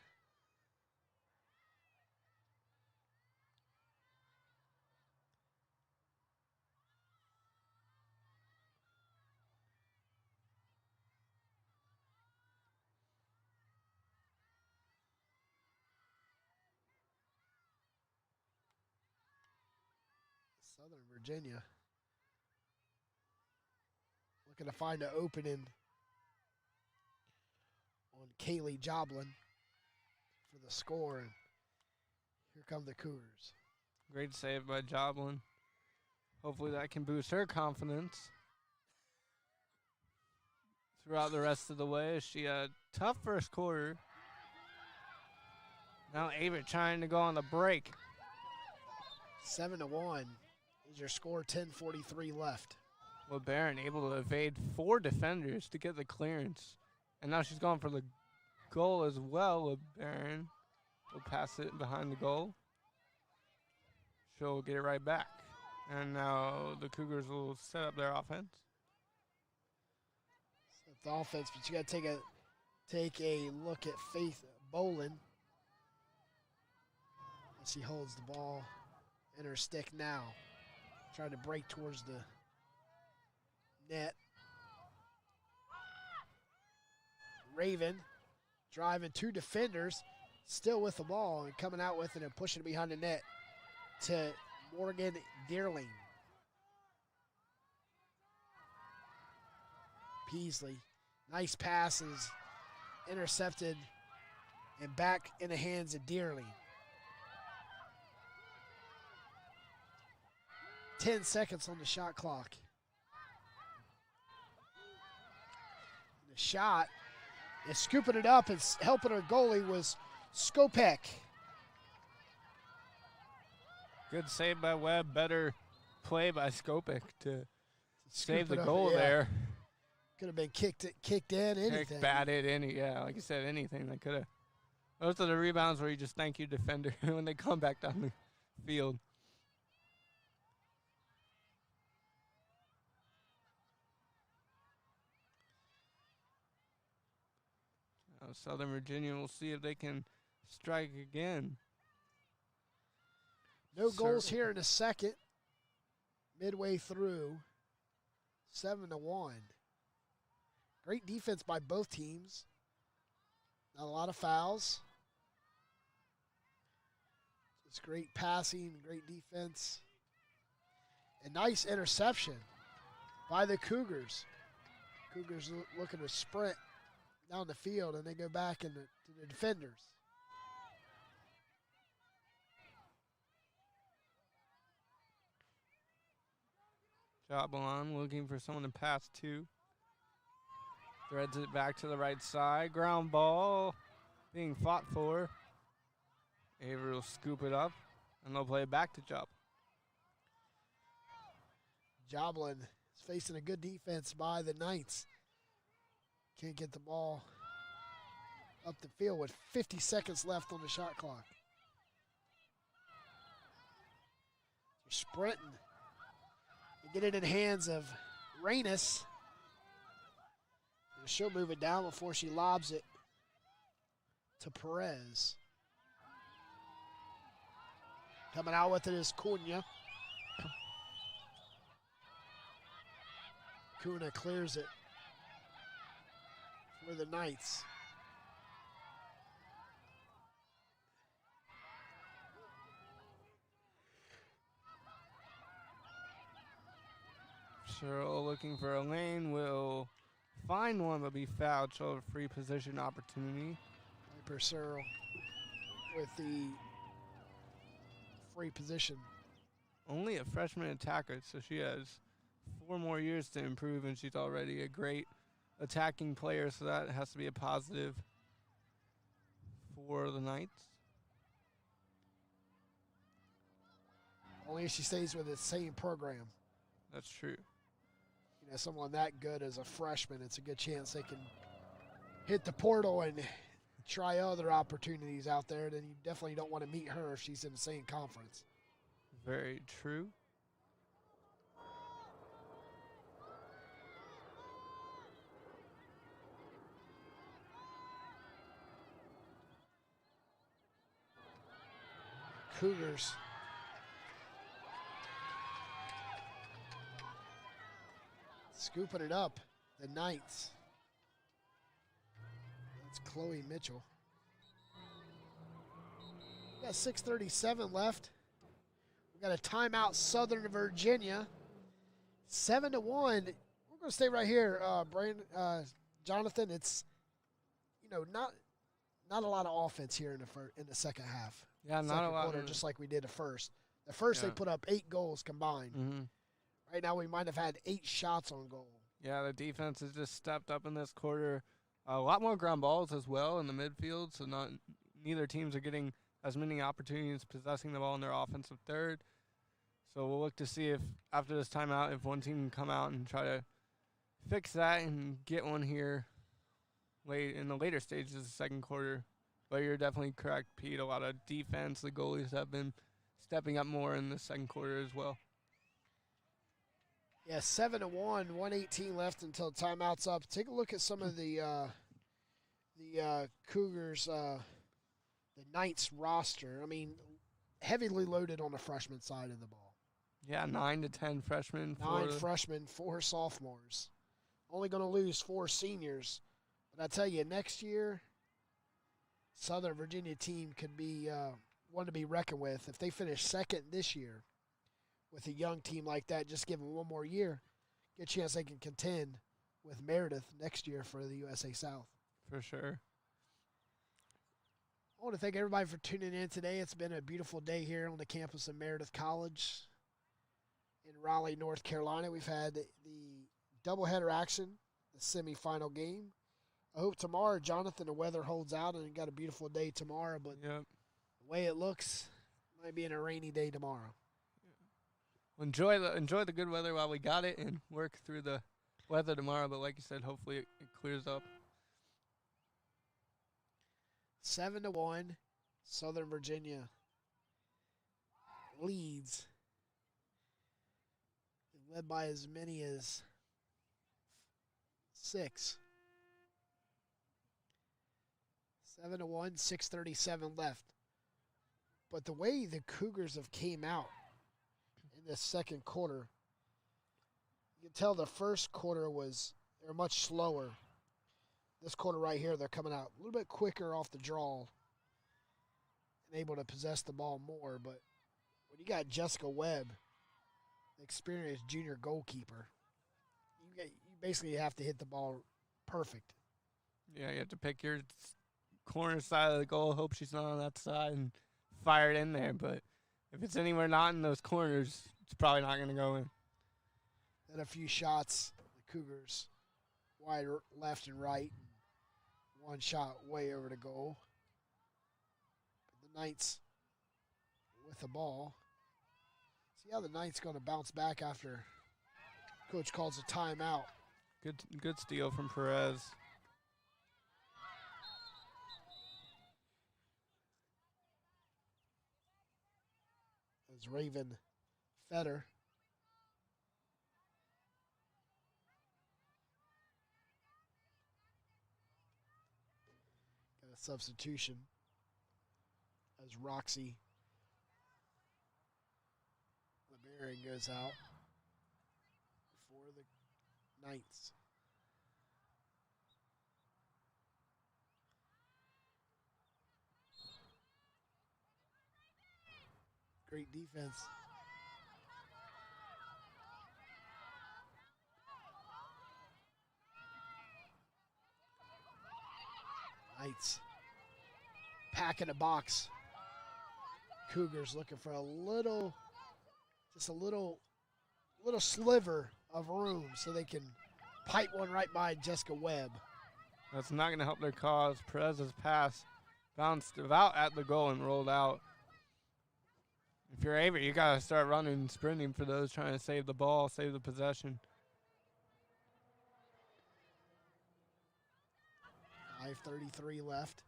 Southern Virginia looking to find an opening on Kaylee Joblin for the score. And here come the Cougars. Great save by Joblin. Hopefully that can boost her confidence throughout the rest of the way. She had a tough first quarter. Now Averett trying to go on the break. 7-1 is your score, 10:43 left. Well, Barron able to evade 4 defenders to get the clearance. And now she's going for the goal as well. Barron will pass it behind the goal. She'll get it right back. And now the Cougars will set up their offense. Set the offense, but you got to take a look at Faith Bolin as she holds the ball in her stick now. Trying to break towards the net. Raven driving 2 defenders, still with the ball and coming out with it and pushing it behind the net to Morgan Dearling. Peasley, nice passes, intercepted and back in the hands of Dearling. 10 seconds on the shot clock. The shot is scooping it up and helping her goalie was Skopek. Good save by Webb. Better play by Skopek to save the goal there. Could have been kicked in, anything. Kicked, batted, like you said, anything that could have. Those are the rebounds where you just thank your defender when they come back down the field. Southern Virginia will see if they can strike again. No goals here in the second. Midway through, 7-1. Great defense by both teams. Not a lot of fouls. Just great passing, great defense. A nice interception by the Cougars. Cougars looking to sprint down the field, and they go back to the defenders. Jablon looking for someone to pass to. Threads it back to the right side. Ground ball being fought for. Averett will scoop it up, and they'll play it back to Job. Joblin is facing a good defense by the Knights. Can't get the ball up the field with 50 seconds left on the shot clock. They're sprinting. They get it in the hands of Reynes. She'll move it down before she lobs it to Perez. Coming out with it is Cunha. Cunha clears it for the Knights. Cheryl looking for a lane, will find one but be fouled. She'll have a free position opportunity. Piper Searle with the free position. Only a freshman attacker, so she has 4 more years to improve, and she's already a great attacking player, so that has to be a positive for the Knights. Only if she stays with the same program. That's true. You know, someone that good as a freshman, it's a good chance they can hit the portal and try other opportunities out there. Then you definitely don't want to meet her if she's in the same conference. Very true. Cougars scooping it up, the Knights. That's Chloe Mitchell. We got 6:37 left. We got a timeout, Southern Virginia. 7-1. We're going to stay right here, Jonathan. It's, you know, not a lot of offense here in the second half. Yeah, not a lot. Quarter, just like we did the first. The first they put up 8 goals combined. Mm-hmm. Right now we might have had 8 shots on goal. Yeah, the defense has just stepped up in this quarter. A lot more ground balls as well in the midfield, so neither teams are getting as many opportunities possessing the ball in their offensive third. So we'll look to see if, after this timeout, if one team can come out and try to fix that and get one here late in the later stages of the second quarter. But you're definitely correct, Pete. A lot of defense. The goalies have been stepping up more in the second quarter as well. Yeah, 7-1, 1:18 left until timeout's up. Take a look at some of the Cougars, the Knights roster. I mean, heavily loaded on the freshman side of the ball. Yeah, 9 to 10 freshmen. 9 freshmen, 4 sophomores. Only going to lose 4 seniors. But I tell you, next year, Southern Virginia team could be one to be reckoned with. If they finish second this year with a young team like that, just give them one more year, get a chance they can contend with Meredith next year for the USA South. For sure. I want to thank everybody for tuning in today. It's been a beautiful day here on the campus of Meredith College in Raleigh, North Carolina. We've had the doubleheader action, the semifinal game. I hope tomorrow, Jonathan, the weather holds out and got a beautiful day tomorrow, but the way it looks, might be in a rainy day tomorrow. Enjoy the good weather while we got it and work through the weather tomorrow, but like you said, hopefully it clears up. 7-1, Southern Virginia leads. Led by as many as 6. 7-1, 6:37 left. But the way the Cougars have came out in the second quarter, you can tell the first quarter they're much slower. This quarter right here, they're coming out a little bit quicker off the draw and able to possess the ball more. But when you got Jessica Webb, the experienced junior goalkeeper, you basically have to hit the ball perfect. Yeah, you have to pick your corner side of the goal, hope she's not on that side, and fire it in there. But if it's anywhere not in those corners, it's probably not going to go in. Then a few shots, the Cougars wide left and right. And one shot way over the goal. But the Knights with the ball. See how the Knights going to bounce back after Coach calls a timeout. Good steal from Perez. As Raven Fetter got a substitution as Roxy LeBaron goes out for the Knights. Great defense. Knights packing the box. Cougars looking for just a little sliver of room so they can pipe one right by Jessica Webb. That's not going to help their cause. Perez's pass bounced about at the goal and rolled out. If you're Averett, you got to start running and sprinting for those trying to save the ball, save the possession. 5:33 left.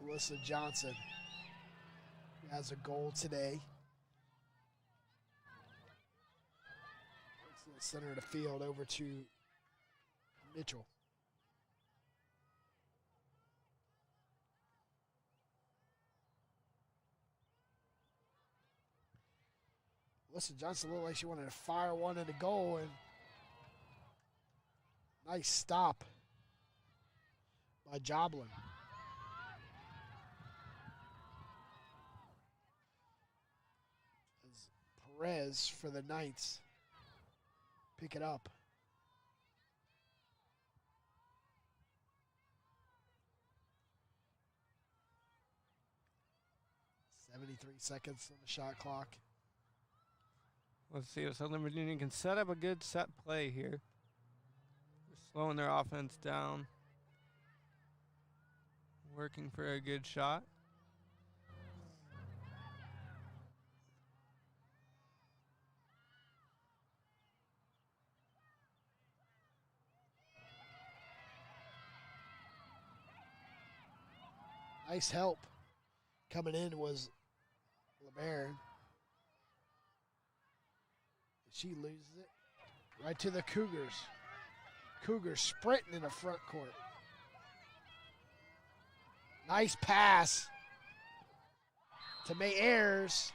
Alyssa Johnson has a goal today. It's the center of the field over to Mitchell. Alyssa Johnson looked like she wanted to fire one in the goal, and nice stop by Joblin. As Perez for the Knights pick it up. .73 seconds on the shot clock. Let's see if Southern Virginia can set up a good set play here. They're slowing their offense down. Working for a good shot. Nice help. Coming in was LeBaron. She loses it right to the Cougars. Cougars sprinting in the front court. Nice pass to May Ayers.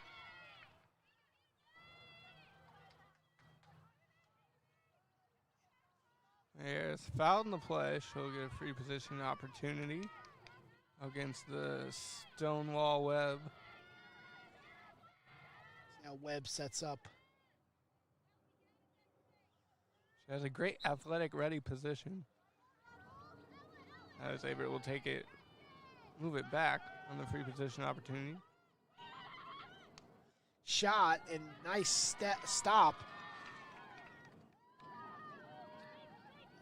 Ayers fouled in the play. She'll get a free position opportunity against the Stonewall Webb. See how Webb sets up. She has a great athletic ready position. As Averett will take it, move it back on the free position opportunity. Shot and nice stop.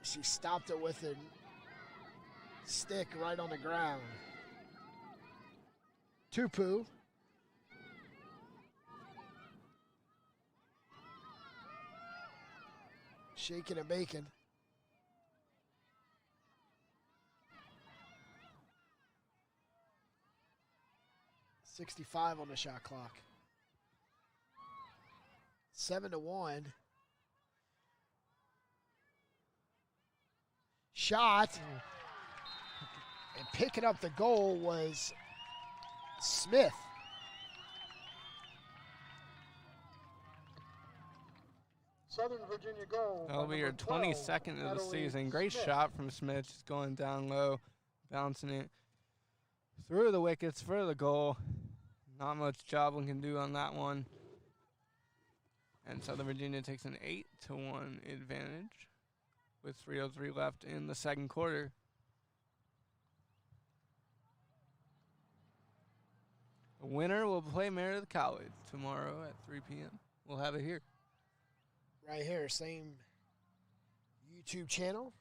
She stopped it with a stick right on the ground. Tupu. Shaking and baking. .65 on the shot clock. 7-1. Shot. And picking up the goal was Smith. Southern Virginia goal. That'll be her 22nd of the season. Great shot from Smith. She's going down low, bouncing it through the wickets for the goal. Not much Joblin can do on that one. And Southern Virginia takes an 8-1 advantage with 3:03 left in the second quarter. The winner will play Meredith College tomorrow at 3 p.m. We'll have it here. Right here, same YouTube channel.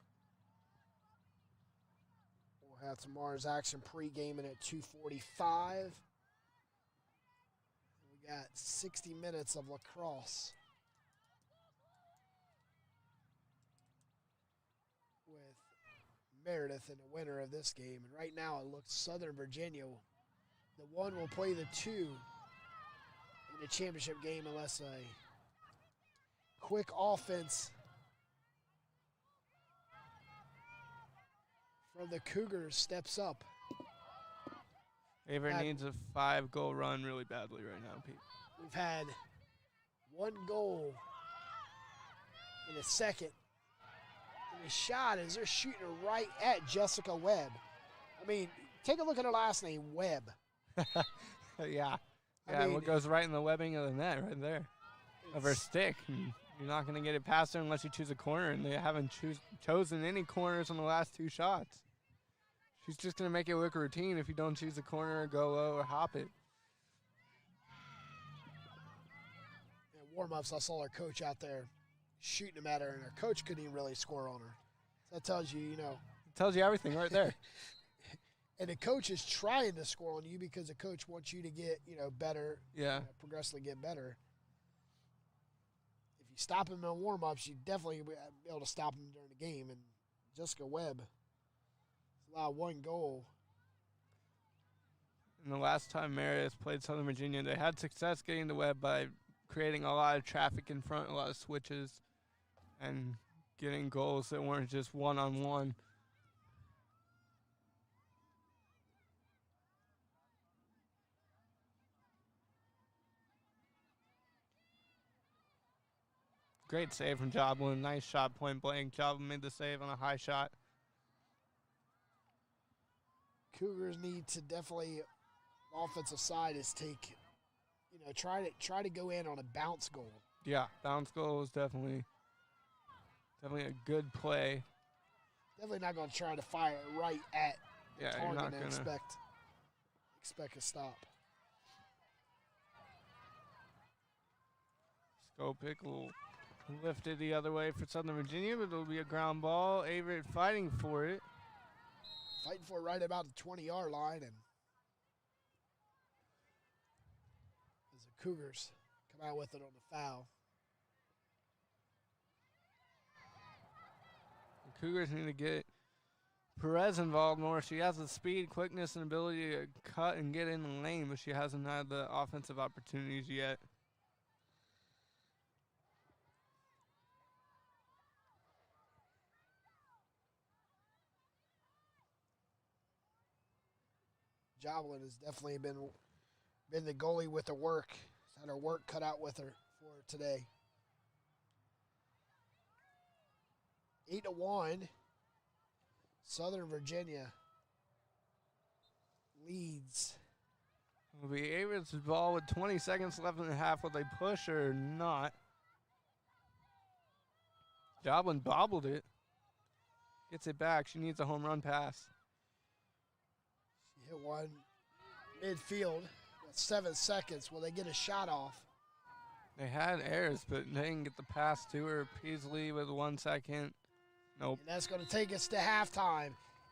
We'll have tomorrow's action pre-gaming at 2:45. We got 60 minutes of lacrosse with Meredith in the winner of this game. And right now it looks Southern Virginia, the 1 will play the 2 in the championship game unless a quick offense from the Cougars steps up. Averett needs a 5-goal run really badly right now, Pete. We've had 1 goal in a second. And the shot is they're shooting right at Jessica Webb. I mean, take a look at her last name, Webb. Yeah. I Yeah, mean, what goes right in the webbing of the net right there. Of her stick. You're not going to get it past her unless you choose a corner, and they haven't chosen any corners on the last 2 shots. She's just going to make it look routine if you don't choose a corner or go low or hop it. In warm-ups, I saw her coach out there shooting them at her, and her coach couldn't even really score on her. So that tells you, you know. It tells you everything right there. And the coach is trying to score on you because the coach wants you to get, you know, better. Yeah. Progressively get better. If you stop him in warm-ups, you definitely be able to stop him during the game. And Jessica Webb allowed 1 goal. And the last time Meredith played Southern Virginia, they had success getting the Webb by creating a lot of traffic in front, a lot of switches, and getting goals that weren't just one-on-one. Great save from Joblin. Nice shot, point blank. Joblin made the save on a high shot. Cougars need to definitely, the offensive side is take, you know, try to go in on a bounce goal. Yeah, bounce goal is definitely a good play. Definitely not going to try to fire it right at the Yeah, you're target not and gonna expect a stop. Skopic will lift it the other way for Southern Virginia, but it'll be a ground ball. Averett fighting for it. Fighting for it right about the 20-yard line, and as the Cougars come out with it on the foul. The Cougars need to get Perez involved more. She has the speed, quickness, and ability to cut and get in the lane, but she hasn't had the offensive opportunities yet. Joblin has definitely been the goalie with the work. She's had her work cut out with her for today. 8-1. Southern Virginia leads. It'll be Averett's ball with 20 seconds left in the half. Will they push or not? Joblin bobbled it. Gets it back. She needs a home run pass. She hit one midfield with 7 seconds. Will they get a shot off? They had errors, but they didn't get the pass to her. Peasley with 1 second. Nope. And that's going to take us to halftime.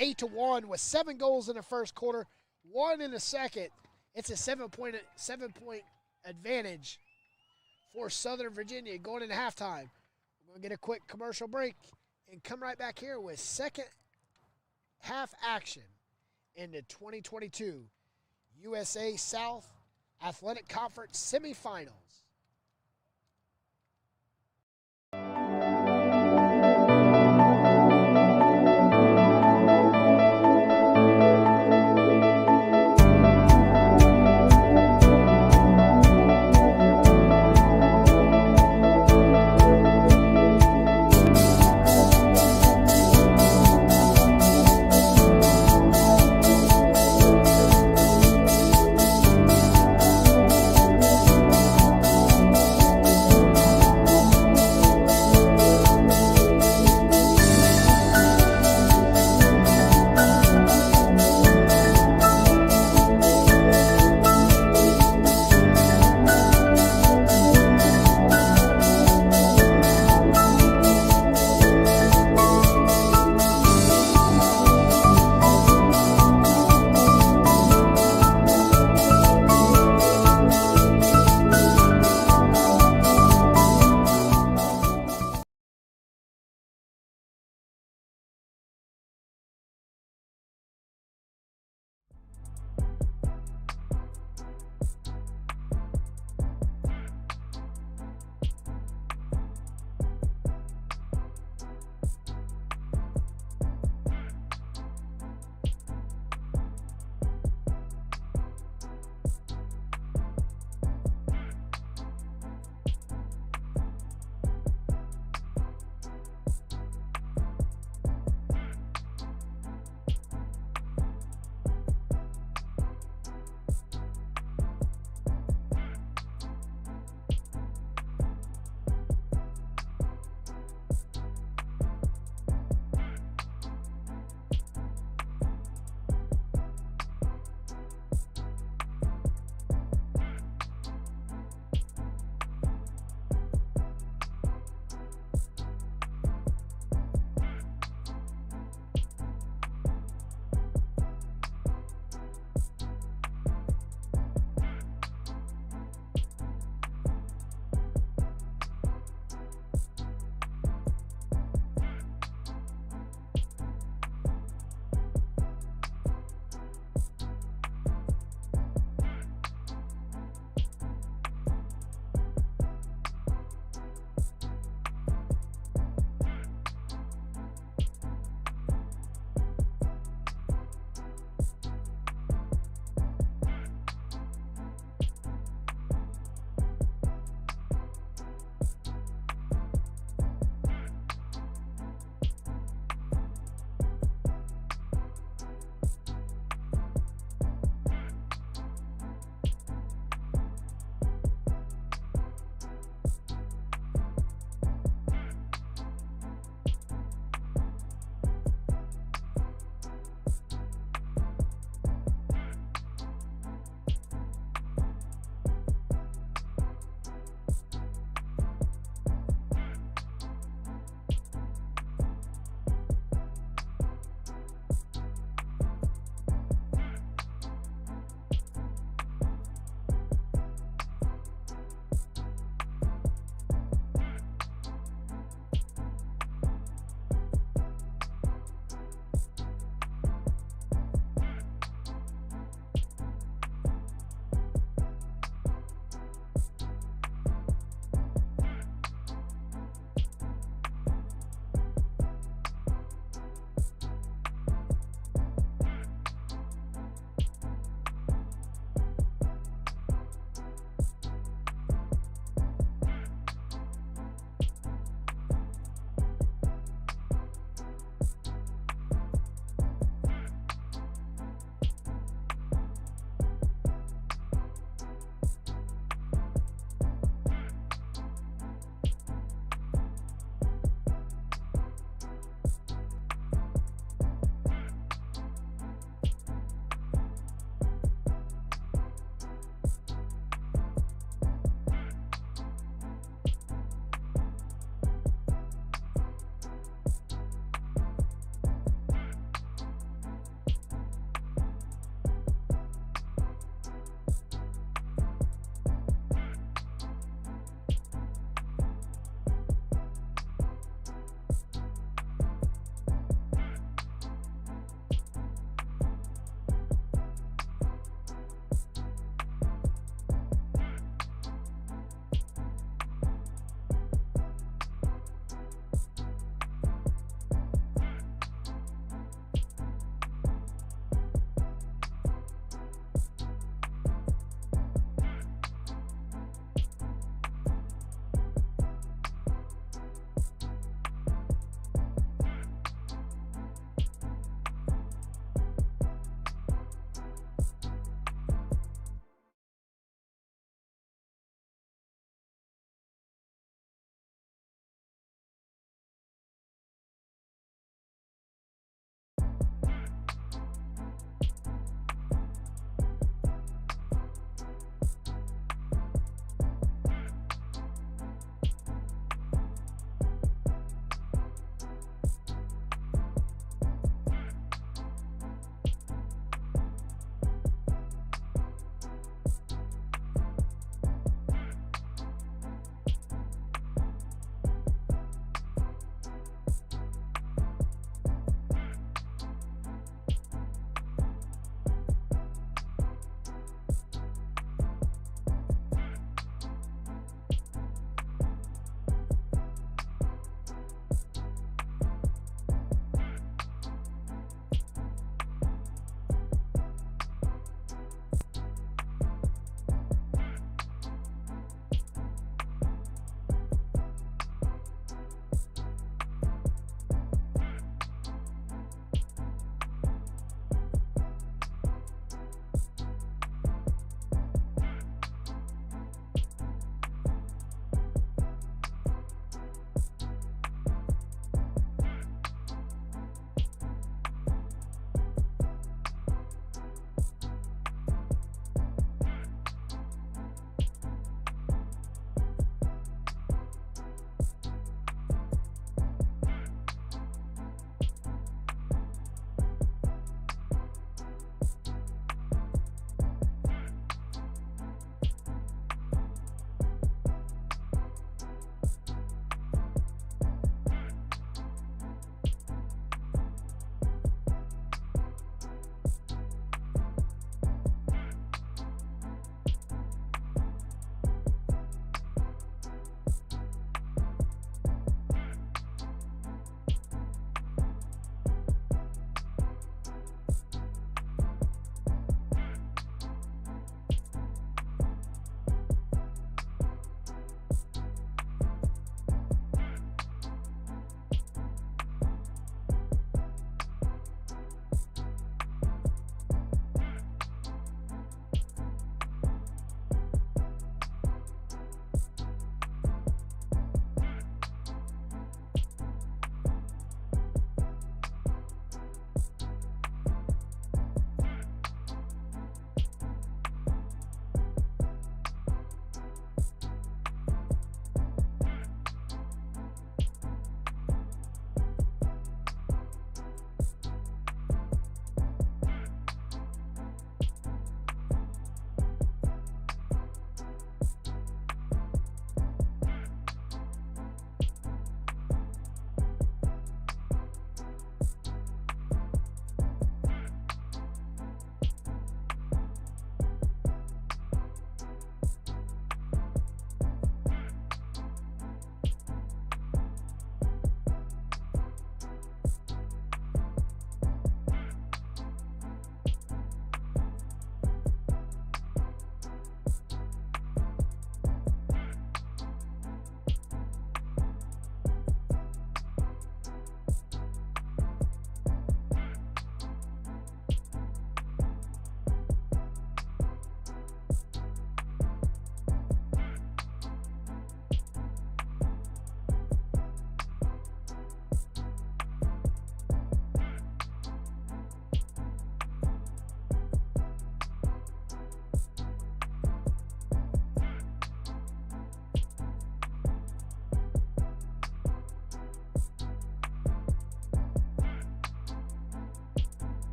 8-1 with 7 goals in the first quarter, 1 in the second. It's a 7-point advantage for Southern Virginia going into halftime. We're going to get a quick commercial break and come right back here with second half action in the 2022 USA South Athletic Conference semifinals.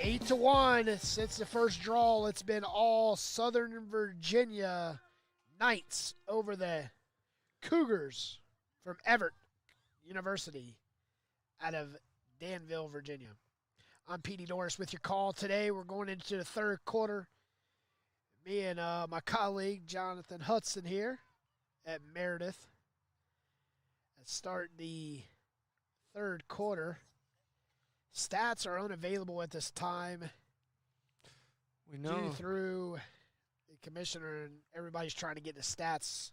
8-1 since the first draw. It's been all Southern Virginia Knights over the Cougars from Averett University out of Danville, Virginia. I'm Petey Norris with your call today. We're going into the third quarter. Me and my colleague Jonathan Hudson here at Meredith. Let's start the third quarter. Stats are unavailable at this time. We know. Due through the commissioner and everybody's trying to get the stats.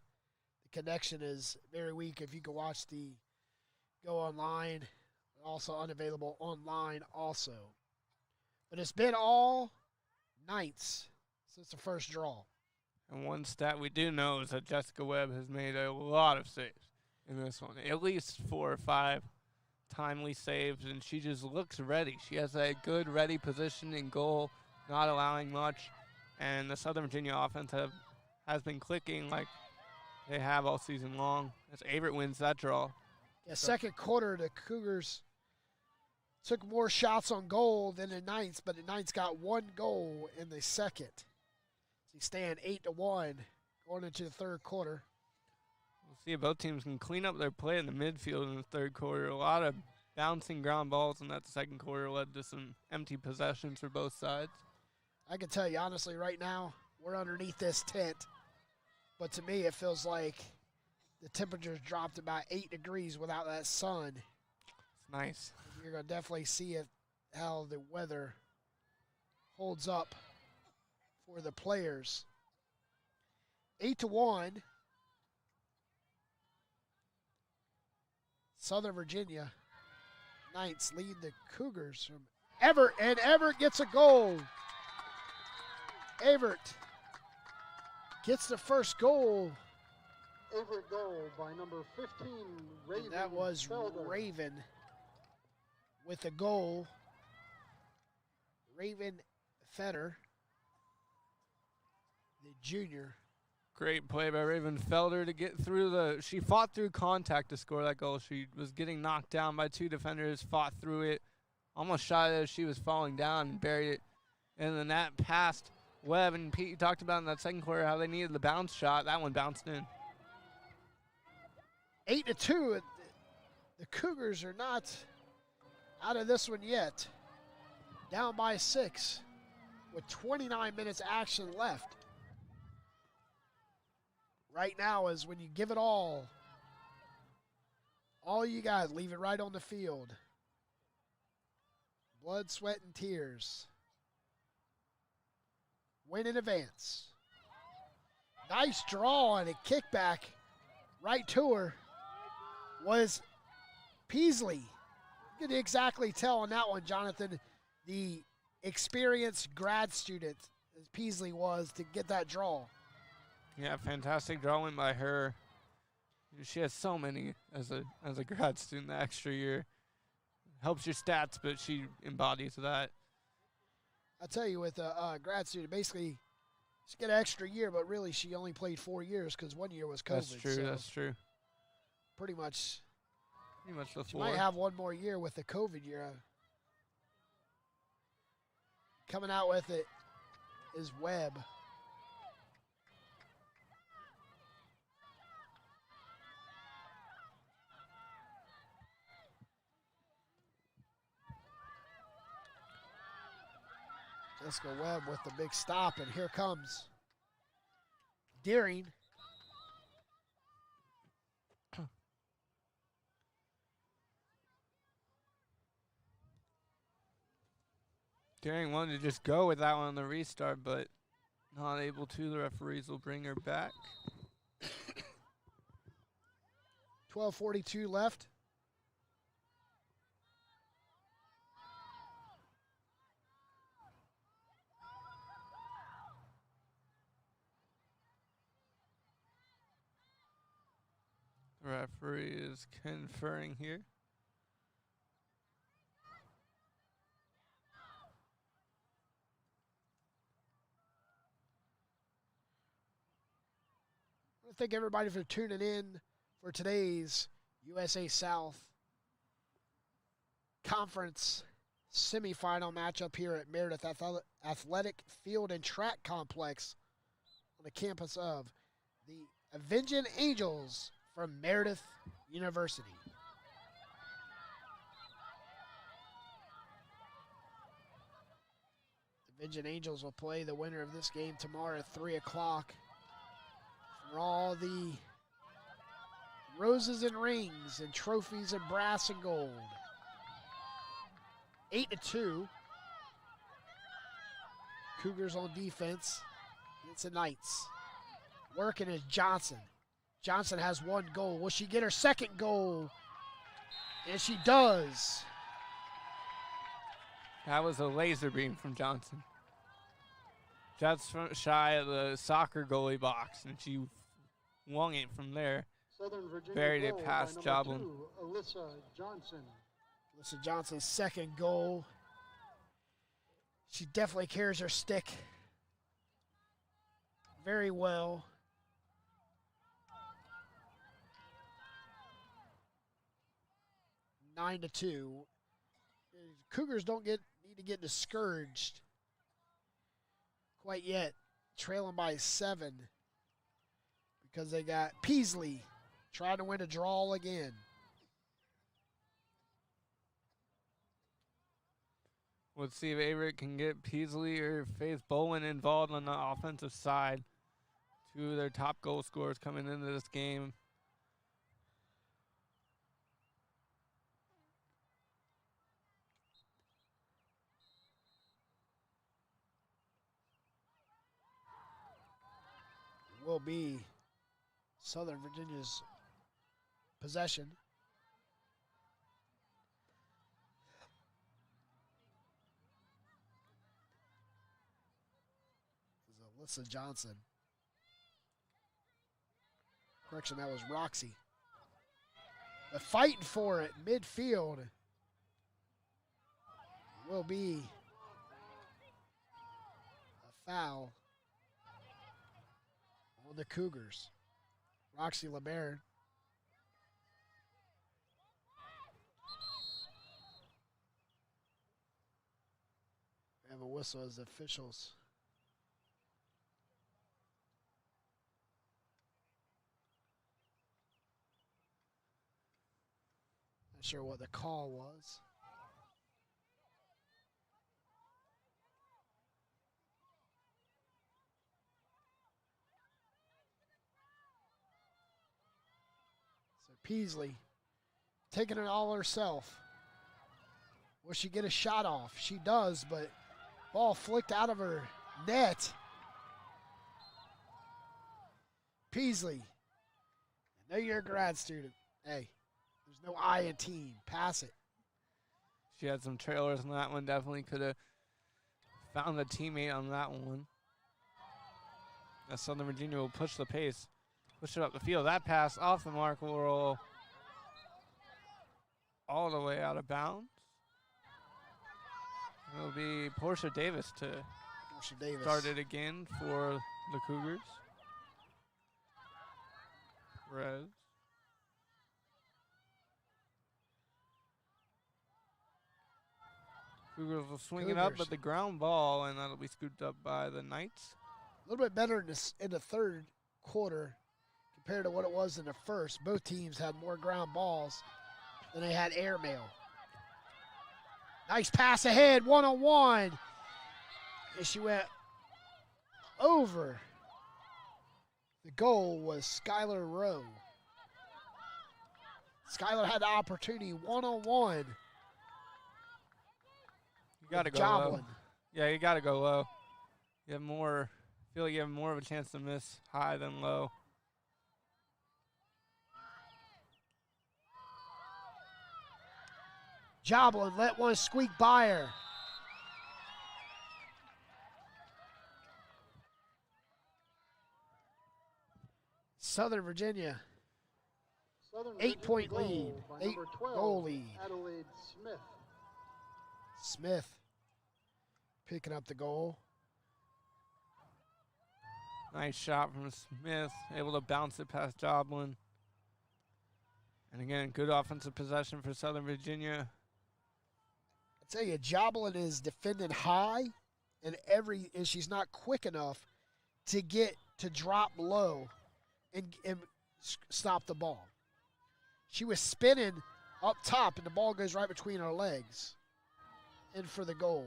The connection is very weak. If you can watch the go online, also unavailable online also. But it's been all Knights since the first draw. And one stat we do know is that Jessica Webb has made a lot of saves in this one. At least 4 or 5 timely saves, and she just looks ready. She has a good ready position in goal, not allowing much. And the Southern Virginia offense has been clicking like they have all season long. As Averett wins that draw. Yeah, second quarter, the Cougars took more shots on goal than the Knights, but the Knights got 1 goal in the second. So you stand 8-1 going into the third quarter. We'll see if both teams can clean up their play in the midfield in the third quarter. A lot of bouncing ground balls in that second quarter led to some empty possessions for both sides. I can tell you honestly right now, we're underneath this tent, but to me it feels like the temperature's dropped about 8 degrees without that sun. It's nice. You're going to definitely see how the weather holds up for the players. 8-1. Southern Virginia Knights lead the Cougars from Averett, and Averett gets a goal. Averett gets the first goal. Averett goal by number 15, Raven. And that was Felder. Raven with a goal. Raven Fetter, the junior. Great play by Raven Felder to get through she fought through contact to score that goal. She was getting knocked down by 2 defenders, fought through it, almost shot it as she was falling down and buried it. And then that passed Webb, and Pete, you talked about in that second quarter how they needed the bounce shot. That one bounced in. 8-2. The Cougars are not out of this one yet. Down by 6 with 29 minutes action left. Right now is when you give it all you got, leave it right on the field. Blood, sweat, and tears. Win in advance. Nice draw and a kickback right to her was Peasley. You can exactly tell on that one, Jonathan, the experienced grad student as Peasley was to get that draw. Yeah, fantastic drawing by her. She has so many as a grad student the extra year. Helps your stats, but she embodies that. I tell you, with a grad student, basically she got an extra year, but really she only played 4 years because 1 year was COVID. That's true. So That's true. Pretty much the she 4. might have 1 more year with the COVID year. Coming out with it is Webb. Jessica Webb with the big stop, and here comes Deering. Deering wanted to just go with that one on the restart, but not able to. The referees will bring her back. 12:42 left. The referee is conferring here. I want to thank everybody for tuning in for today's USA South Conference semifinal matchup here at Meredith Athletic Field and Track Complex on the campus of the Avenging Angels from Meredith University. The Avenging Angels will play the winner of this game tomorrow at 3 o'clock for all the roses and rings and trophies and brass and gold. 8-2. Cougars on defense. It's the Knights. Working is Johnson. Johnson has 1 goal. Will she get her second goal? And she does. That was a laser beam from Johnson. Just shy of the soccer goalie box, and she wung it from there. Southern Virginia buried it goal past by Joblin. number 2, Alyssa Johnson. Alyssa Johnson's second goal. She definitely carries her stick very well. Nine to 2. Cougars don't need to get discouraged quite yet, trailing by 7 because they got Peasley trying to win a draw again. Let's see if Averett can get Peasley or Faith Bowen involved on the offensive side. 2 of their top goal scorers coming into this game. Will be Southern Virginia's possession. This is Alyssa Johnson. Correction, that was Roxy. They're fighting for it midfield. Will be a foul on the Cougars. Roxy LeBaron. We have a whistle as officials. Not sure what the call was. Peasley taking it all herself. Will she get a shot off? She does, but ball flicked out of her net. Peasley, I know you're a grad student. Hey, there's no I in team. Pass it. She had some trailers on that one. Definitely could have found a teammate on that one. As Southern Virginia will push the pace. Push it up the field. That pass off the mark will roll all the way out of bounds. It'll be Portia Davis to start it again for the Cougars. Perez. Cougars will swing it up, but the ground ball, and that'll be scooped up by the Knights. A little bit better in the third quarter compared to what it was in the first. Both teams had more ground balls than they had airmail. Nice pass ahead, one-on-one. And she went over. The goal was Skylar Rowe. Skylar had the opportunity, one-on-one. You got to go low. Yeah, you got to go low. You have more, feel like you have more of a chance to miss high than low. Joblin let one squeak by her. Southern Virginia, 8-point lead, 8-goal lead. Adelaide Smith. Smith picking up the goal. Nice shot from Smith, able to bounce it past Joblin. And again, good offensive possession for Southern Virginia. tell you, Joblin is defending high, and she's not quick enough to drop low and stop the ball. She was spinning up top, and the ball goes right between her legs. In for the goal.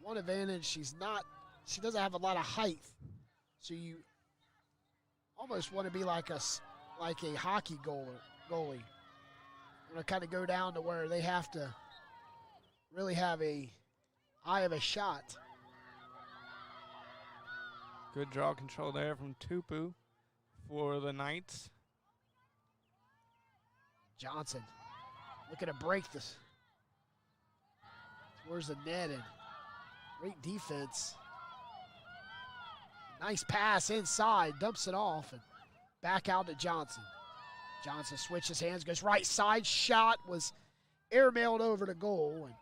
One advantage, she doesn't have a lot of height, so you almost want to be like a hockey goalie. Want to kind of go down to where they have to really have a eye of a shot. Good draw control there from Tupu for the Knights. Johnson looking to break this towards the net, and great defense. Nice pass inside, dumps it off, and back out to Johnson. Johnson switches hands, goes right side, shot was airmailed over the goal, and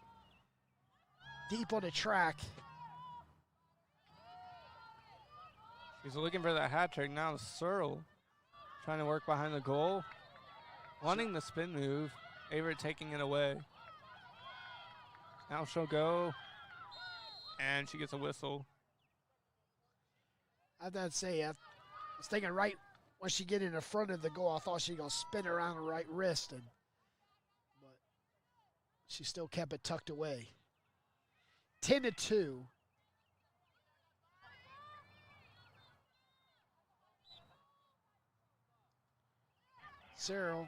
deep on the track. He's looking for that hat trick now. Searle trying to work behind the goal, wanting the spin move. Averett taking it away. Now she'll go, and she gets a whistle. I have to say, I was thinking right when she get in the front of the goal, I thought she was going to spin around her right wrist, but she still kept it tucked away. 10-2. Cyril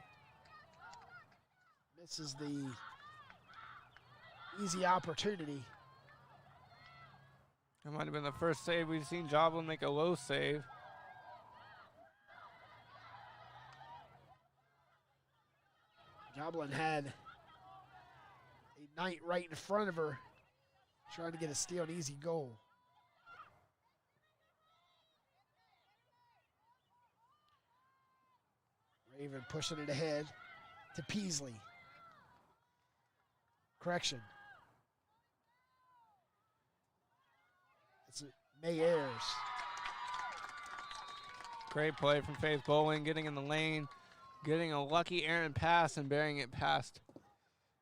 misses the easy opportunity. That might have been the first save we've seen Joblin make a low save. Joblin had a Knight right in front of her, trying to get a steal, an easy goal. Raven pushing it ahead to Peasley. Correction. It's Mayers. Great play from Faith Bowling, getting in the lane, getting a lucky errant pass and burying it past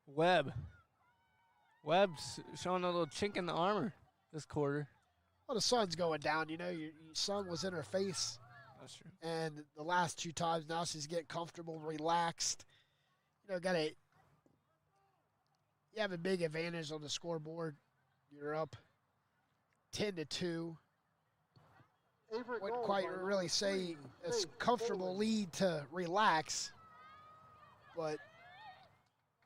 Webb. Webb's showing a little chink in the armor this quarter. Well, the sun's going down. You know, your sun was in her face. That's true. And the last 2 times now she's getting comfortable, relaxed. You know, you have a big advantage on the scoreboard. You're up 10-2. Wouldn't quite really say it's comfortable lead to relax. But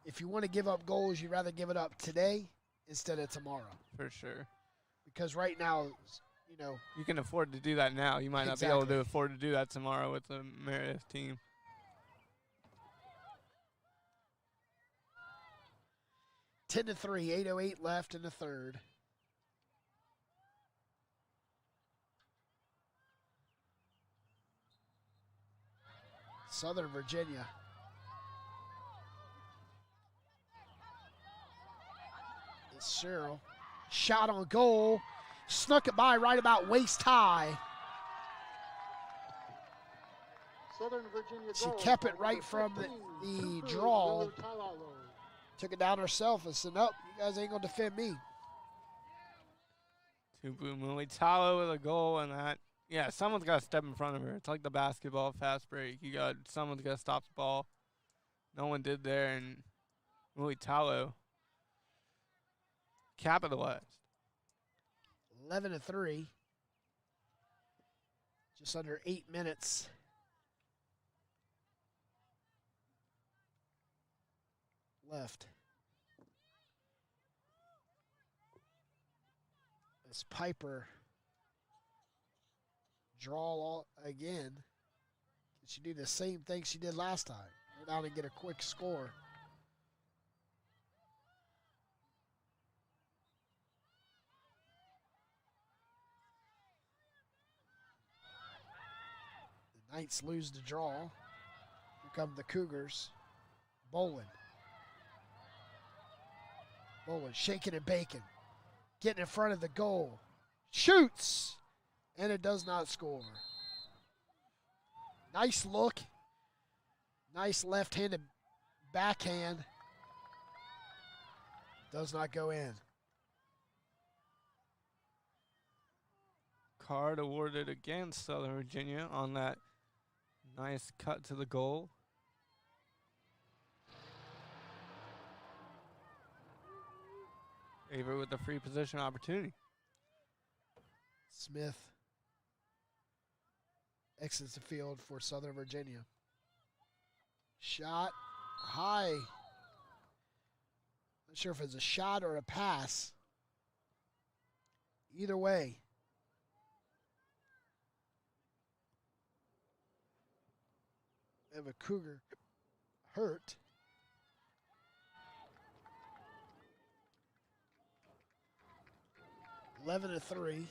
if you want to give up goals, you'd rather give it up today instead of tomorrow. For sure. Because right now, you know, you can afford to do that now. You might not be able to afford to do that tomorrow with the Meredith team. $10-3, 8:08 left in the third. Southern Virginia. It's Cheryl. Shot on goal. Snuck it by right about waist high. Southern Virginia She kept it right from the draw. Took it down herself and said, nope, you guys ain't going to defend me. Tupu Mulitalo with a goal, and that. Yeah, someone's got to step in front of her. It's like the basketball fast break. Someone's got to stop the ball. No one did there, and Mulitalo capitalized. 11-3. Just under 8 minutes. Left. As Piper draw again. Can she do the same thing she did last time? Go down and get a quick score. The Knights lose the draw. Here come the Cougars. Bolin. Bolin shaking and baking. Getting in front of the goal. Shoots! And it does not score. Nice look. Nice left-handed backhand. Does not go in. Card awarded against Southern Virginia on that nice cut to the goal. Averett with the free position opportunity. Smith exits the field for Southern Virginia. Shot high. Not sure if it's a shot or a pass. Either way. We have a Cougar hurt. Eleven to 3.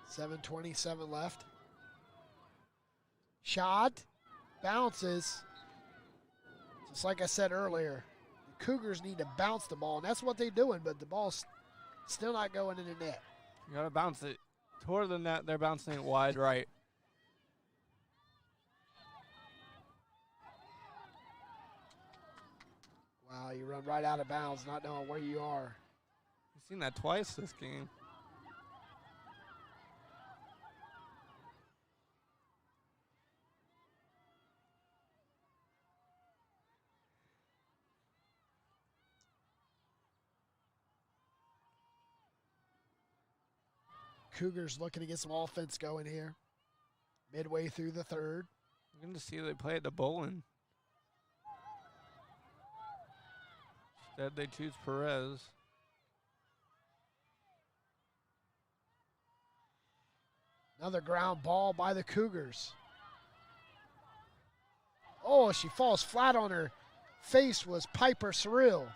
$7:27 left. Shot. Bounces. Just like I said earlier, the Cougars need to bounce the ball, and that's what they're doing, but the ball's still not going in the net. You got to bounce it toward the net. They're bouncing it wide right. Wow, you run right out of bounds, not knowing where you are. You've seen that twice this game. Cougars looking to get some offense going here. Midway through the third. I'm going to see they play at the bowling. Instead, they choose Perez. Another ground ball by the Cougars. Oh, she falls flat on her face was Piper Cyril.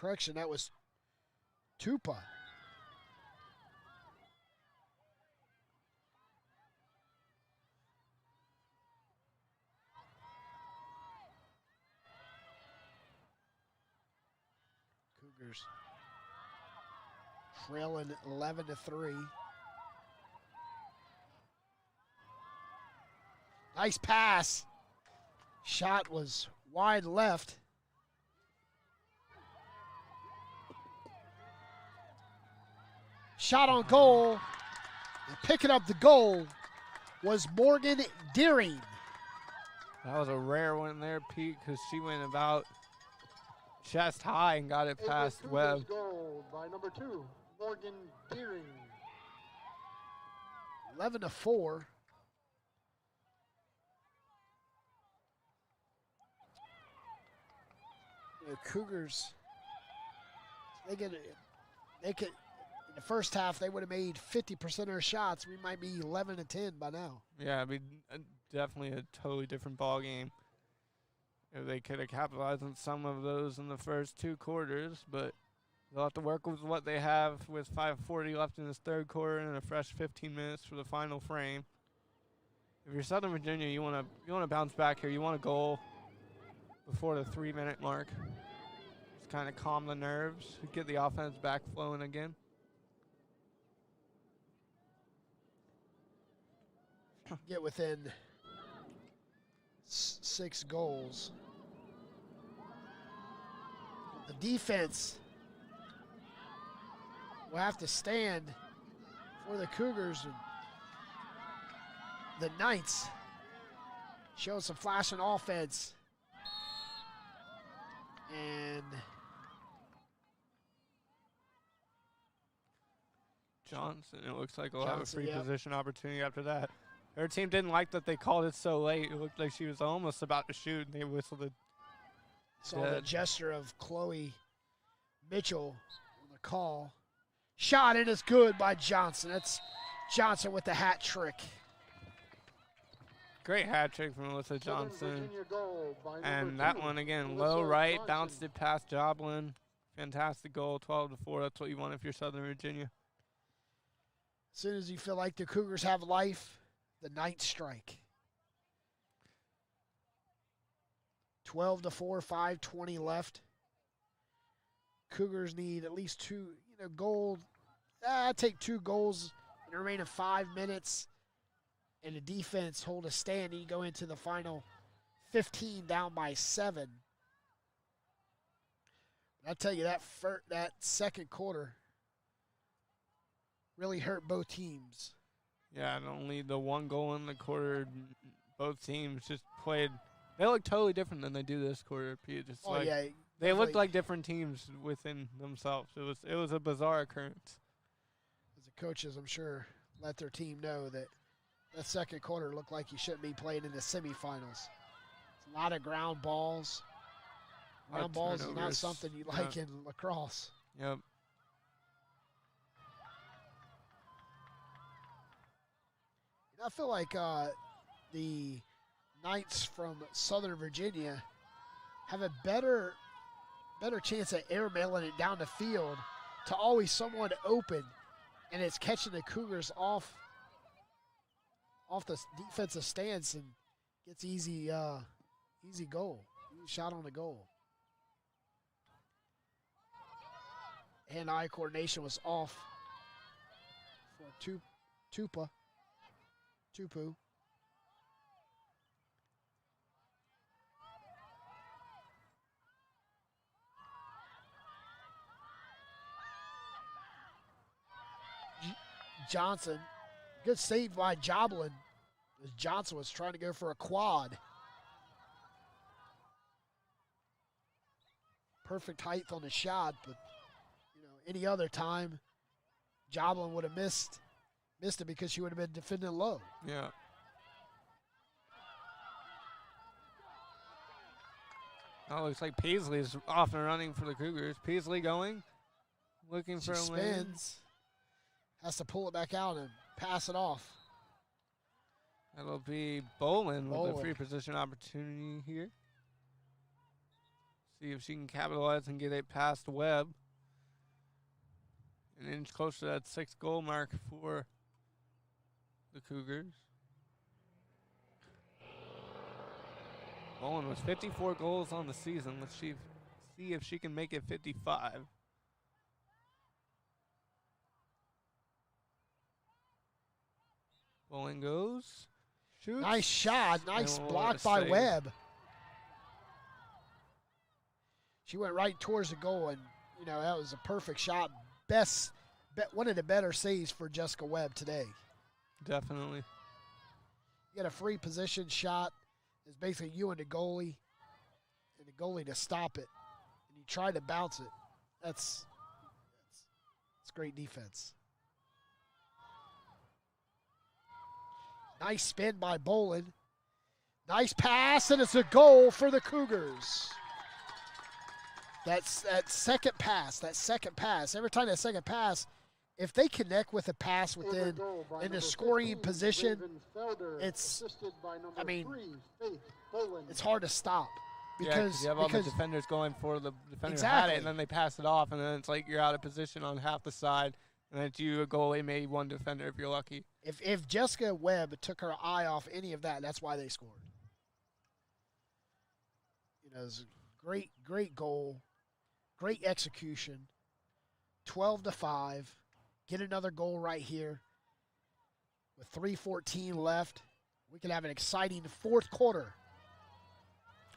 Correction, that was Tupa. Cougars trailing 11 to 3. Nice pass. Shot was wide left. Shot on goal, and picking up the goal was Morgan Deering. That was a rare one there, Pete, because she went about chest high and got it past Webb. Goal by number 2, Morgan Deering. 11 to 4. The Cougars, they could. In the first half, they would have made 50% of their shots. We might be 11 to 10 by now. Yeah, it'd be definitely a totally different ball game if they could have capitalized on some of those in the first 2 quarters. But they'll have to work with what they have with 5:40 left in this third quarter and a fresh 15 minutes for the final frame. If you're Southern Virginia, you want to bounce back here. You want a goal before the 3-minute mark. Just kind of calm the nerves, get the offense back flowing again. Get within 6 goals. The defense will have to stand for the Cougars. The Knights show some flashing offense. And Johnson, it looks like, will have a free position opportunity after that. Her team didn't like that they called it so late. It looked like she was almost about to shoot, and they whistled it. Saw the gesture of Chloe Mitchell on the call. Shot, and it's good by Johnson. That's Johnson with the hat trick. Great hat trick from Melissa Johnson. And that one, again, low right, bounced it past Joblin. Fantastic goal, 12 to 4. That's what you want if you're Southern Virginia. As soon as you feel like the Cougars have life, the Knights strike. 12-4, 5:20 left. Cougars need at least two, goal. Take 2 goals in the remaining 5 minutes, and the defense hold a stand. And you go into the final 15 down by 7. I tell you, that second quarter really hurt both teams. Yeah, and only the 1 goal in the quarter. Both teams just played. They look totally different than they do this quarter, Pete. Just they looked like different teams within themselves. It was a bizarre occurrence. As the coaches, I'm sure, let their team know that second quarter looked like you shouldn't be playing in the semifinals. It's a lot of ground balls. Ground balls is not something you like in lacrosse. Yep. I feel like the Knights from Southern Virginia have a better chance at airmailing it down the field to always someone open, and it's catching the Cougars off the defensive stance and gets easy goal, shot on the goal. Hand-eye coordination was off for Tupu. Johnson, good save by Joblin, as Johnson was trying to go for a quad. Perfect height on the shot, but any other time, Joblin would have missed it because she would have been defending low. Yeah. Oh, looks like Paisley is off and running for the Cougars. Paisley going, looking for a lane. Spins. Has to pull it back out and pass it off. That'll be Bolin with a free position opportunity here. See if she can capitalize and get it past Webb. An inch closer to that 6-goal mark for the Cougars. Bolin was 54 goals on the season. Let's see if she can make it 55. Bolin goes. Shoots. Nice shot. Nice block by Webb. She went right towards the goal, and, that was a perfect shot. One of the better saves for Jessica Webb today. Definitely. You get a free position shot. It's basically you and the goalie to stop it. And you try to bounce it. That's great defense. Nice spin by Bolin. Nice pass, and it's a goal for the Cougars. That second pass. Every time that second pass, if they connect with a pass within in the scoring position, it's hard to stop. Because you have all the defenders going for the defender who had it, and then they pass it off, and then it's like you're out of position on half the side, and then it's you, a goalie, maybe one defender if you're lucky. If Jessica Webb took her eye off any of that, that's why they scored. It's a great goal, great execution. 12-5. Get another goal right here. With 3:14 left, we could have an exciting fourth quarter.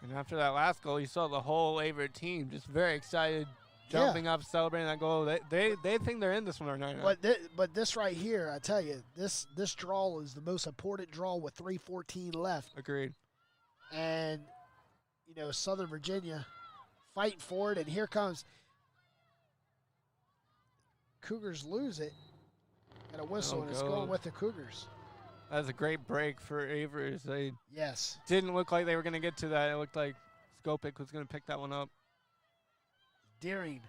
And after that last goal, you saw the whole Averett team just very excited, jumping up, celebrating that goal. They think they're in this one right now. But this right here, I tell you, this draw is the most important draw with 3:14 left. Agreed. And, Southern Virginia fighting for it, and here comes Cougars lose it. Got a whistle, and it's going with the Cougars. That was a great break for Avery. They didn't look like they were going to get to that. It looked like Skopik was going to pick that one up. Deering.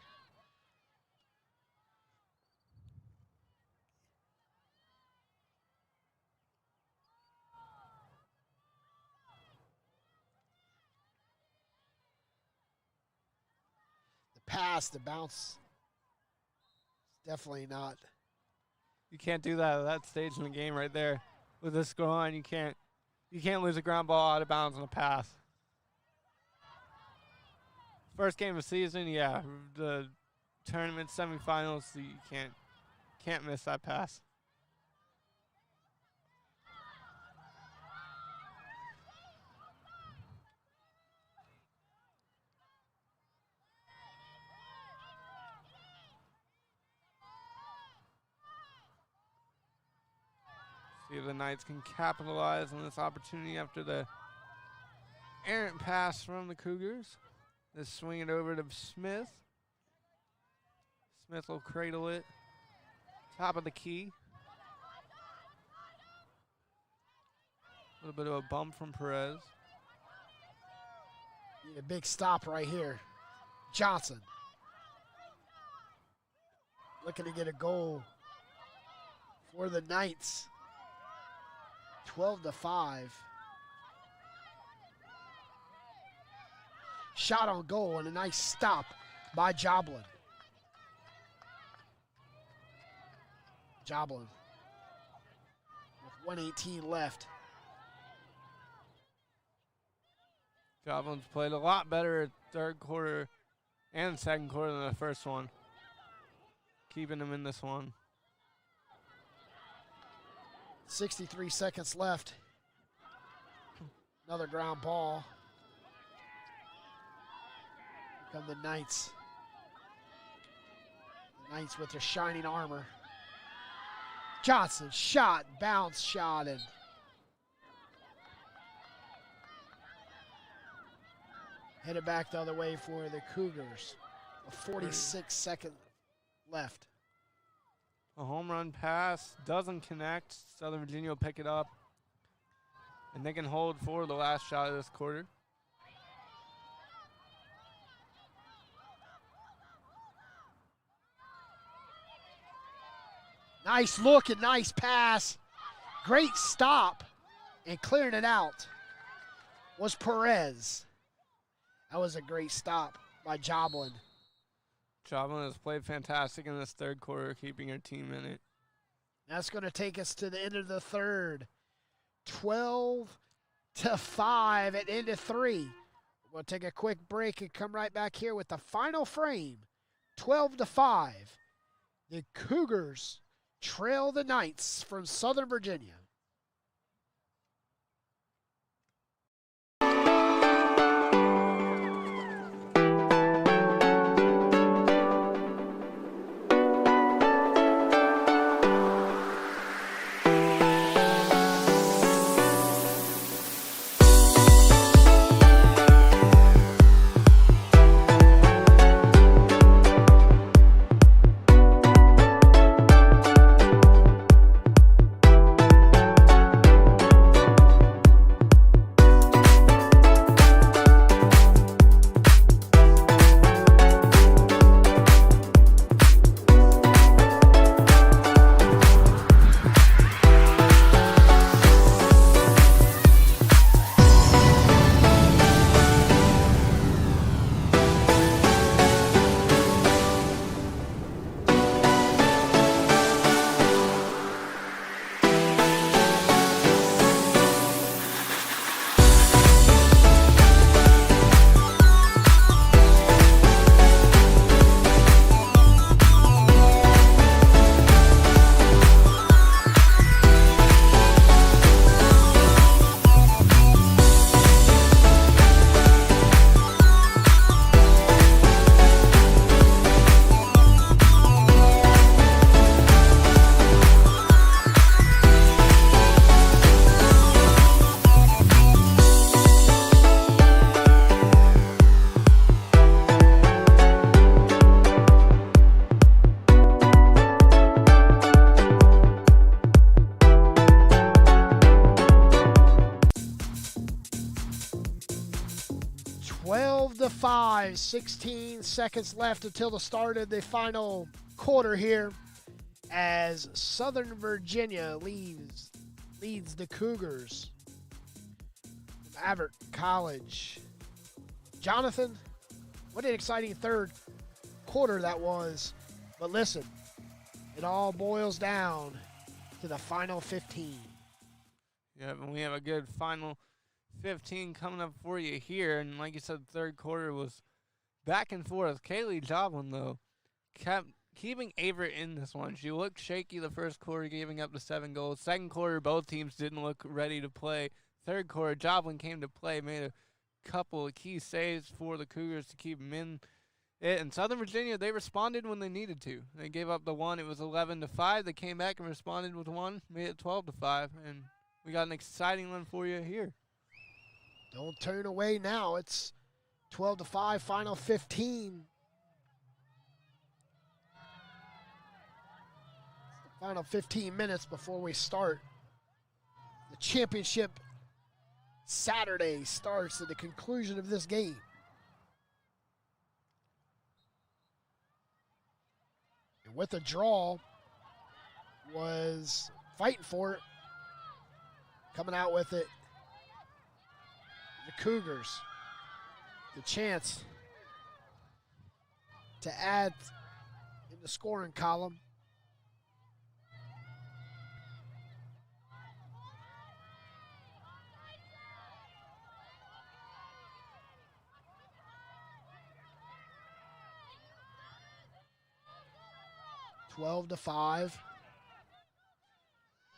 The pass, the bounce. Definitely not. You can't do that at that stage in the game right there. With this score on, you can't lose a ground ball out of bounds on a pass. First game of the season, yeah. The tournament semifinals, so you can't miss that pass. See if the Knights can capitalize on this opportunity after the errant pass from the Cougars. They swing it over to Smith. Smith will cradle it. Top of the key. A little bit of a bump from Perez. Need a big stop right here. Johnson. Looking to get a goal for the Knights. 12-5. Shot on goal and a nice stop by Joblin. Joblin with 1:18 left. Joblin's played a lot better third quarter and second quarter than the first one. Keeping him in this one. 63 seconds left. Another ground ball. Here come the Knights. The Knights with their shining armor. Johnson, shot, bounce shot, and headed back the other way for the Cougars. 46 seconds left. A home run pass doesn't connect. Southern Virginia will pick it up. And they can hold for the last shot of this quarter. Nice look and nice pass. Great stop. And clearing it out was Perez. That was a great stop by Joblin. Joblin has played fantastic in this third quarter, keeping her team in it. That's going to take us to the end of the third. 12-5 at end of 3. We'll take a quick break and come right back here with the final frame. 12-5. The Cougars trail the Knights from Southern Virginia. to 5, 16 seconds left until the start of the final quarter here as Southern Virginia leads the Cougars from Averett College. Jonathan, what an exciting third quarter that was. But listen, it all boils down to the final 15. Yeah, and we have a good final 15 coming up for you here. And like you said, the third quarter was back and forth. Kaylee Joblin, though, kept keeping Averett in this one. She looked shaky the first quarter, giving up the 7 goals. Second quarter, both teams didn't look ready to play. Third quarter, Joblin came to play, made a couple of key saves for the Cougars to keep them in it. And Southern Virginia, they responded when they needed to. They gave up the 1. It was 11-5. They came back and responded with 1, made it 12-5. And we got an exciting one for you here. Don't turn away now. It's 12-5, final 15. Final 15 minutes before we start. The championship Saturday starts at the conclusion of this game. And with a draw, was fighting for it. Coming out with it, the Cougars. The chance to add in the scoring column. Twelve to 5.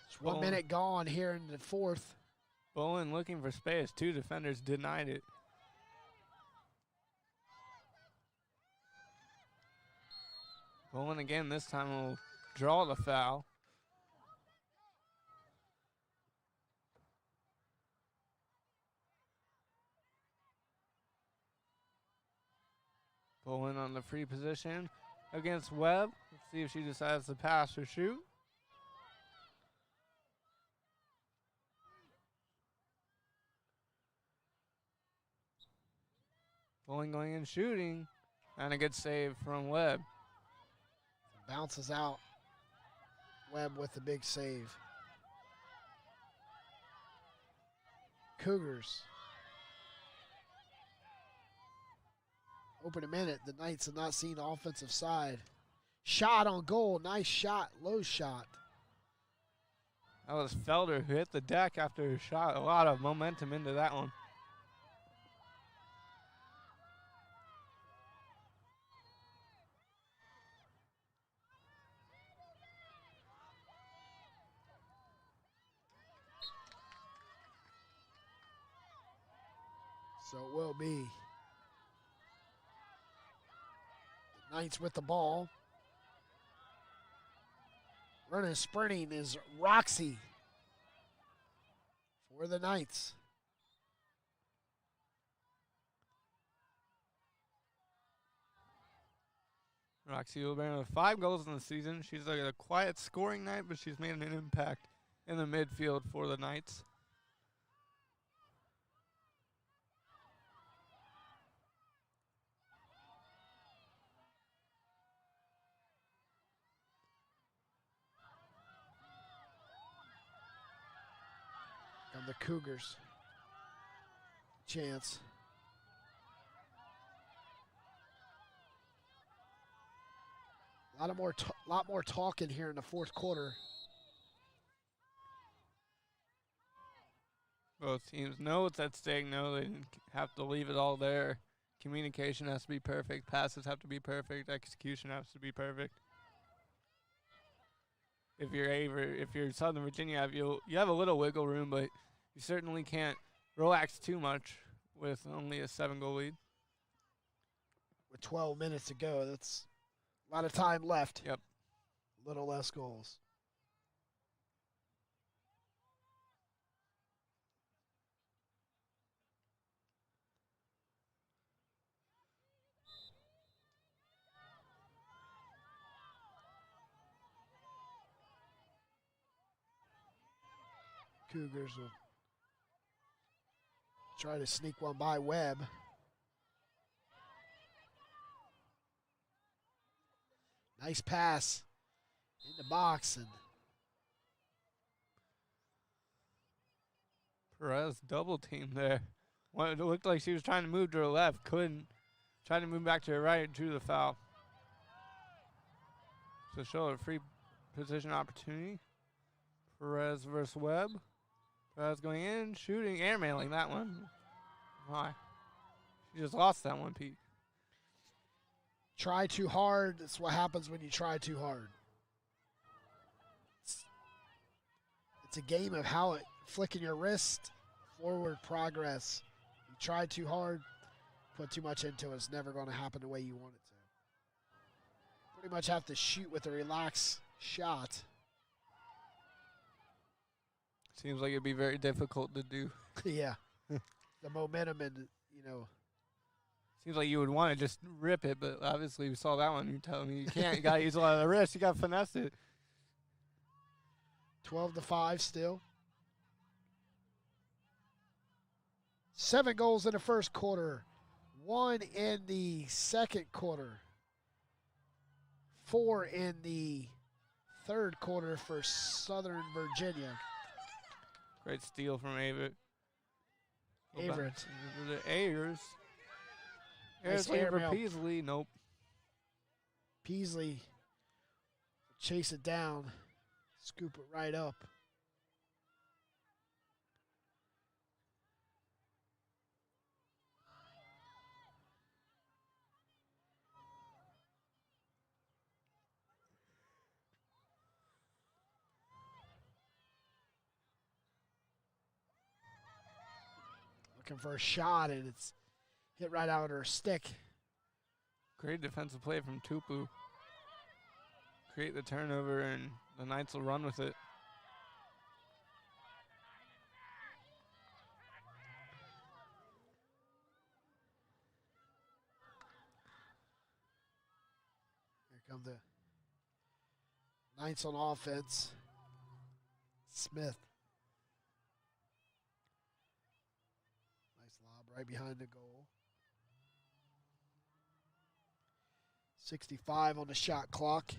Just 1 minute gone here in the fourth. Bowen looking for space. 2 defenders denied it. Bowen again, this time will draw the foul. Bowen on the free position against Webb. Let's see if she decides to pass or shoot. Bowen going in shooting, and a good save from Webb. Bounces out. Webb with the big save. Cougars. Open a minute. The Knights have not seen the offensive side. Shot on goal. Nice shot. Low shot. That was Felder who hit the deck after his shot. A lot of momentum into that one. So it will be the Knights with the ball. Running, sprinting is Roxy for the Knights. Roxy Wilburn with 5 goals in the season. She's like a quiet scoring night, but she's made an impact in the midfield for the Knights. And the Cougars. Chance. Lot more talking here in the fourth quarter. Both teams know what's at stake, know they didn't have to leave it all there. Communication has to be perfect, passes have to be perfect, execution has to be perfect. If you're Southern Virginia, you have a little wiggle room, but you certainly can't relax too much with only a 7-goal lead. With 12 minutes to go, that's a lot of time left. Yep. A little less goals. Cougars will try to sneak one by Webb. Nice pass in the box, and Perez double team there. Well, it looked like she was trying to move to her left, couldn't. Tried to move back to her right, drew the foul. So show a free position opportunity. Perez versus Webb. Perez going in, shooting, airmailing that one. Why? She just lost that one, Pete. Try too hard. That's what happens when you try too hard. It's a game of how it flicking your wrist, forward progress. You try too hard, put too much into it. It's never going to happen the way you want it to. Pretty much have to shoot with a relaxed shot. Seems like it'd be very difficult to do. Yeah. The momentum and, you know. Seems like you would want to just rip it, but obviously we saw that one. You're telling me you can't. You got to use a lot of the wrist. You got to finesse it. 12-5 still. 7 goals in the first quarter. 1 in the second quarter. 4 in the third quarter for Southern Virginia. Great steal from Averett. Averett. The Ayers. Nice looking for airmail. Peasley. Nope. Peasley chase it down. Scoop it right up. Looking for a shot, and it's hit right out of her stick. Great defensive play from Tupu. Create the turnover, and the Knights will run with it. Here come the Knights on offense. Smith. Nice lob right behind the goal. 65 on the shot clock.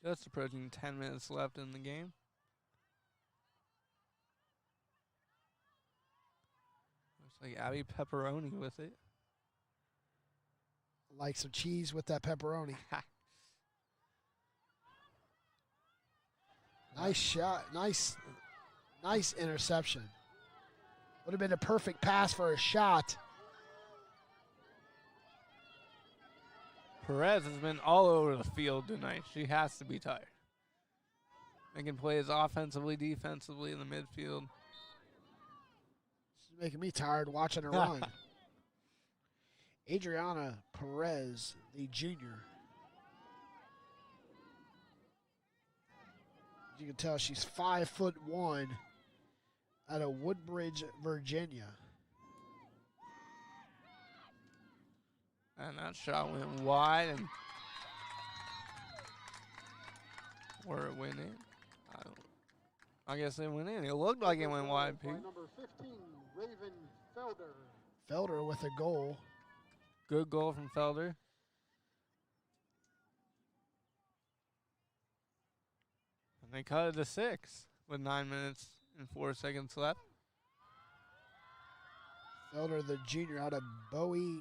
Just approaching 10 minutes left in the game. Looks like Abby Pepperoni with it. Like some cheese with that pepperoni. Nice shot. Nice interception. Would have been a perfect pass for a shot. Perez has been all over the field tonight. She has to be tired. Making plays offensively, defensively in the midfield. She's making me tired watching her run. Adriana Perez, the junior. As you can tell, she's 5'1" out of Woodbridge, Virginia. And that shot went wide, and where it went in, I guess it went in. It looked like it went wide, Pete. Number 15, Raven Felder. Felder with a goal. Good goal from Felder. And they cut it to 6 with 9 minutes and 4 seconds left. Felder, the junior, out of Bowie,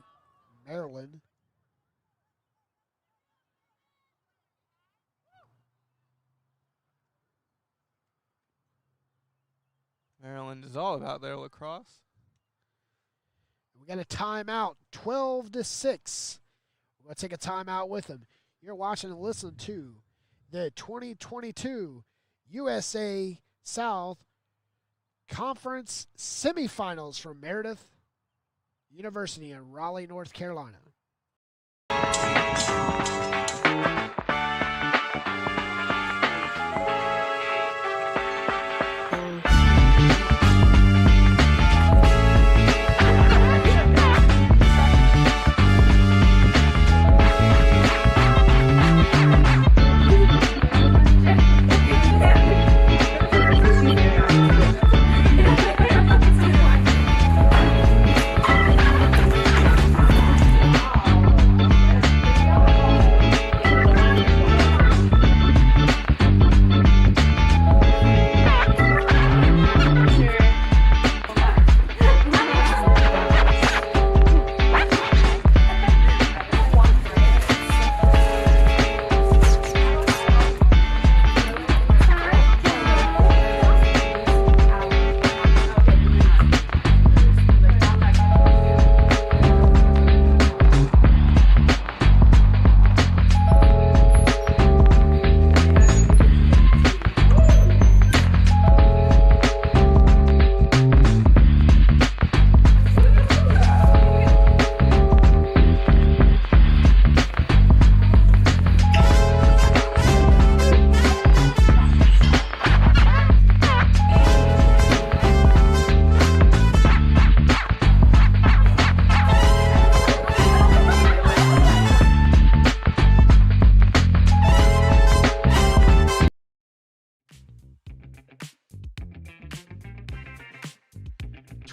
Maryland. Maryland is all about their lacrosse. We got a timeout, 12-6. We're going to take a timeout with them. You're watching and listening to the 2022 USA South Conference semifinals from Meredith University in Raleigh, North Carolina.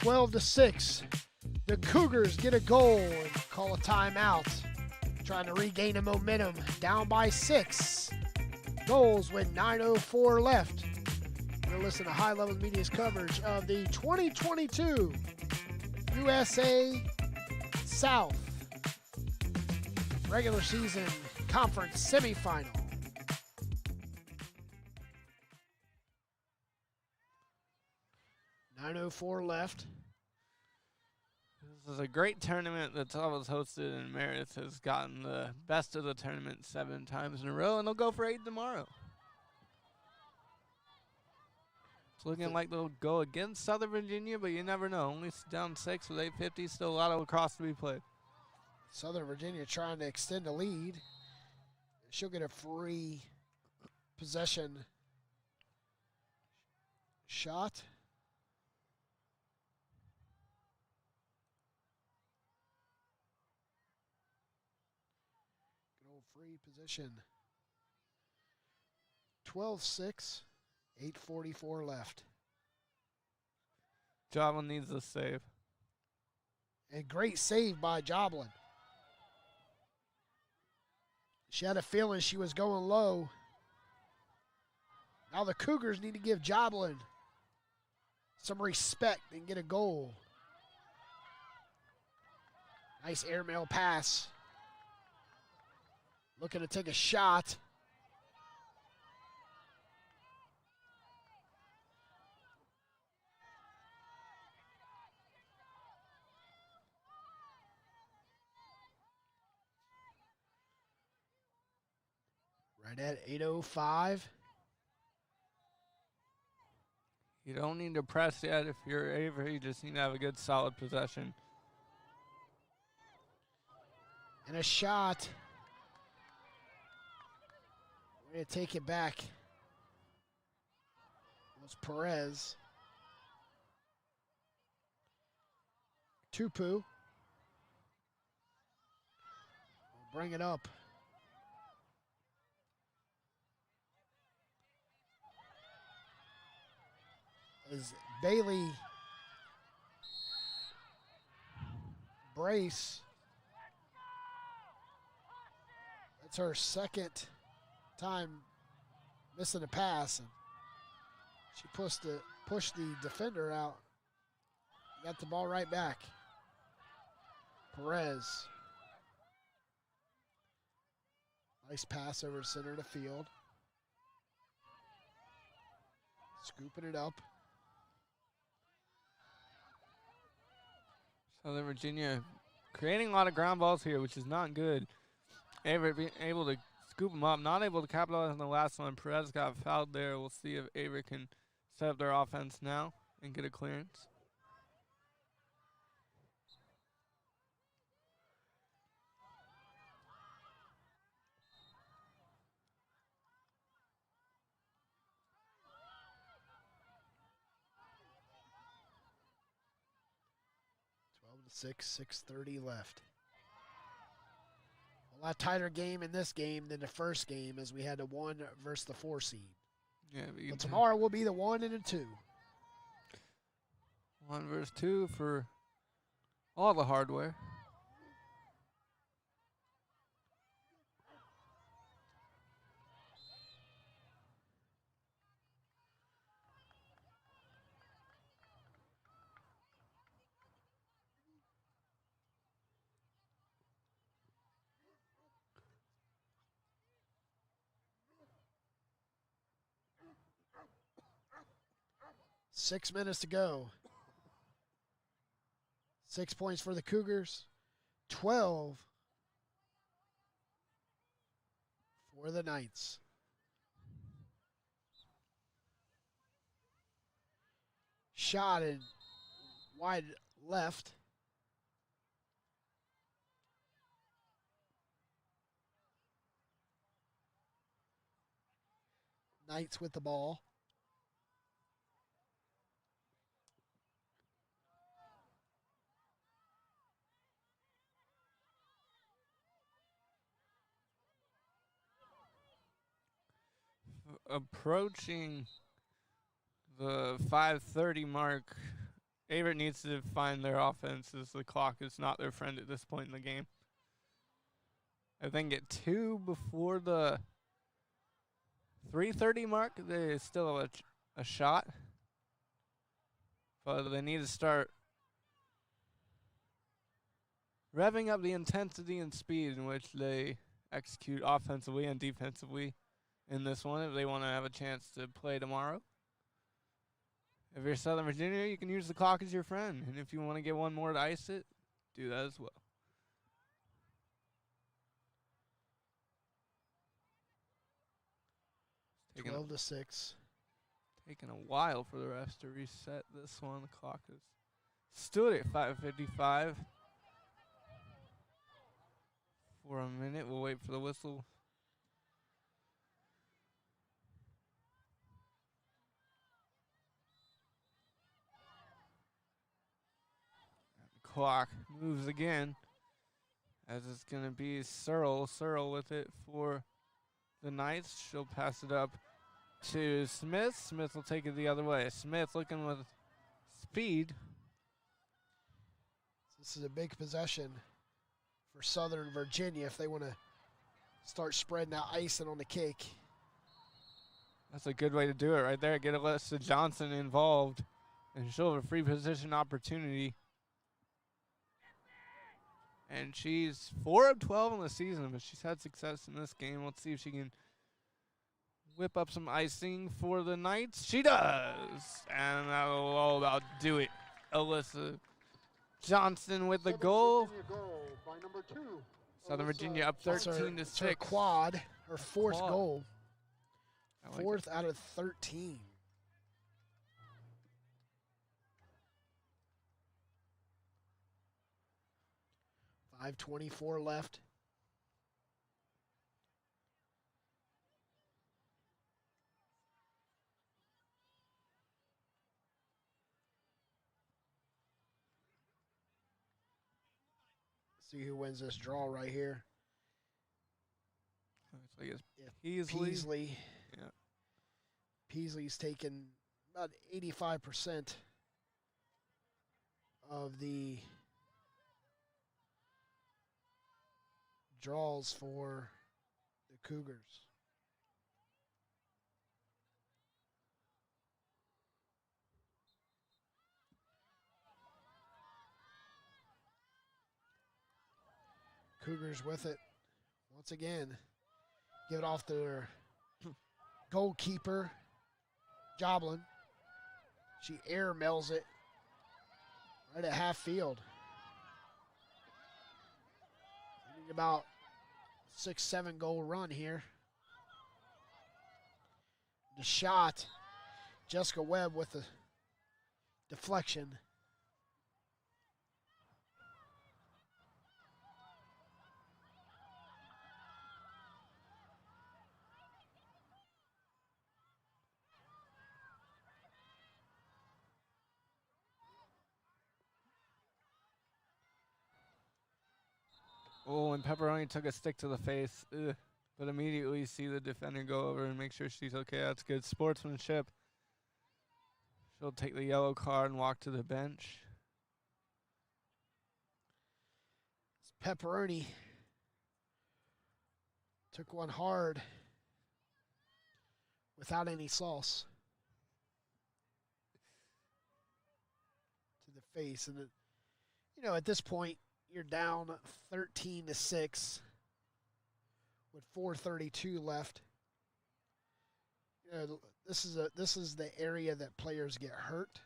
12-6. The Cougars get a goal and call a timeout. Trying to regain a momentum. Down by 6. Goals with 9:04 left. You're listening to High Level Media's coverage of the 2022 USA South regular season conference semifinal. .904 left. This is a great tournament that's always hosted, and Meredith has gotten the best of the tournament 7 times in a row, and they'll go for 8 tomorrow. It's looking like they'll go against Southern Virginia, but you never know. Only down 6 with 8:50, still a lot of lacrosse to be played. Southern Virginia trying to extend the lead. She'll get a free possession shot. Good old free position. 12-6, 8:44 left. Joblin needs a save. A great save by Joblin. She had a feeling she was going low. Now the Cougars need to give Joblin some respect and get a goal. Nice airmail pass. Looking to take a shot. Right at 8:05. You don't need to press yet if you're Averett. You just need to have a good, solid possession. And a shot. We're going to take it back. It was Perez. Tupu. We'll bring it up. As Bailey Brace. That's her second time missing a pass. And she pushed the defender out. Got the ball right back. Perez. Nice pass over center of the field. Scooping it up. Southern Virginia creating a lot of ground balls here, which is not good. Averett being able to scoop them up, not able to capitalize on the last one. Perez got fouled there. We'll see if Averett can set up their offense now and get a clearance. Six, 6:30 left. A lot tighter game in this game than the first game, as we had a 1 versus the 4 seed. Yeah, but tomorrow will be the 1 and a 2. 1 versus 2 for all the hardware. Six minutes to go. 6 points for the Cougars. 12 for the Knights. Shot in wide left. Knights with the ball. Approaching the 5:30 mark Averett needs to find their offense as the clock is not their friend at this point in the game. If they can get 2 before the 3:30 mark, there's still a shot. But they need to start revving up the intensity and speed in which they execute offensively and defensively in this one if they want to have a chance to play tomorrow. If you're Southern Virginia, you can use the clock as your friend. And if you want to get one more to ice it, do that as well. Taking 12-6. Taking a while for the refs to reset this one. The clock is stood at 5:55. For a minute, we'll wait for the whistle. The clock moves again, as it's going to be Searle. Searle with it for the Knights. She'll pass it up to Smith. Smith will take it the other way. Smith looking with speed. This is a big possession for Southern Virginia if they want to start spreading out icing on the cake. That's a good way to do it right there. Get Alyssa Johnson involved, and she'll have a free position opportunity. And she's 4 of 12 in the season, but she's had success in this game. Let's see if she can whip up some icing for the Knights. She does! And that'll all about do it. Alyssa Johnson with the goal. By number 2. Southern Virginia up 13-6. Her quad, her fourth Quad. goal. Like Fourth out of 13. .524 left. See who wins this draw right here. Looks like it's Peasley. Yeah. Peasley's taken about 85% of the draws for the Cougars. Cougars with it once again. Give it off to their goalkeeper, Joblin. She air mails it right at half field. They need about 6-7 goal run here. The shot, Jessica Webb with the deflection. Oh, and Pepperoni took a stick to the face. Ugh. But immediately see the defender go over and make sure she's okay. That's good sportsmanship. She'll take the yellow card and walk to the bench. Pepperoni took one hard without any sauce to the face. And, at this point, you're down 13-6 with 4:32 left. This is the area that players get hurt.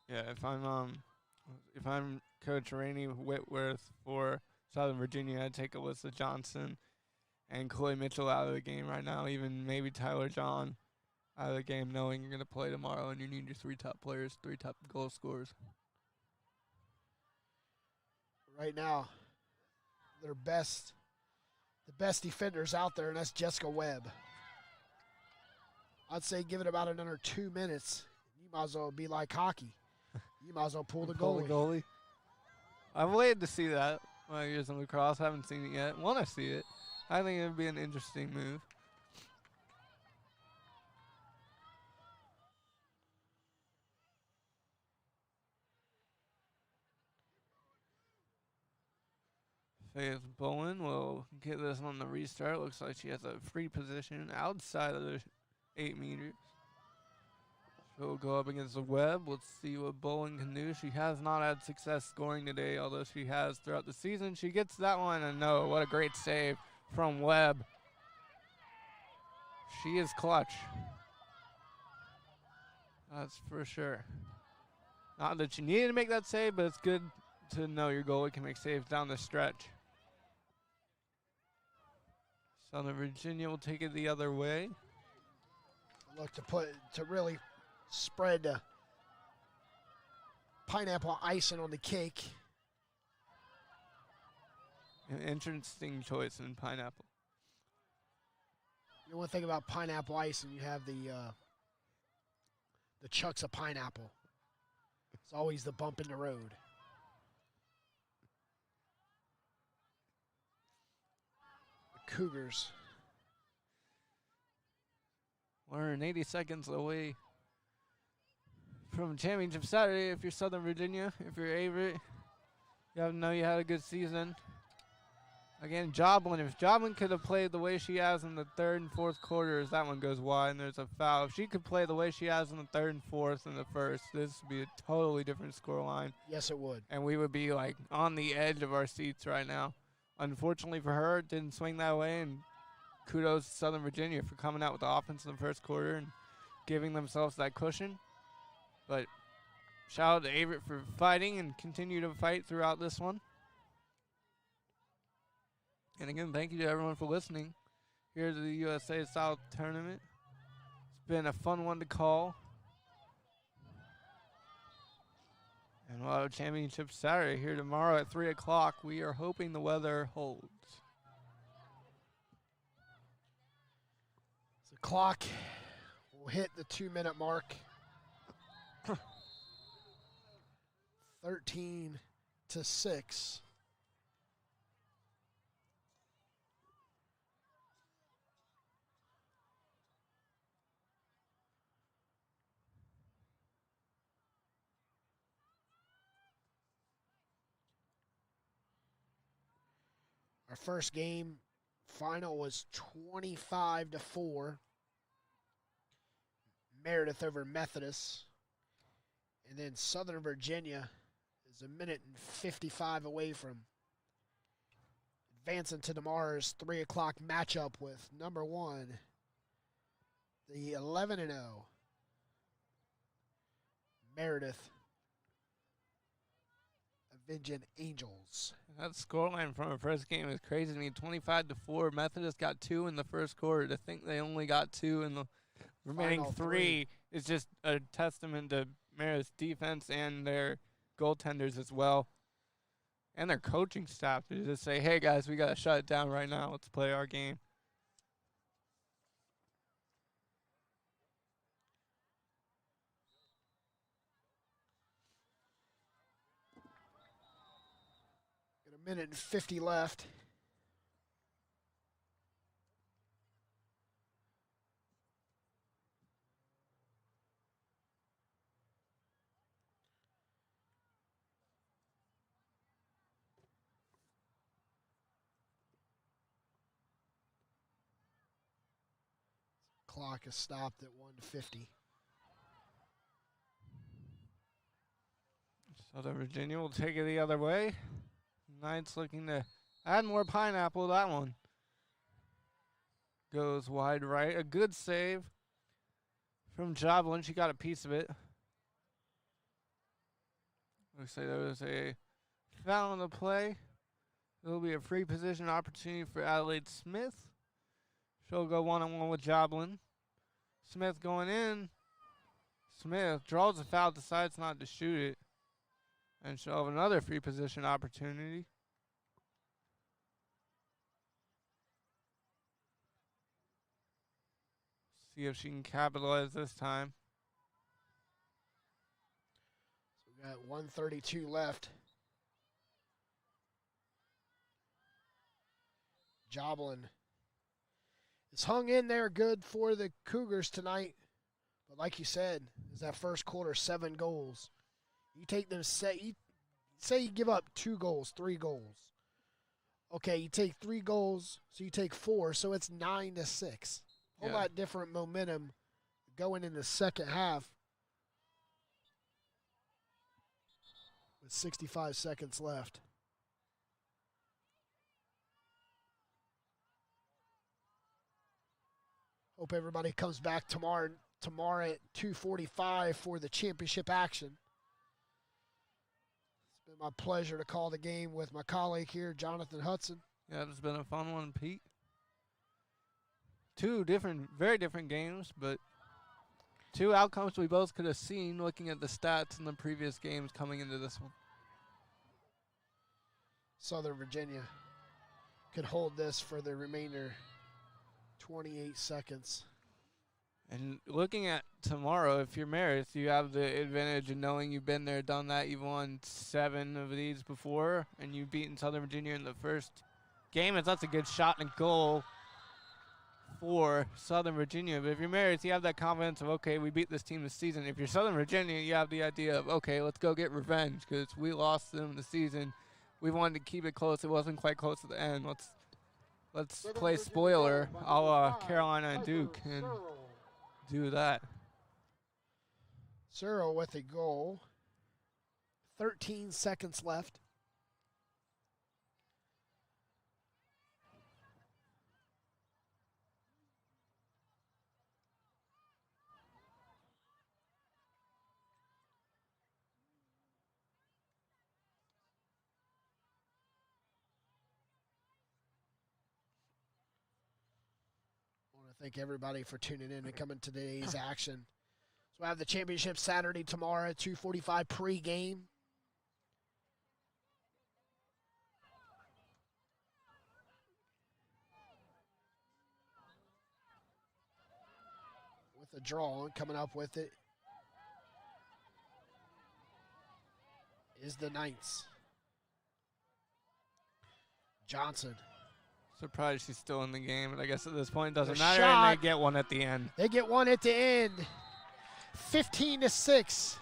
Yeah, if I'm Coach Rainey Whitworth for Southern Virginia, I'd take Alyssa Johnson and Chloe Mitchell out of the game right now, even maybe Tyler John out of the game, knowing you're going to play tomorrow and you need your 3 top players, 3 top goal scorers. Right now, the best defenders out there, and that's Jessica Webb. I'd say give it about another 2 minutes. You might as well be like hockey. You might as well pull the goalie. I've waited to see that my years in lacrosse. Haven't seen it yet. Want to see it. I think it would be an interesting move. Faith Bowen will get this on the restart. Looks like she has a free position outside of the 8 meters. She'll go up against the Webb. Let's see what Bowen can do. She has not had success scoring today, although she has throughout the season. She gets that one, and no, what a great save from Webb. She is clutch. That's for sure. Not that you needed to make that save, but it's good to know your goalie can make saves down the stretch. Southern Virginia will take it the other way. Look to really spread pineapple icing on the cake. An interesting choice in pineapple. You know, one thing about pineapple icing, you have the chunks of pineapple. It's always the bump in the road. 'Cougars. 180 seconds away from championship Saturday. If you're Southern Virginia, if you're Averett, you have to know you had a good season. Again, Joblin. If Joblin could have played the way she has in the third and fourth quarters, that one goes wide and there's a foul. If she could play the way she has in the third and fourth and the first, this would be a totally different scoreline. Yes, it would. And we would be like on the edge of our seats right now. Unfortunately for her, it didn't swing that way, and kudos to Southern Virginia for coming out with the offense in the first quarter and giving themselves that cushion. But shout out to Averett for fighting and continue to fight throughout this one. And again, thank you to everyone for listening here to the USA South Tournament. It's been a fun one to call. And we'll have a championship Saturday here tomorrow at 3 o'clock. We are hoping the weather holds. The clock will hit the 2-minute mark. 13-6. Our first game final was 25-4. Meredith over Methodist. And then Southern Virginia is 1:55 away from advancing to tomorrow's 3 o'clock matchup with number 1, the 11-0 Meredith Avenging Angels. That scoreline from our first game is crazy to me. 25-4. Methodist got 2 in the first quarter. To think they only got 2 in the remaining Final 3 is just a testament to Meredith's defense and their goaltenders as well. And their coaching staff to just say, hey, guys, we got to shut it down right now. Let's play our game. Got 1:50 left. Clock is stopped at 1:50. Southern Virginia will take it the other way. Knights looking to add more pineapple. That one goes wide right. A good save from Joblin. She got a piece of it. Looks like there was a foul on the play. There will be a free position opportunity for Adelaide Smith. She'll go one-on-one with Joblin. Smith going in. Smith draws the foul, decides not to shoot it. And she'll have another free position opportunity. See if she can capitalize this time. So we got 1:32 left. Joblin is hung in there good for the Cougars tonight. But like you said, is that first quarter 7 goals. You take them, say you give up 2 goals, 3 goals. Okay, you take 3 goals, so you take 4, so it's 9-6. A whole lot different momentum going in the second half with 65 seconds left. Hope everybody comes back tomorrow at 2:45 for the championship action. It's been my pleasure to call the game with my colleague here, Jonathan Hudson. Yeah, it's been a fun one, Pete. 2 very different games, but 2 outcomes we both could have seen looking at the stats in the previous games coming into this one. Southern Virginia could hold this for the remainder 28 seconds. And looking at tomorrow, if you're Meredith, you have the advantage of knowing you've been there, done that. You've won 7 of these before, and you've beaten Southern Virginia in the first game. And that's a good shot and goal for Southern Virginia. But if you're Meredith, you have that confidence of, okay, we beat this team this season. If you're Southern Virginia, you have the idea of, okay, let's go get revenge because we lost them the season. We wanted to keep it close. It wasn't quite close at the end. Let's play spoiler a la Carolina and Duke and do that. Searle with a goal. 13 seconds left. Thank everybody for tuning in and coming to today's action. So we have the championship Saturday tomorrow at 2:45 pregame. With a draw and coming up with it is the Knights. Johnson. Surprised she's still in the game, but I guess at this point it doesn't The matter, shot. and they get one at the end. They get one at the end. 15-6.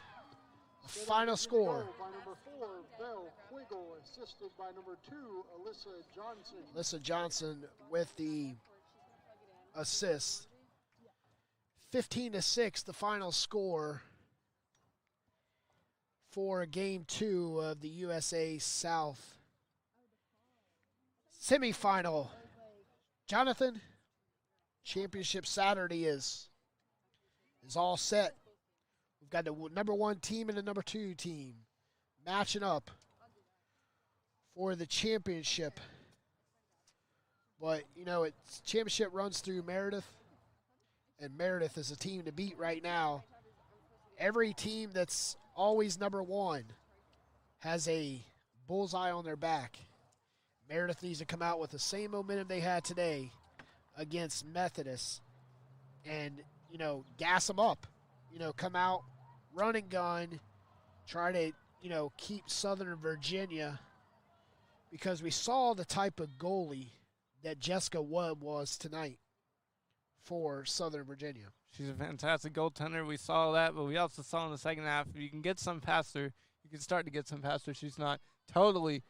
Final score. By number 4, Belle Quiggle, assisted by number 2, Alyssa Johnson. Alyssa Johnson with the assist. 15-6, the final score for Game 2 of the USA South semifinal. Jonathan, championship Saturday is all set. We've got the number 1 team and the number 2 team matching up for the championship. But, you know, it's championship runs through Meredith, and Meredith is a team to beat right now. Every team that's always number 1 has a bullseye on their back. Meredith needs to come out with the same momentum they had today against Methodist and, you know, gas them up. You know, come out, run and gun, try to, you know, keep Southern Virginia, because we saw the type of goalie that Jessica Webb was tonight for Southern Virginia. She's a fantastic goaltender. We saw that, but we also saw in the second half, if you can get some past her, you can start to get some past her. She's not totally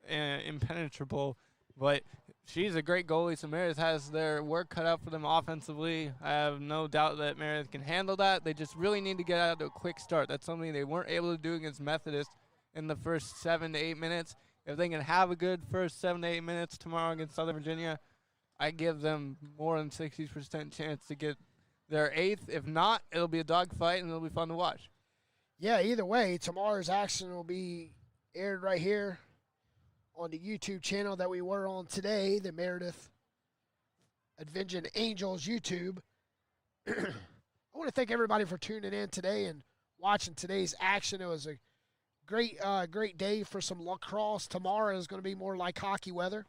impenetrable, but she's a great goalie, so Meredith has their work cut out for them offensively. I have no doubt that Meredith can handle that. They just really need to get out to a quick start. That's something they weren't able to do against Methodist in the first 7 to 8 minutes. If they can have a good first 7 to 8 minutes tomorrow against Southern Virginia, I give them more than 60% chance to get their 8th. If not, it'll be a dogfight, and it'll be fun to watch. Yeah, either way, tomorrow's action will be aired right here on the YouTube channel that we were on today, the Meredith Adventure Angels YouTube. I want to thank everybody for tuning in today and watching today's action. It was a great day for some lacrosse. Tomorrow is going to be more like hockey weather.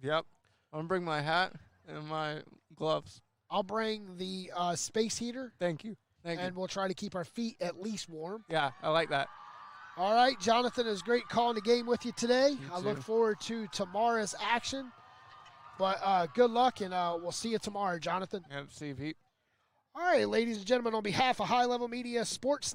Yep. I'm going to bring my hat and my gloves. I'll bring the space heater. Thank you. And we'll try to keep our feet at least warm. Yeah, I like that. All right, Jonathan, it was great calling the game with you today. I too. look forward to tomorrow's action. But good luck, and we'll see you tomorrow, Jonathan. Yep, see you, Pete. All right, ladies and gentlemen, on behalf of High Level Media Sports